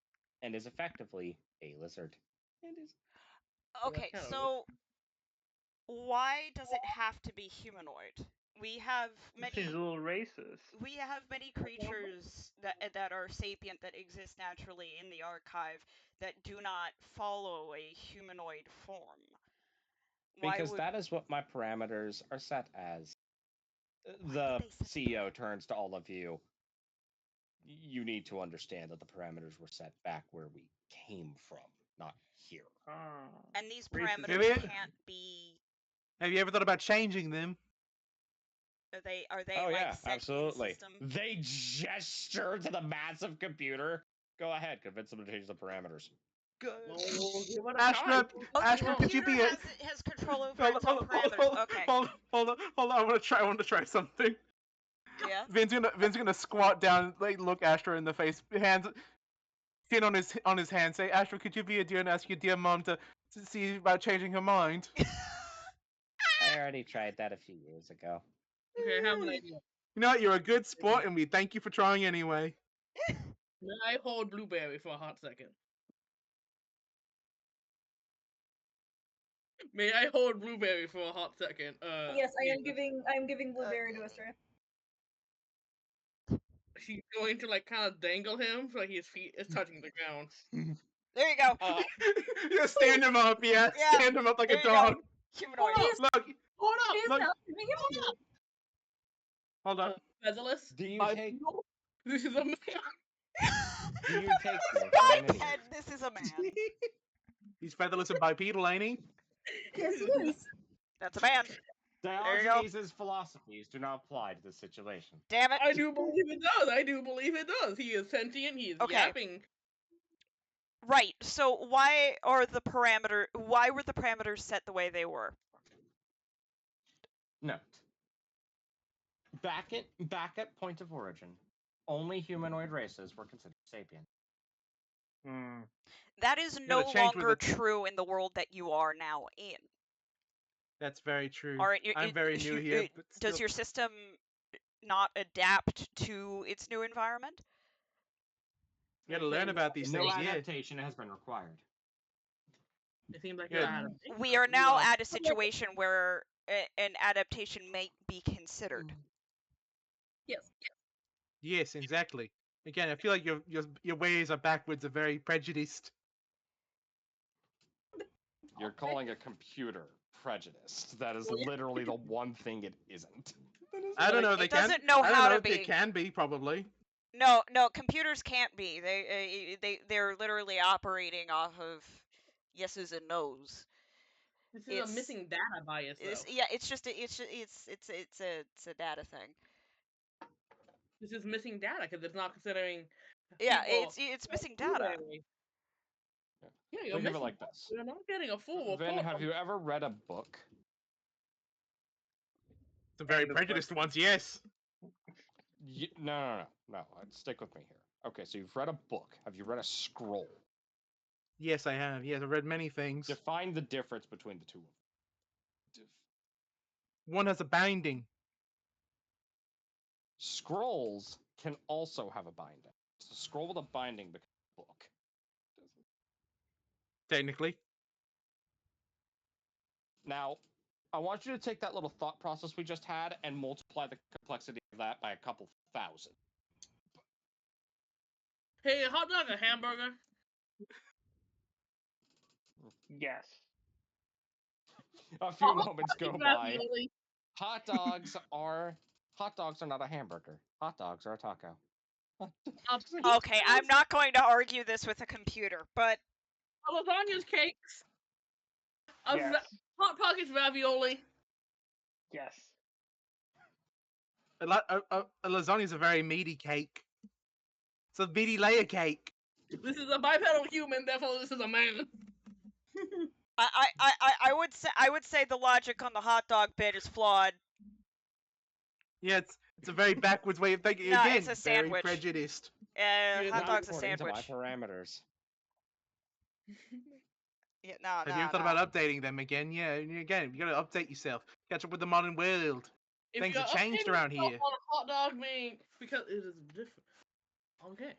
and is effectively a lizard. It is. okay. kind of So why does it have to be humanoid? We have She's many. a little racist. We have many creatures that are sapient that exist naturally in the archive that do not follow a humanoid form. Why Because would that is what my parameters are set as. Why The did they set the CEO turns to all of you. You need to understand that the parameters were set back where we came from, not here. Ah. and these Racist. parameters Maybe- can't be? Have you ever thought about changing them? Are they Oh like yeah, set in absolutely. system? They gesture to the massive computer. Go ahead, convince them to change the parameters. Good. We'll give it a Astra, try. Oh, the Astra, could you computer be has control over Hold its on, own parameters. Okay. hold on. I want to try something. Yeah. Vin's gonna squat down, like look Astra in the face, hands, chin on his hand, say, "Astra, could you be a dear and ask your dear mom to see about changing her mind?" I already tried that a few years ago. Okay, I have an idea. You know what? You're a good sport, and we thank you for trying anyway. May I hold Blueberry for a hot second? May I hold Blueberry for a hot second? Yes, I am Caitlin? giving Blueberry to Astra. She's going to like kind of dangle him so his feet is touching the ground. There you go. Yeah, stand him up, yeah. Yeah, Stand him up like there a you go. dog. Humanoid. Look, Hold up! It is look. now giving him to. Hold on. Featherless. Do you By take- people, This is a man. Do you take This me is for an biped. idiot? This is a man. He's featherless and bipedal, ain't he? Yes, he is. That's a man. you go. Diogenes' philosophies do not apply to this situation. Damn it. I do believe it does. I do believe it does. He is sentient. He is Okay. yapping. Right. So why were the parameters set the way they were? Note. Back at point of origin, only humanoid races were considered sapient. Hmm. That is Yeah, no the change with longer the- true in the world that you are now in. That's very true. Are I'm very new here, but still. does your system not adapt to its new environment? You gotta learn about these No things, yeah. adaptation has been required. It seems like Yeah. you're out of date, We though. are You now are- at a situation where an adaptation may be considered. Yes. Yes, exactly. Again, I feel like your ways are backwards, are very prejudiced. You're calling a computer prejudiced. That is Well, yeah. literally the one thing it isn't. I don't know. They It doesn't can. know I don't how know. to They be. can be probably. No, computers can't be. They're literally operating off of yeses and nos. This is It's- a missing data bias, though. Yeah, it's just it's a data thing. This is missing data because it's not considering. Yeah, people it's missing like data. Blueberry. Yeah, you're Think of missing. it like this. You're not getting a full Vin, report. have you ever read a book? Some very And the prejudiced ones, yes. No. Stick with me here. Okay, so you've read a book. Have you read a scroll? Yes, I have. Yes, I've read many things. Define the difference between the two of them. One has a binding. Scrolls can also have a binding. So scroll with a binding becomes a book. Technically. Now, I want you to take that little thought process we just had and multiply the complexity of that by a couple thousand. Hey, hot dog or hamburger? Yes. A few Oh, moments go by. ravioli. Hot dogs are not a hamburger. Hot dogs are a taco. Okay, I'm not going to argue this with a computer, but Lasagna's cakes. Yes. Hot pockets ravioli. Yes. A lasagna is a very meaty cake. It's a meaty layer cake. This is a bipedal human, therefore this is a man. I would say the logic on the hot dog bit is flawed. Yeah, it's a very backwards way of thinking. No, Again, it's a very sandwich. prejudiced. Yeah, Hot not dog's a According to my sandwich. parameters. Yeah, no, Have you ever thought about updating them again? Yeah, and again, you gotta update yourself. Catch up with the modern world. If Things you're have changed updating around yourself here. on a hot dog being because it is different. Okay.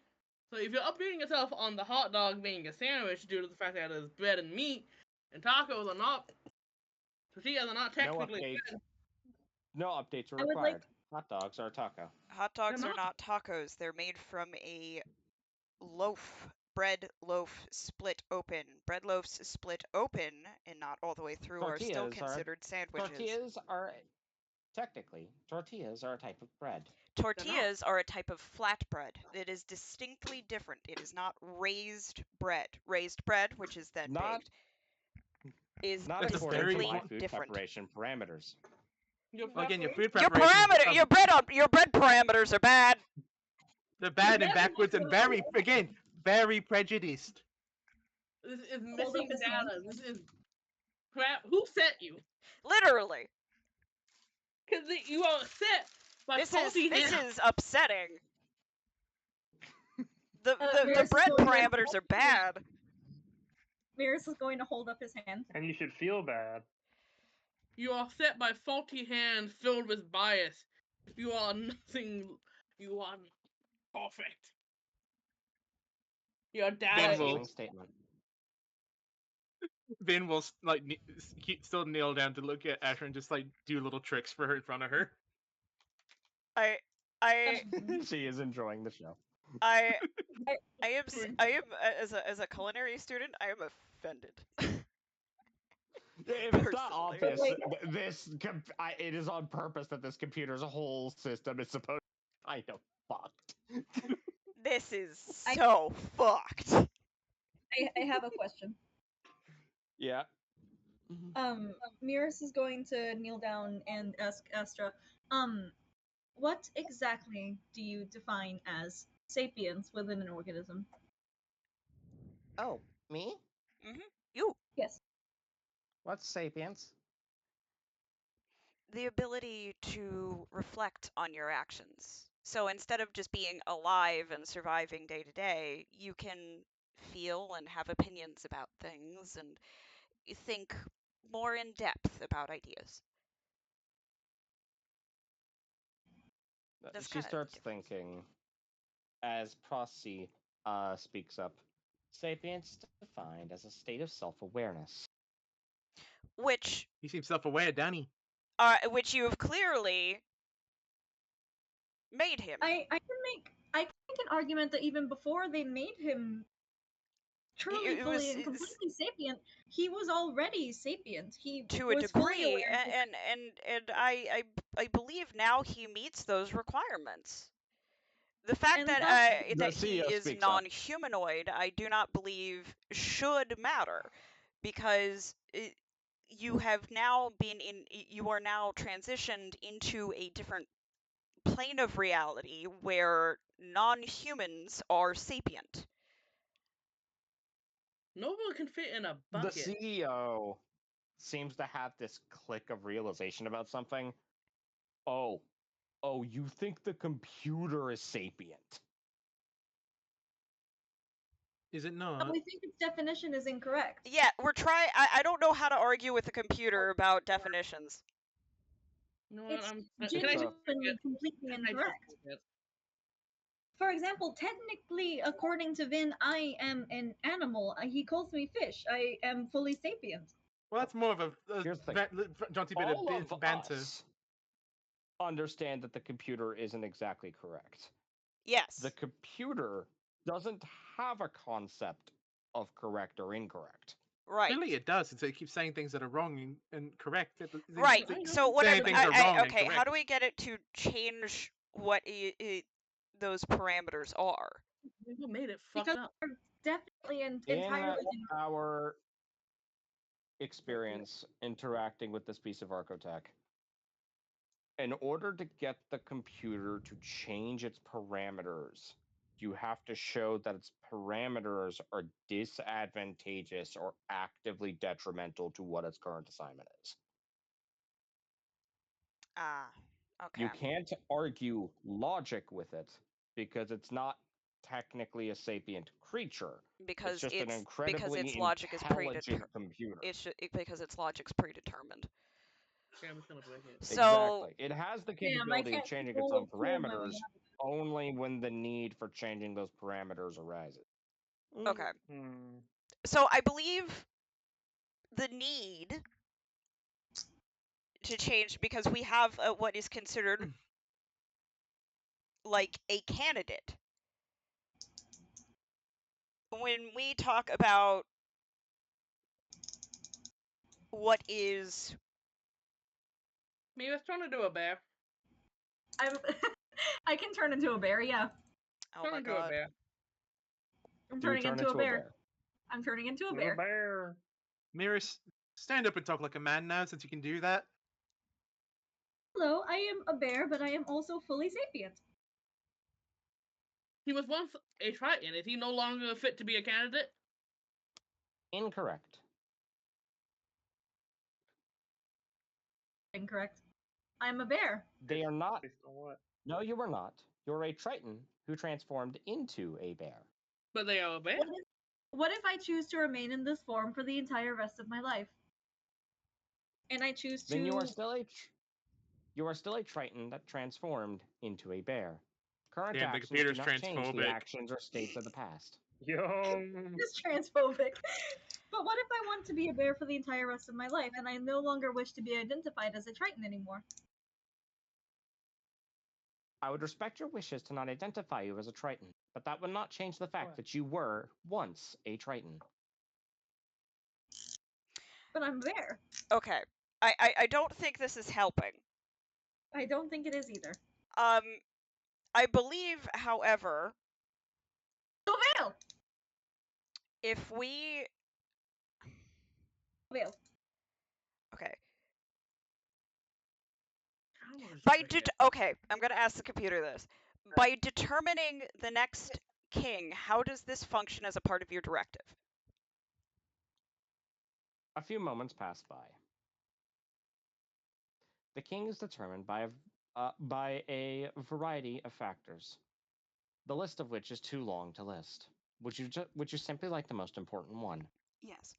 So if you're updating yourself on the hot dog being a sandwich due to the fact that it's bread and meat, and tacos are not, tortillas are not No technically updates. bread. No updates are I would like- required. Hot dogs are a taco. Hot dogs They're are not tacos. They're made from a bread loaf split open. Bread loaves split open and not all the way through are still Tortillas are- considered sandwiches. Tortillas are a type of bread. Tortillas are a type of flatbread. It is distinctly different. It is not raised bread. Raised bread, which is then Not- baked, is Not That's a according to very my distinctly food different. preparation parameters. Well, again, your food Your preparation. your bread parameters are bad. They're bad and backwards and very, again, very prejudiced. This is up missing his hand. data. This is crap. Who set you? Literally. Because you are set by This faulty is hands. upsetting. The Maris is bread going to- parameters are bad. Maris is going to hold up his hand. And you should feel bad. You are set by faulty hands filled with bias. You are nothing. You are perfect. Your data Then is we'll- Chilling statement. Vin will still kneel down to look at Asher and just like do little tricks for her in front of her. I She is enjoying the show. I am as a culinary student, I am offended. If it's not Personally. obvious, Wait. it is on purpose that this computer's whole system is supposed to be kind of fucked. This is I- so fucked. I have a question. Yeah. Miris is going to kneel down and ask Astra, what exactly do you define as sapience within an organism? Oh, me? You. Yes. What's sapiens? the ability to reflect on your actions. So instead of just being alive and surviving day to day, you can feel and have opinions about things and think more in depth about ideas. That's She kind of the starts difference. thinking as Prosy speaks up. Sapience is defined as a state of self-awareness. Which He seems self-aware, Danny. which you have clearly made him. I can make an argument that even before they made him truly, It fully, was and completely sapient, he was already sapient. He to a was fully degree, aware. and I believe now he meets those requirements. The fact And that thus, The he CEO is speaks up. non-humanoid, I do not believe should matter, because you have now you are now transitioned into a different plane of reality where non-humans are sapient. No one can fit in a The bucket. CEO seems to have this click of realization about something. Oh, you think the computer is sapient? Is it but not? we think its definition is incorrect. Yeah, we're trying. I don't know how to argue with a computer about definitions. You know what? It's Can I It's a- genuinely completely Can I just incorrect. For example, technically, according to Vin, I am an animal. He calls me fish. I am fully sapient. Well, that's more of a Here's the thing. jaunty bit All of of banter. us understand that the computer isn't exactly correct. Yes. The computer doesn't have a concept of correct or incorrect. Right. Clearly, it does. Since it keeps saying things that are wrong and correct. Right. So what saying I'm things are wrong and okay, how correct. do we get it to change what those parameters are? You made it fucked Because up. we're definitely and In entirely our experience interacting with this piece of Archotech, in order to get the computer to change its parameters, you have to show that its parameters are disadvantageous or actively detrimental to what its current assignment is. Ah, okay. You can't argue logic with it because it's not technically a sapient creature. Because It's just an because incredibly its logic is intelligent computer. because its logic's predetermined. Okay, I'm just gonna break it. So Exactly. It has the damn. I capability of can't changing its control own pull my way parameters out. only when the need for changing those parameters arises. okay. Hmm. So I believe the need to change because we have what is considered like a candidate. When we talk about what is Maybe let's turn into a bear. I'm I can turn into a bear, yeah. oh Turn my into a god. bear. I'm Do you turning turn into a into a bear. bear? I'm turning into a The bear. bear. Mirrors, stand up and talk like a man now, since you can do that. Hello, I am a bear, but I am also fully sapient. He was once a Triton. Is he no longer fit to be a candidate? Incorrect. Incorrect. I'm a bear. They are not. Based on what? No, you are not. You're a Triton who transformed into a bear. But they are a bear. What if I choose to remain in this form for the entire rest of my life? And I choose to. Then you are still a Triton that transformed into a bear. Current Damn, the actions do computer's not change the transphobic. actions or states of the past. Yo. It's transphobic. But what if I want to be a bear for the entire rest of my life and I no longer wish to be identified as a Triton anymore? I would respect your wishes to not identify you as a Triton, but that would not change the fact What? that you were once a Triton. But I'm a bear. Okay. I don't think this is helping. I don't think it is either. I believe, however, So Vale! if we Vale. okay. I wanna just break it. Okay, I'm gonna ask the computer this. By determining the next king, how does this function as a part of your directive? A few moments pass by. The king is determined by a variety of factors, the list of which is too long to list. Would you simply like the most important one? Yes.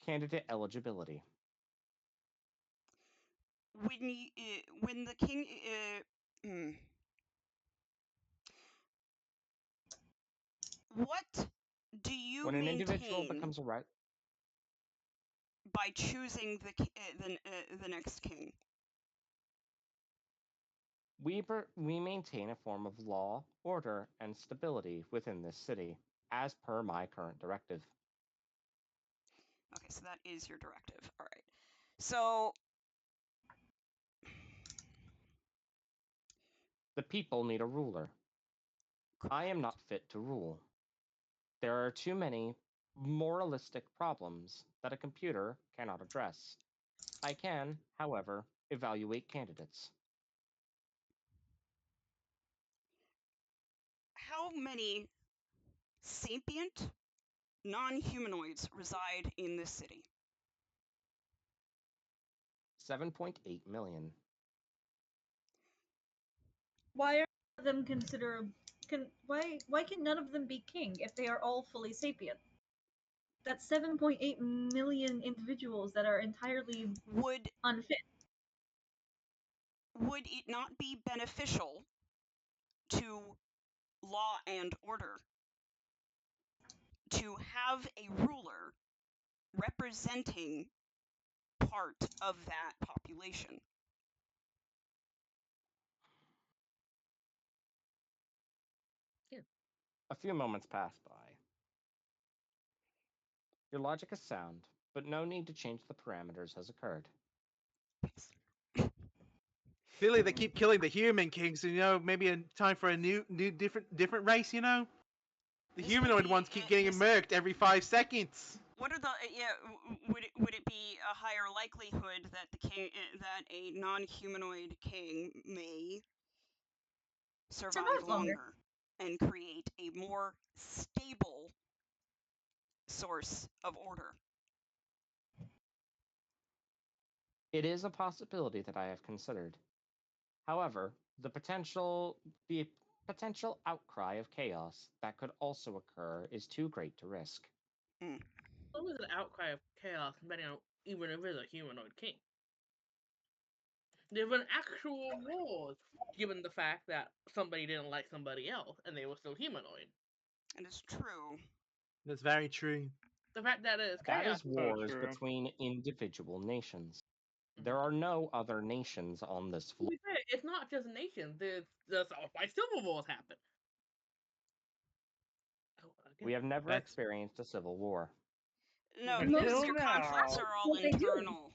Candidate eligibility. When the king what do you When an individual maintain becomes a right, by choosing the next king? we maintain a form of law, order, and stability within this city, as per my current directive. Okay, so that is your directive. All right. So The people need a ruler. I am not fit to rule. There are too many moralistic problems that a computer cannot address. I can, however, evaluate candidates. how many sapient non-humanoids reside in this city? 7.8 million. Why are none of them consider why can none of them be king if they are all fully sapient? That's 7.8 million individuals that are entirely Would unfit. would it not be beneficial to law and order to have a ruler representing part of that population? A few moments pass by. Your logic is sound, but no need to change the parameters has occurred. Clearly, they keep killing the human kings. So, maybe a time for a new, different race. The This would humanoid be ones keep getting this. murked every 5 seconds. What are the yeah? Would it be a higher likelihood that the king that a non-humanoid king may survive Survive longer. longer and create a more stable source of order? It is a possibility that I have considered. However, the potential outcry of chaos that could also occur is too great to risk. Mm. What was an outcry of chaos depending on even if it's a humanoid king? There were actual wars, given the fact that somebody didn't like somebody else and they were still humanoid. It is true. That's very true. The fact that it is That chaos. is So wars true. between individual nations. There Mhm. are no other nations on this To floor. be fair, it's not just nations. There's why civil wars happen. Oh, We have never That's experienced a civil war. No, Most because Until your conflicts now. are all what they do. internal.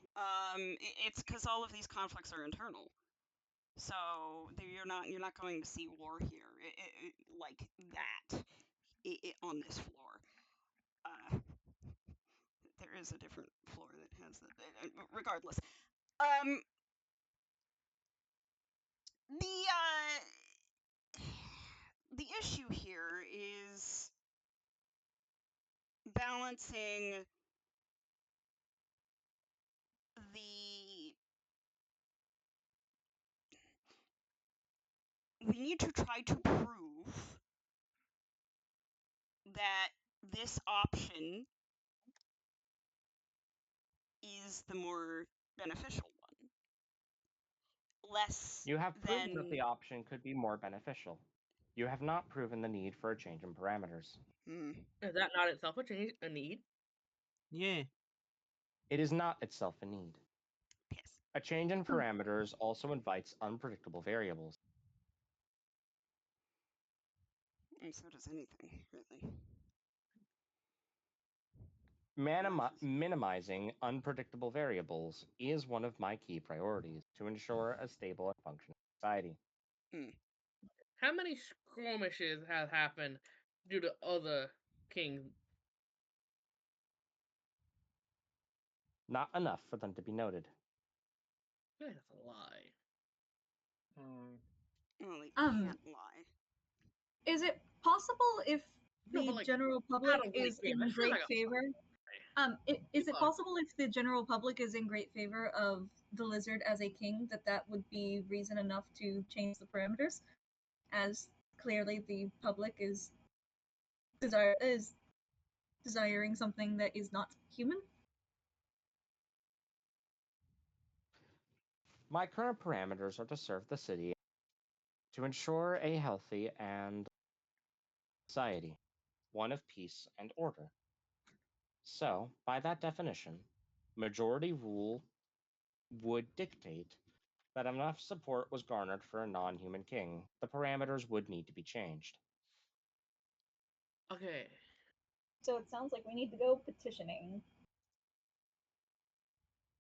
It's because all of these conflicts are internal. So you're not going to see war here like that on this floor. Uh, there is a different floor that has that. Regardless, um, the issue here is balancing the we need to try to prove that this option is the more beneficial one. Less You have proved that than the option could be more beneficial. You have not proven the need for a change in parameters. hmm, Is that not itself a need? yeah. It is not itself a need. yes. A change in parameters also invites unpredictable variables. And so does anything, really. Life is. Minimizing unpredictable variables is one of my key priorities to ensure a stable and functioning society. Hmm. How many skirmishes have happened due to other kings? Not enough for them to be noted. That's a lie. Hmm. Well, you Um, can't lie. is it possible if No, the but like general out public of like is damn, in that feels great like a favor Is it Fine. possible if the general public is in great favor of the lizard as a king that would be reason enough to change the parameters, as clearly the public is desiring something that is not human? My current parameters are to serve the city, to ensure a healthy and society, one of peace and order. So, by that definition, majority rule would dictate that enough support was garnered for a non human king. The parameters would need to be changed. Okay. So it sounds like we need to go petitioning.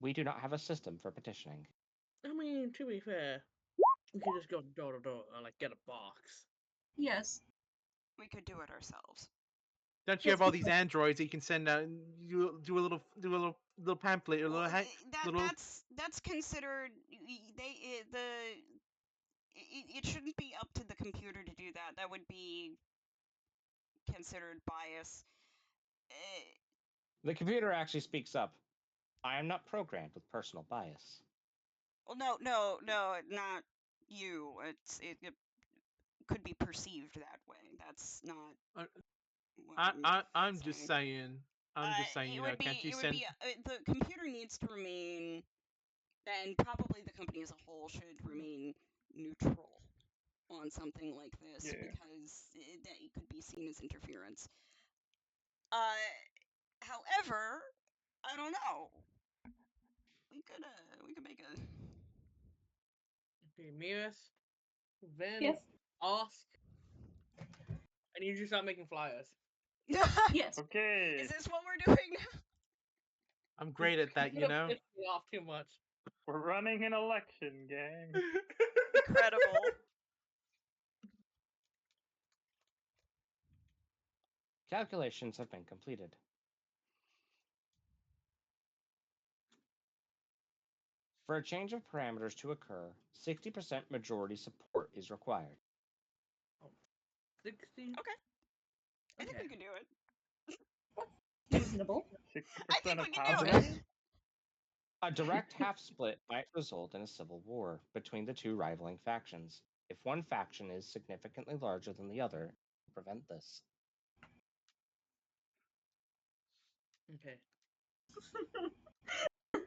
We do not have a system for petitioning. I mean, to be fair, we could just go door to door and like get a box. Yes. We could do it ourselves. Don't you Yes, have all these androids that you can send out and you do a little pamphlet or Well, little that's considered it shouldn't be up to the computer to do that. That would be considered bias. The computer actually speaks up. I am not programmed with personal bias. Well, no, not you. It could be perceived that way. That's not. Uh, What I'm saying. just saying. I'm just saying, you know, can't you It would send be the computer needs to remain, and probably the company as a whole should remain neutral on something like this Yeah. because it could be seen as interference. However, I don't know. We could make a. Okay, Miras, Vin, Yes. Ask. I need you to start making flyers. Yes. Okay. Is this what we're doing now? I'm great at that, you know. Pissed me off too much. We're running an election, gang. Incredible. Calculations have been completed. For a change of parameters to occur, 60% majority support is required. 60? Okay. I think Okay. we can do it. Reasonable. 60% I think of we can how do many? it. A direct half split might result in a civil war between the two rivaling factions. If one faction is significantly larger than the other, to prevent this. Okay. I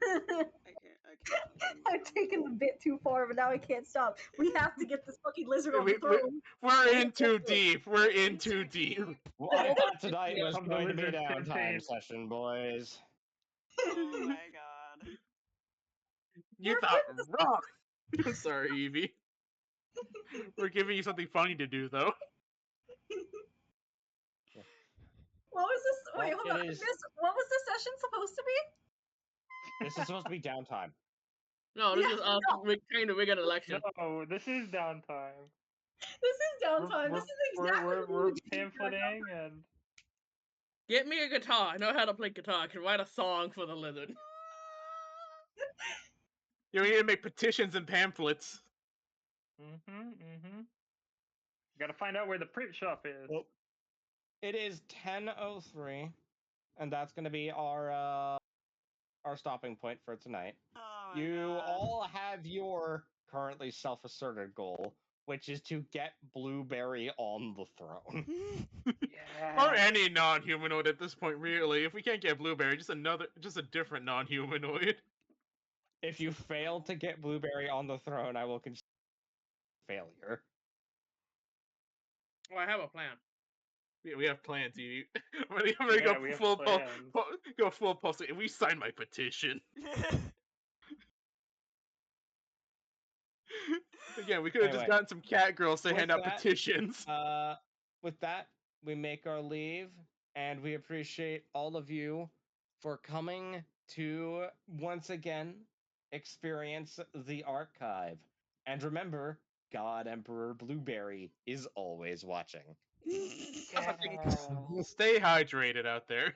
can't fucking I've taken a bit too far, but now I can't stop. We have to get this fucking lizard on the throne. We're in too deep. We're in too deep. Well, I thought tonight Yeah, was from the going to be a Lizard downtime campaign. session, boys. Oh my god. You We're thought good. wrong. I'm sorry, Evie. We're giving you something funny to do, though. What was this? Wait, Well, hold on. it is- What was this session supposed to be? This is supposed to be downtime. No, this Yeah, is us trying to rig an election. No, this is downtime. This is downtime. This is exactly what we We're would do during pamphleting and Get me a guitar. I know how to play guitar. I can write a song for the lizard. You need to make petitions and pamphlets. Gotta find out where the print shop is. Well, it is 10:03, and that's going to be our stopping point for tonight. Oh my You god. all have your currently self-asserted goal, which is to get Blueberry on the throne. Yeah. Or any non-humanoid at this point, really. If we can't get Blueberry, just a different non-humanoid. If you fail to get Blueberry on the throne, I will consider failure. Oh, I have a plan. We have plans, Evie. I'm gonna Yeah, go we have full plans. go full post. If we sign my petition. Again, we could have just Anyway, gotten some cat girls to with hand out that, petitions. With that, we make our leave, and we appreciate all of you for coming to once again experience the archive. And remember, God Emperor Blueberry is always watching. Yeah. Stay hydrated out there.